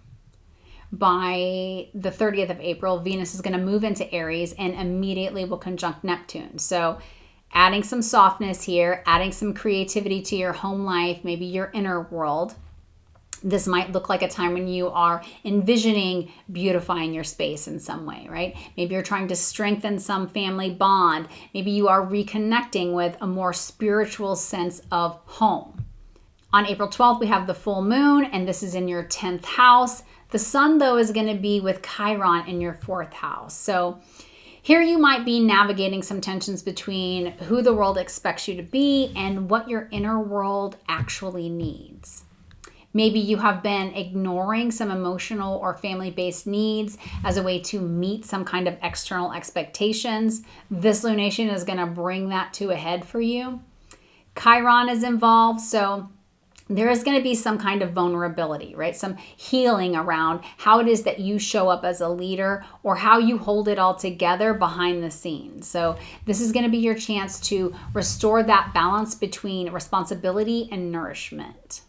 By the 30th of April, Venus is going to move into Aries and immediately will conjunct Neptune. So adding some softness here, adding some creativity to your home life, maybe your inner world. This might look like a time when you are envisioning beautifying your space in some way, right? Maybe you're trying to strengthen some family bond. Maybe you are reconnecting with a more spiritual sense of home. On April 12th, we have the full moon, and this is in your 10th house. The sun, though, is going to be with Chiron in your 4th house. So here you might be navigating some tensions between who the world expects you to be and what your inner world actually needs. Maybe you have been ignoring some emotional or family-based needs as a way to meet some kind of external expectations. This lunation is going to bring that to a head for you. Chiron is involved, so there is going to be some kind of vulnerability, right? Some healing around how it is that you show up as a leader or how you hold it all together behind the scenes. So this is going to be your chance to restore that balance between responsibility and nourishment.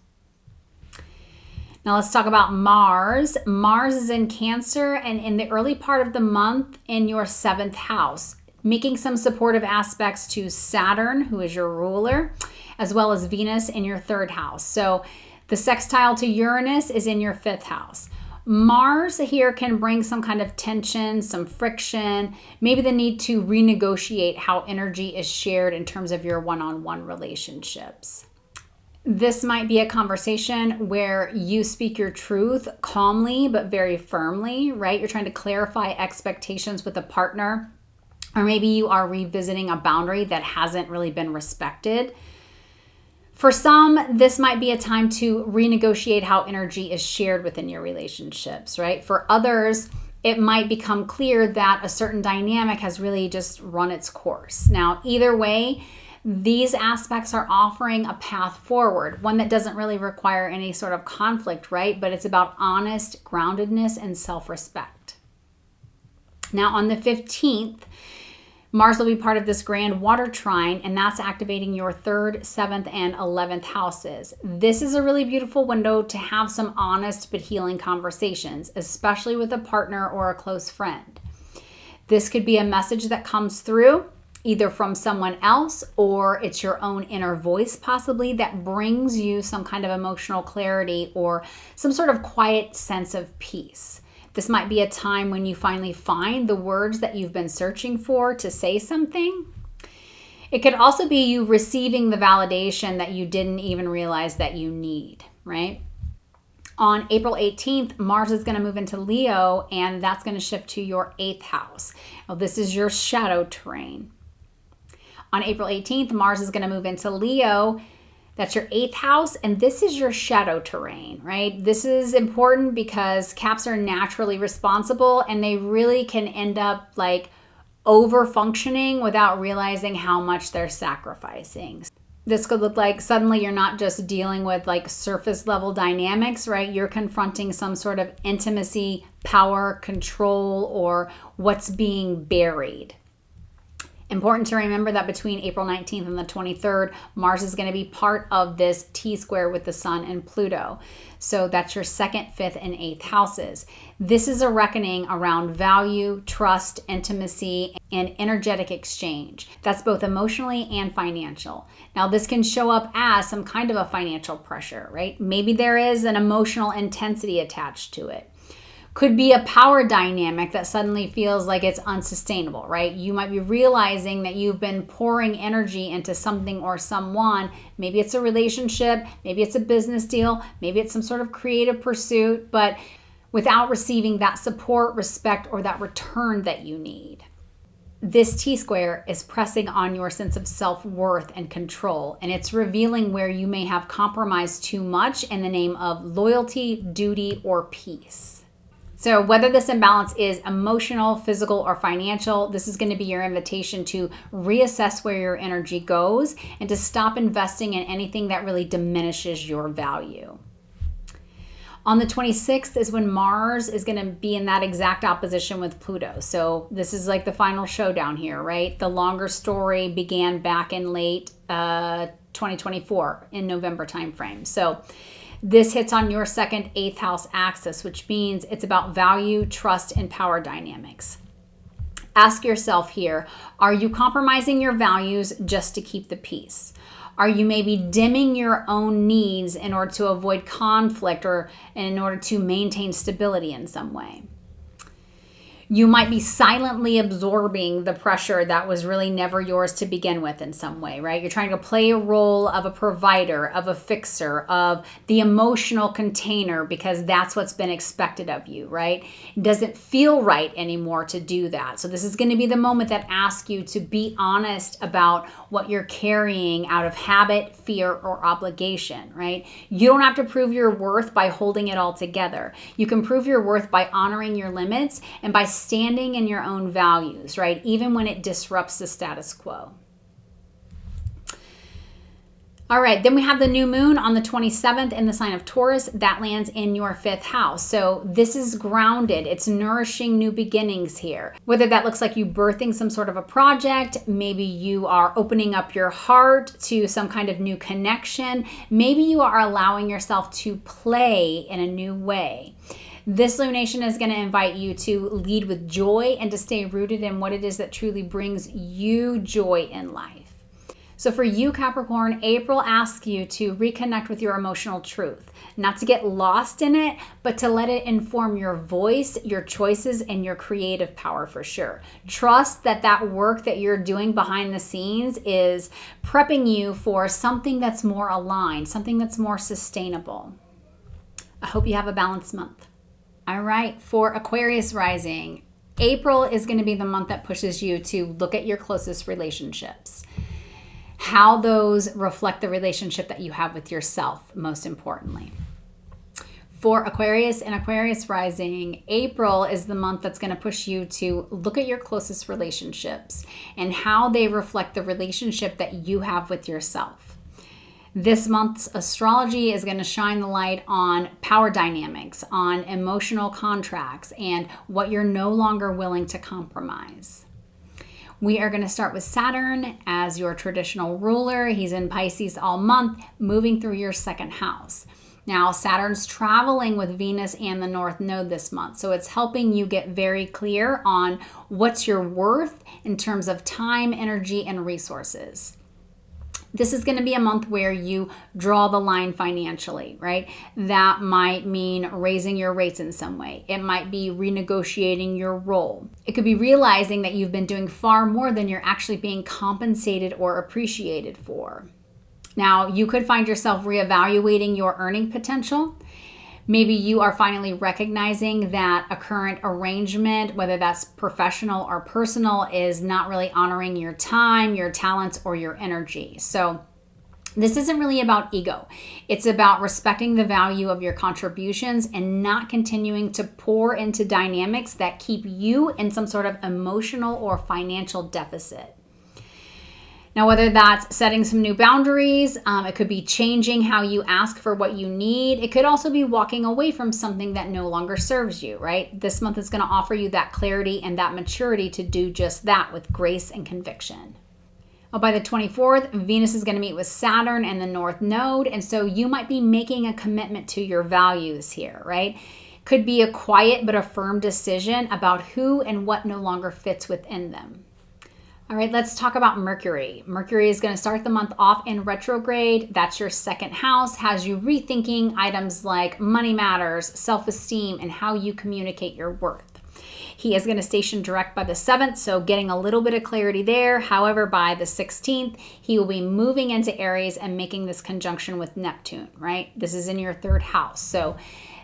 Now let's talk about Mars. Mars is in Cancer and in the early part of the month in your 7th house, making some supportive aspects to Saturn, who is your ruler, as well as Venus in your 3rd house. So the sextile to Uranus is in your 5th house. Mars here can bring some kind of tension, some friction, maybe the need to renegotiate how energy is shared in terms of your one-on-one relationships. This might be a conversation where you speak your truth calmly but very firmly, right? You're trying to clarify expectations with a partner, or maybe you are revisiting a boundary that hasn't really been respected. For some, this might be a time to renegotiate how energy is shared within your relationships, right? For others, it might become clear that a certain dynamic has really just run its course. Now, either way, these aspects are offering a path forward, one that doesn't really require any sort of conflict, right? But it's about honest groundedness and self-respect. Now, on the 15th, Mars will be part of this Grand Water Trine, and that's activating your 3rd, 7th, and 11th houses. This is a really beautiful window to have some honest but healing conversations, especially with a partner or a close friend. This could be a message that comes through either from someone else or it's your own inner voice possibly that brings you some kind of emotional clarity or some sort of quiet sense of peace. This might be a time when you finally find the words that you've been searching for to say something. It could also be you receiving the validation that you didn't even realize that you need, right? On April 18th, Mars is going to move into Leo, and that's going to shift to your 8th house. Now, this is your shadow terrain. On April 18th, Mars is going to move into Leo. That's your 8th house, and this is your shadow terrain, right? This is important because Caps are naturally responsible, and they really can end up like over-functioning without realizing how much they're sacrificing. This could look like suddenly you're not just dealing with like surface level dynamics, right? You're confronting some sort of intimacy, power, control, or what's being buried. Important to remember that between April 19th and the 23rd, Mars is going to be part of this T-square with the Sun and Pluto. So that's your 2nd, 5th, and 8th houses. This is a reckoning around value, trust, intimacy, and energetic exchange. That's both emotionally and financial. Now, this can show up as some kind of a financial pressure, right? Maybe there is an emotional intensity attached to it. Could be a power dynamic that suddenly feels like it's unsustainable, right? You might be realizing that you've been pouring energy into something or someone. Maybe it's a relationship, maybe it's a business deal, maybe it's some sort of creative pursuit, but without receiving that support, respect, or that return that you need. This T-square is pressing on your sense of self-worth and control, and it's revealing where you may have compromised too much in the name of loyalty, duty, or peace. So whether this imbalance is emotional, physical, or financial, this is going to be your invitation to reassess where your energy goes and to stop investing in anything that really diminishes your value. On the 26th is when Mars is going to be in that exact opposition with Pluto. So this is like the final showdown here, right? The longer story began back in late 2024 in November timeframe. So this hits on your 2nd, 8th house axis, which means it's about value, trust, and power dynamics. Ask yourself here, are you compromising your values just to keep the peace? Are you maybe dimming your own needs in order to avoid conflict or in order to maintain stability in some way? You might be silently absorbing the pressure that was really never yours to begin with in some way, right? You're trying to play a role of a provider, of a fixer, of the emotional container because that's what's been expected of you, right? It doesn't feel right anymore to do that. So this is going to be the moment that asks you to be honest about what you're carrying out of habit, fear, or obligation, right? You don't have to prove your worth by holding it all together. You can prove your worth by honoring your limits and by standing in your own values, right? Even when it disrupts the status quo. All right, then we have the new moon on the 27th in the sign of Taurus. That lands in your 5th house. So this is grounded. It's nourishing new beginnings here. Whether that looks like you birthing some sort of a project, maybe you are opening up your heart to some kind of new connection. Maybe you are allowing yourself to play in a new way. This lunation is going to invite you to lead with joy and to stay rooted in what it is that truly brings you joy in life. So for you, Capricorn, April asks you to reconnect with your emotional truth, not to get lost in it, but to let it inform your voice, your choices, and your creative power for sure. Trust that that work that you're doing behind the scenes is prepping you for something that's more aligned, something that's more sustainable. I hope you have a balanced month. All right, for Aquarius rising, April is going to be the month that pushes you to look at your closest relationships. How those reflect the relationship that you have with yourself, most importantly. For Aquarius and Aquarius rising, April is the month that's going to push you to look at your closest relationships and how they reflect the relationship that you have with yourself. This month's astrology is going to shine the light on power dynamics, on emotional contracts, and what you're no longer willing to compromise. We are going to start with Saturn as your traditional ruler. He's in Pisces all month, moving through your 2nd house. Now, Saturn's traveling with Venus and the North Node this month, so it's helping you get very clear on what's your worth in terms of time, energy, and resources. This is going to be a month where you draw the line financially, right? That might mean raising your rates in some way. It might be renegotiating your role. It could be realizing that you've been doing far more than you're actually being compensated or appreciated for. Now, you could find yourself reevaluating your earning potential. Maybe you are finally recognizing that a current arrangement, whether that's professional or personal, is not really honoring your time, your talents, or your energy. So this isn't really about ego. It's about respecting the value of your contributions and not continuing to pour into dynamics that keep you in some sort of emotional or financial deficit. Now, whether that's setting some new boundaries, it could be changing how you ask for what you need. It could also be walking away from something that no longer serves you, right? This month is going to offer you that clarity and that maturity to do just that with grace and conviction. Well, by the 24th, Venus is going to meet with Saturn and the North Node, and so you might be making a commitment to your values here, right? Could be a quiet but a firm decision about who and what no longer fits within them. All right, let's talk about Mercury. Mercury is going to start the month off in retrograde. That's your 2nd house, has you rethinking items like money matters, self-esteem, and how you communicate your worth. He is going to station direct by the 7th, so getting a little bit of clarity there. However, by the 16th, he will be moving into Aries and making this conjunction with Neptune, right? This is in your 3rd house. So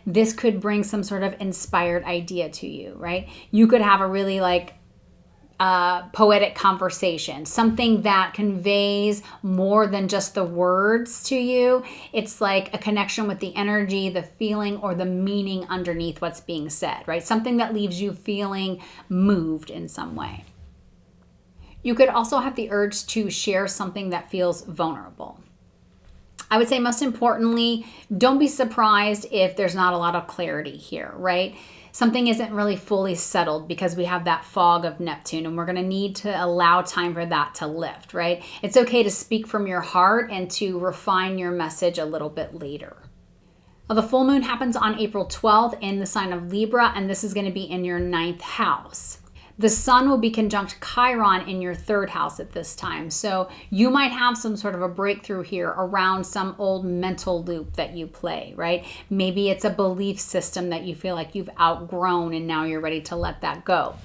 this could bring some sort of inspired idea to you, right? You could have a really poetic conversation, something that conveys more than just the words to you. It's like a connection with the energy, the feeling, or the meaning underneath what's being said, right? Something that leaves you feeling moved in some way. You could also have the urge to share something that feels vulnerable. I would say most importantly, don't be surprised if there's not a lot of clarity here, right? Something isn't really fully settled because we have that fog of Neptune, and we're going to need to allow time for that to lift, right? It's okay to speak from your heart and to refine your message a little bit later. Well, the full moon happens on April 12th in the sign of Libra, and this is going to be in your 9th house. The sun will be conjunct Chiron in your third house at this time. So you might have some sort of a breakthrough here around some old mental loop that you play, right? Maybe it's a belief system that you feel like you've outgrown and now you're ready to let that go.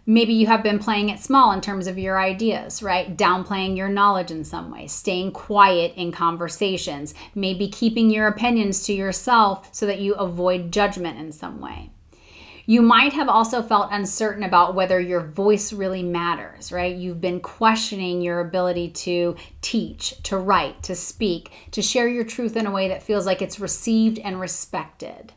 Maybe you have been playing it small in terms of your ideas, right? Downplaying your knowledge in some way, staying quiet in conversations, maybe keeping your opinions to yourself so that you avoid judgment in some way. You might have also felt uncertain about whether your voice really matters, right? You've been questioning your ability to teach, to write, to speak, to share your truth in a way that feels like it's received and respected.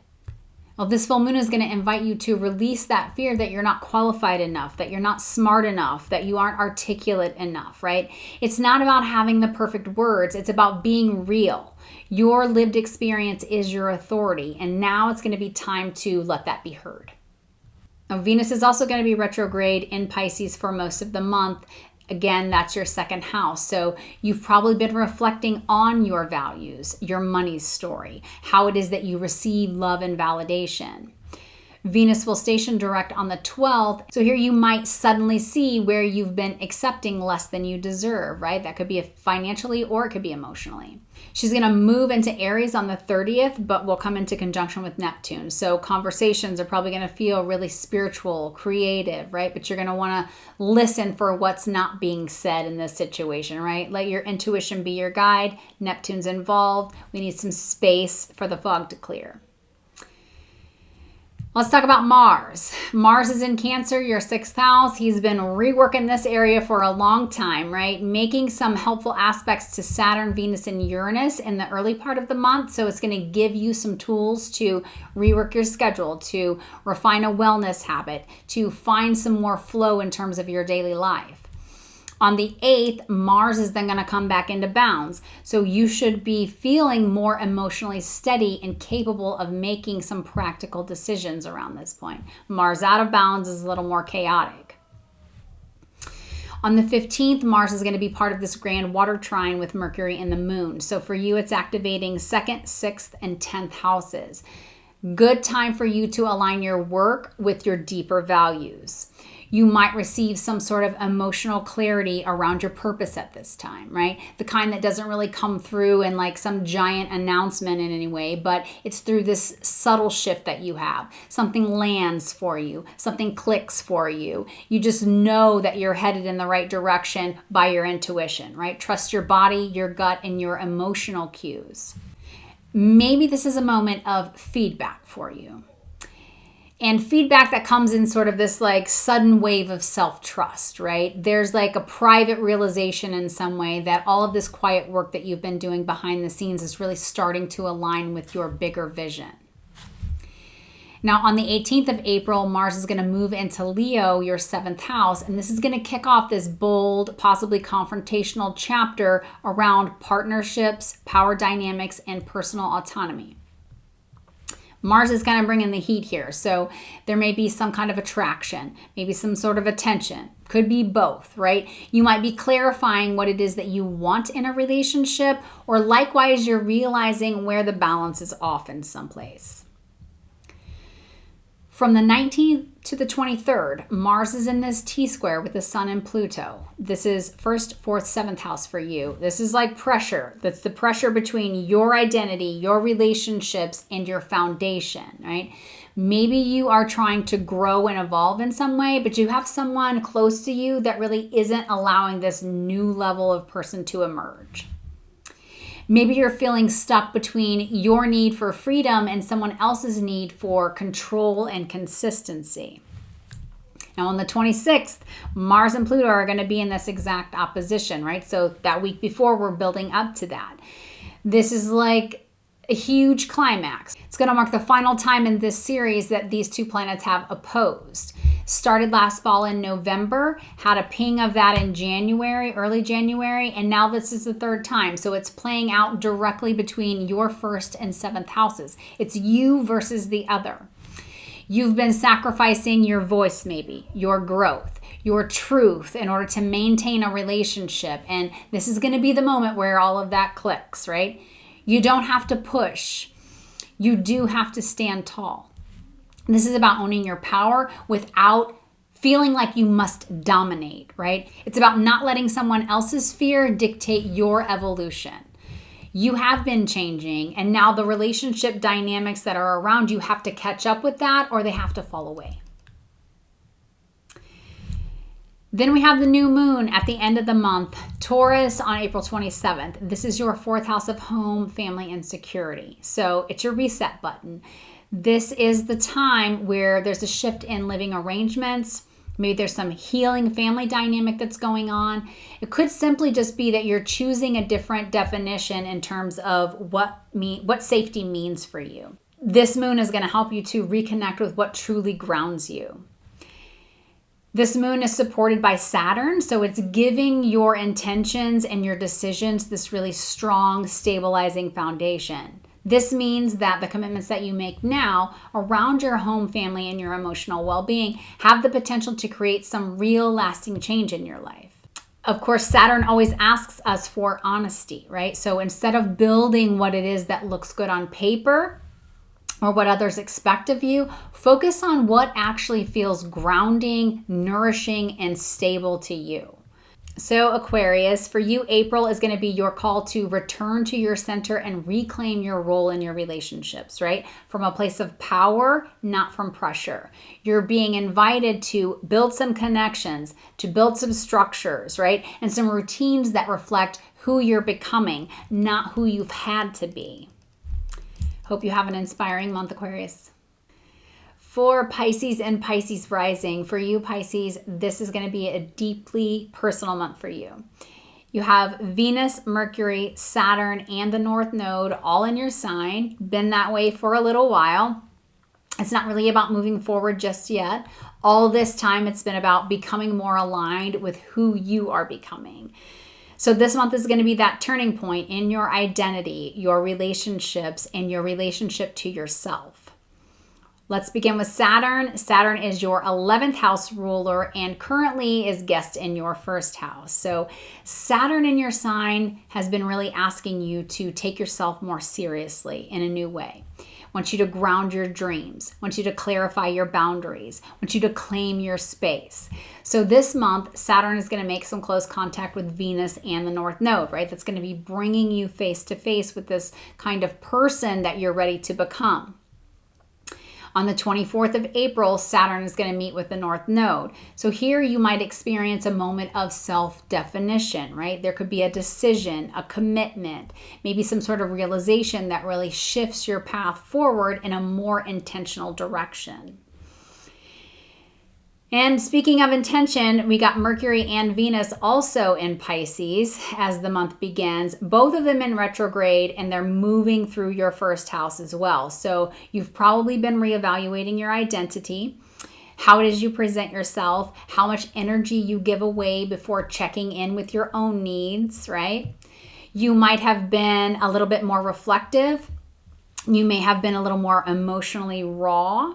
Well, this full moon is going to invite you to release that fear that you're not qualified enough, that you're not smart enough, that you aren't articulate enough, right? It's not about having the perfect words. It's about being real. Your lived experience is your authority, and now it's going to be time to let that be heard. Now, Venus is also going to be retrograde in Pisces for most of the month. Again, that's your second house. So you've probably been reflecting on your values, your money story, how it is that you receive love and validation. Venus will station direct on the 12th. So here you might suddenly see where you've been accepting less than you deserve, right? That could be financially or it could be emotionally. She's going to move into Aries on the 30th, but will come into conjunction with Neptune. So conversations are probably going to feel really spiritual, creative, right? But you're going to want to listen for what's not being said in this situation, right? Let your intuition be your guide. Neptune's involved. We need some space for the fog to clear. Let's talk about Mars. Mars is in Cancer, your sixth house. He's been reworking this area for a long time, right? Making some helpful aspects to Saturn, Venus, and Uranus in the early part of the month. So it's going to give you some tools to rework your schedule, to refine a wellness habit, to find some more flow in terms of your daily life. On the 8th, Mars is then going to come back into bounds. So you should be feeling more emotionally steady and capable of making some practical decisions around this point. Mars out of bounds is a little more chaotic. On the 15th, Mars is going to be part of this Grand Water Trine with Mercury and the Moon. So for you, it's activating 2nd, 6th, and 10th houses. Good time for you to align your work with your deeper values. You might receive some sort of emotional clarity around your purpose at this time, right? The kind that doesn't really come through in like some giant announcement in any way, but it's through this subtle shift that you have. Something lands for you, something clicks for you. You just know that you're headed in the right direction by your intuition, right? Trust your body, your gut, and your emotional cues. Maybe this is a moment of feedback for you. And feedback that comes in sort of this like sudden wave of self-trust, right? There's like a private realization in some way that all of this quiet work that you've been doing behind the scenes is really starting to align with your bigger vision. Now, on the 18th of April, Mars is going to move into Leo, your 7th house, and this is going to kick off this bold, possibly confrontational chapter around partnerships, power dynamics, and personal autonomy. Mars is going to bring in the heat here. So there may be some kind of attraction, maybe some sort of attention. Could be both, right? You might be clarifying what it is that you want in a relationship, or likewise, you're realizing where the balance is off in some place. From the 19th to the 23rd, Mars is in this T-square with the Sun and Pluto. This is 1st, 4th, 7th house for you. This is like pressure. That's the pressure between your identity, your relationships, and your foundation, right? Maybe you are trying to grow and evolve in some way, but you have someone close to you that really isn't allowing this new level of person to emerge. Maybe you're feeling stuck between your need for freedom and someone else's need for control and consistency. Now on the 26th, Mars and Pluto are going to be in this exact opposition, right? So that week before, we're building up to that. This is like a huge climax. It's going to mark the final time in this series that these two planets have opposed. Started last fall in November, had a ping of that in January, early January, and now this is the third time. So it's playing out directly between your 1st and 7th houses. It's you versus the other. You've been sacrificing your voice maybe, your growth, your truth in order to maintain a relationship. And this is going to be the moment where all of that clicks, right? You don't have to push. You do have to stand tall. This is about owning your power without feeling like you must dominate, right? It's about not letting someone else's fear dictate your evolution. You have been changing, and now the relationship dynamics that are around you have to catch up with that, or they have to fall away. Then we have the new moon at the end of the month, Taurus on April 27th. This is your fourth house of home, family, and security. So it's your reset button. This is the time where there's a shift in living arrangements. Maybe there's some healing family dynamic that's going on. It could simply just be that you're choosing a different definition in terms of what safety means for you. This moon is going to help you to reconnect with what truly grounds you. This moon is supported by Saturn, so it's giving your intentions and your decisions this really strong, stabilizing foundation. This means that the commitments that you make now around your home, family, and your emotional well-being have the potential to create some real lasting change in your life. Of course, Saturn always asks us for honesty, right? So instead of building what it is that looks good on paper, or what others expect of you, focus on what actually feels grounding, nourishing, and stable to you. So Aquarius, for you, April is going to be your call to return to your center and reclaim your role in your relationships, right? From a place of power, not from pressure. You're being invited to build some connections, to build some structures, right? And some routines that reflect who you're becoming, not who you've had to be. Hope you have an inspiring month, Aquarius. For Pisces and Pisces rising, for you, Pisces, this is going to be a deeply personal month for you. You have Venus, Mercury, Saturn, and the North Node all in your sign. Been that way for a little while. It's not really about moving forward just yet. All this time, it's been about becoming more aligned with who you are becoming. So this month is going to be that turning point in your identity, your relationships, and your relationship to yourself. Let's begin with Saturn. Saturn is your 11th house ruler and currently is guest in your first house. So Saturn in your sign has been really asking you to take yourself more seriously in a new way. Wants you to ground your dreams, wants you to clarify your boundaries, wants you to claim your space. So this month, Saturn is going to make some close contact with Venus and the North Node, right? That's going to be bringing you face to face with this kind of person that you're ready to become. On the 24th of April, Saturn is going to meet with the North Node. So here you might experience a moment of self-definition, right? There could be a decision, a commitment, maybe some sort of realization that really shifts your path forward in a more intentional direction. And speaking of intention, we got Mercury and Venus also in Pisces as the month begins, both of them in retrograde, and they're moving through your first house as well. So you've probably been reevaluating your identity, how it is you present yourself, how much energy you give away before checking in with your own needs, right? You might have been a little bit more reflective. You may have been a little more emotionally raw.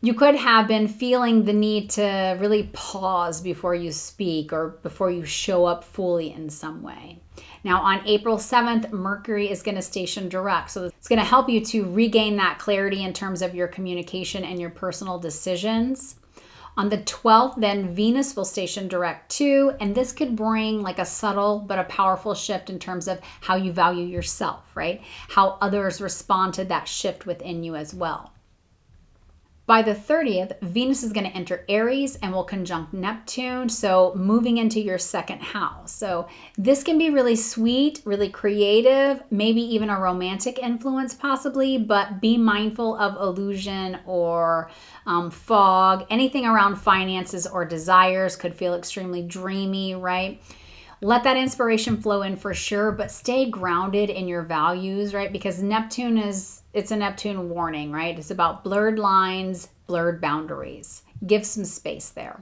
You could have been feeling the need to really pause before you speak or before you show up fully in some way. Now on April 7th, Mercury is going to station direct. So it's going to help you to regain that clarity in terms of your communication and your personal decisions. On the 12th, then Venus will station direct too. And this could bring like a subtle but a powerful shift in terms of how you value yourself, right? How others respond to that shift within you as well. By the 30th, Venus is going to enter Aries and will conjunct Neptune, so moving into your second house. So this can be really sweet, really creative, maybe even a romantic influence possibly, but be mindful of illusion or fog. Anything around finances or desires could feel extremely dreamy, right? Let that inspiration flow in for sure, but stay grounded in your values, right? Because it's a Neptune warning, right? It's about blurred lines, blurred boundaries. Give some space there.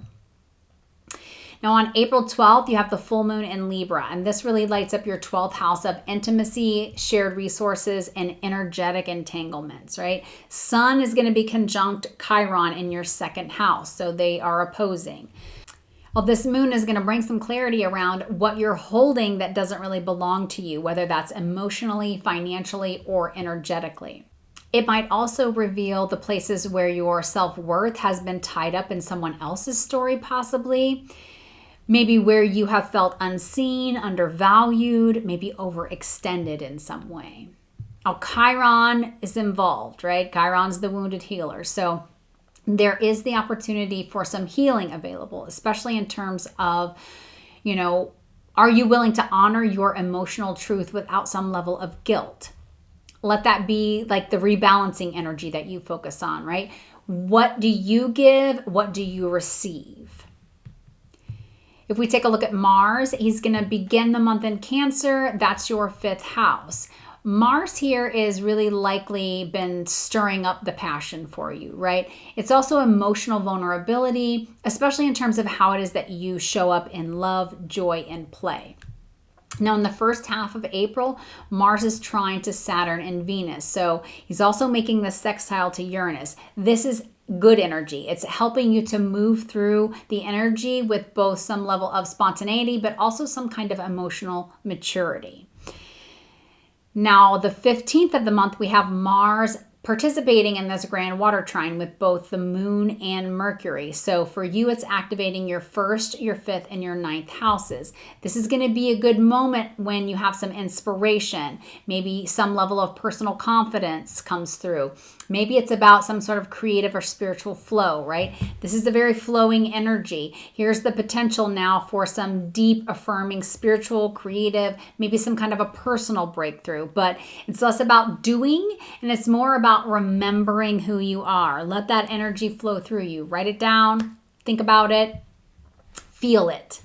Now on April 12th, you have the full moon in Libra, and this really lights up your 12th house of intimacy, shared resources, and energetic entanglements, right? Sun is going to be conjunct Chiron in your second house, so they are opposing. Well, this moon is going to bring some clarity around what you're holding that doesn't really belong to you, whether that's emotionally, financially, or energetically. It might also reveal the places where your self-worth has been tied up in someone else's story, possibly. Maybe where you have felt unseen, undervalued, maybe overextended in some way. Now, Chiron is involved, right? Chiron's the wounded healer. So there is the opportunity for some healing available, especially in terms of, are you willing to honor your emotional truth without some level of guilt? Let that be like the rebalancing energy that you focus on, right? What do you give? What do you receive? If we take a look at Mars, he's going to begin the month in Cancer. That's your 5th house. Mars here is really likely been stirring up the passion for you, right? It's also emotional vulnerability, especially in terms of how it is that you show up in love, joy, and play. Now, in the first half of April, Mars is trine to Saturn and Venus. So he's also making the sextile to Uranus. This is good energy. It's helping you to move through the energy with both some level of spontaneity, but also some kind of emotional maturity. Now, the 15th of the month, we have Mars participating in this Grand Water Trine with both the Moon and Mercury. So for you, it's activating your 1st, your 5th, and your 9th houses. This is going to be a good moment when you have some inspiration. Maybe some level of personal confidence comes through. Maybe it's about some sort of creative or spiritual flow, right? This is a very flowing energy. Here's the potential now for some deep, affirming, spiritual, creative, maybe some kind of a personal breakthrough. But it's less about doing and it's more about remembering who you are. Let that energy flow through you. Write it down, think about it, feel it.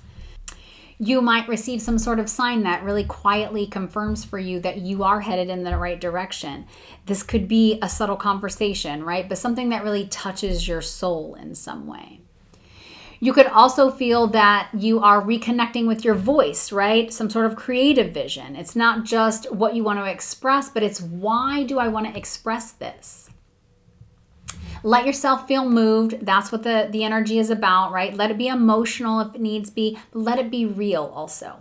You might receive some sort of sign that really quietly confirms for you that you are headed in the right direction. This could be a subtle conversation, right? But something that really touches your soul in some way. You could also feel that you are reconnecting with your voice, right? Some sort of creative vision. It's not just what you want to express, but it's why do I want to express this? Let yourself feel moved. That's what the energy is about, right? Let it be emotional if it needs be, but let it be real also.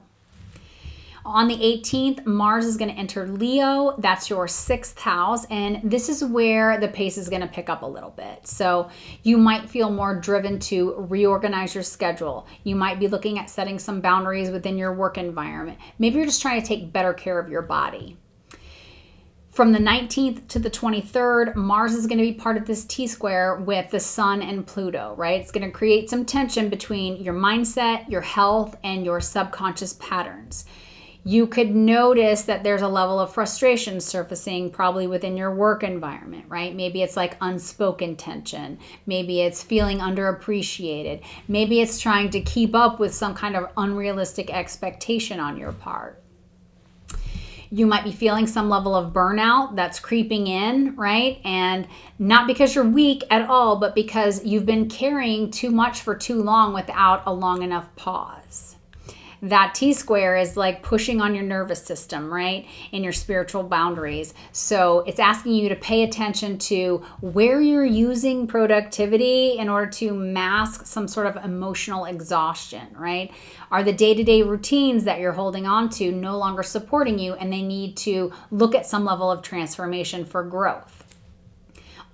On the 18th, Mars is going to enter Leo. That's your 6th house. And this is where the pace is going to pick up a little bit. So you might feel more driven to reorganize your schedule. You might be looking at setting some boundaries within your work environment. Maybe you're just trying to take better care of your body. From the 19th to the 23rd, Mars is going to be part of this T-square with the Sun and Pluto, right? It's going to create some tension between your mindset, your health, and your subconscious patterns. You could notice that there's a level of frustration surfacing probably within your work environment, right? Maybe it's like unspoken tension. Maybe it's feeling underappreciated. Maybe it's trying to keep up with some kind of unrealistic expectation on your part. You might be feeling some level of burnout that's creeping in, right? And not because you're weak at all, but because you've been carrying too much for too long without a long enough pause. That T-square is like pushing on your nervous system, right? And your spiritual boundaries. So it's asking you to pay attention to where you're using productivity in order to mask some sort of emotional exhaustion, right? Are the day-to-day routines that you're holding on to no longer supporting you and they need to look at some level of transformation for growth?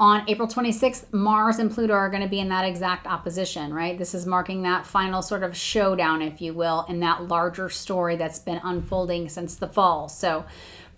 On April 26th, Mars and Pluto are going to be in that exact opposition, right? This is marking that final sort of showdown, if you will, in that larger story that's been unfolding since the fall. So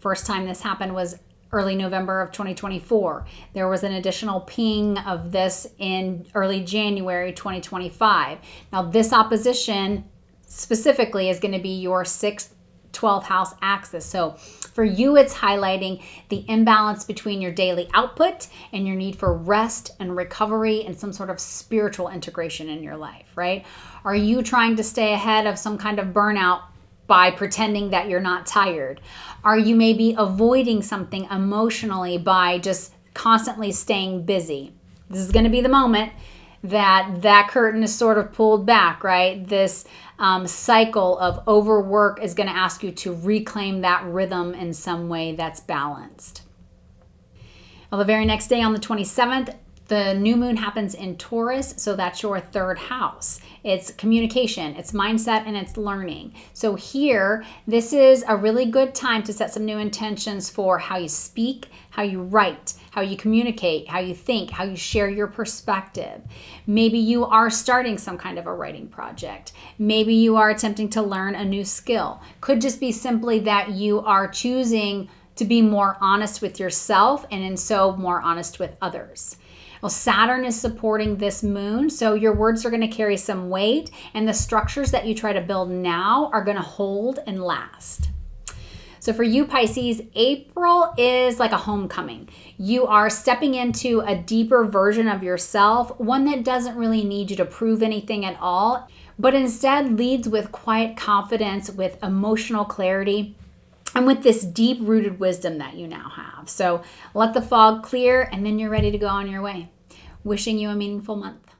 first time this happened was early November of 2024. There was an additional ping of this in early January 2025. Now this opposition specifically is going to be your 6th 12th house axis. So for you, it's highlighting the imbalance between your daily output and your need for rest and recovery and some sort of spiritual integration in your life, right? Are you trying to stay ahead of some kind of burnout by pretending that you're not tired? Are you maybe avoiding something emotionally by just constantly staying busy? This is going to be the moment that curtain is sort of pulled back, right? This cycle of overwork is going to ask you to reclaim that rhythm in some way that's balanced. Well, the very next day on the 27th, the new moon happens in Taurus, so that's your 3rd house. It's communication, it's mindset, and it's learning. So here, this is a really good time to set some new intentions for how you speak, how you write, how you communicate, how you think, how you share your perspective. Maybe you are starting some kind of a writing project. Maybe you are attempting to learn a new skill. Could just be simply that you are choosing to be more honest with yourself and in so more honest with others. Well, Saturn is supporting this moon, so your words are going to carry some weight, and the structures that you try to build now are going to hold and last. So for you, Pisces, April is like a homecoming. You are stepping into a deeper version of yourself, one that doesn't really need you to prove anything at all, but instead leads with quiet confidence, with emotional clarity, and with this deep-rooted wisdom that you now have. So let the fog clear, and then you're ready to go on your way. Wishing you a meaningful month.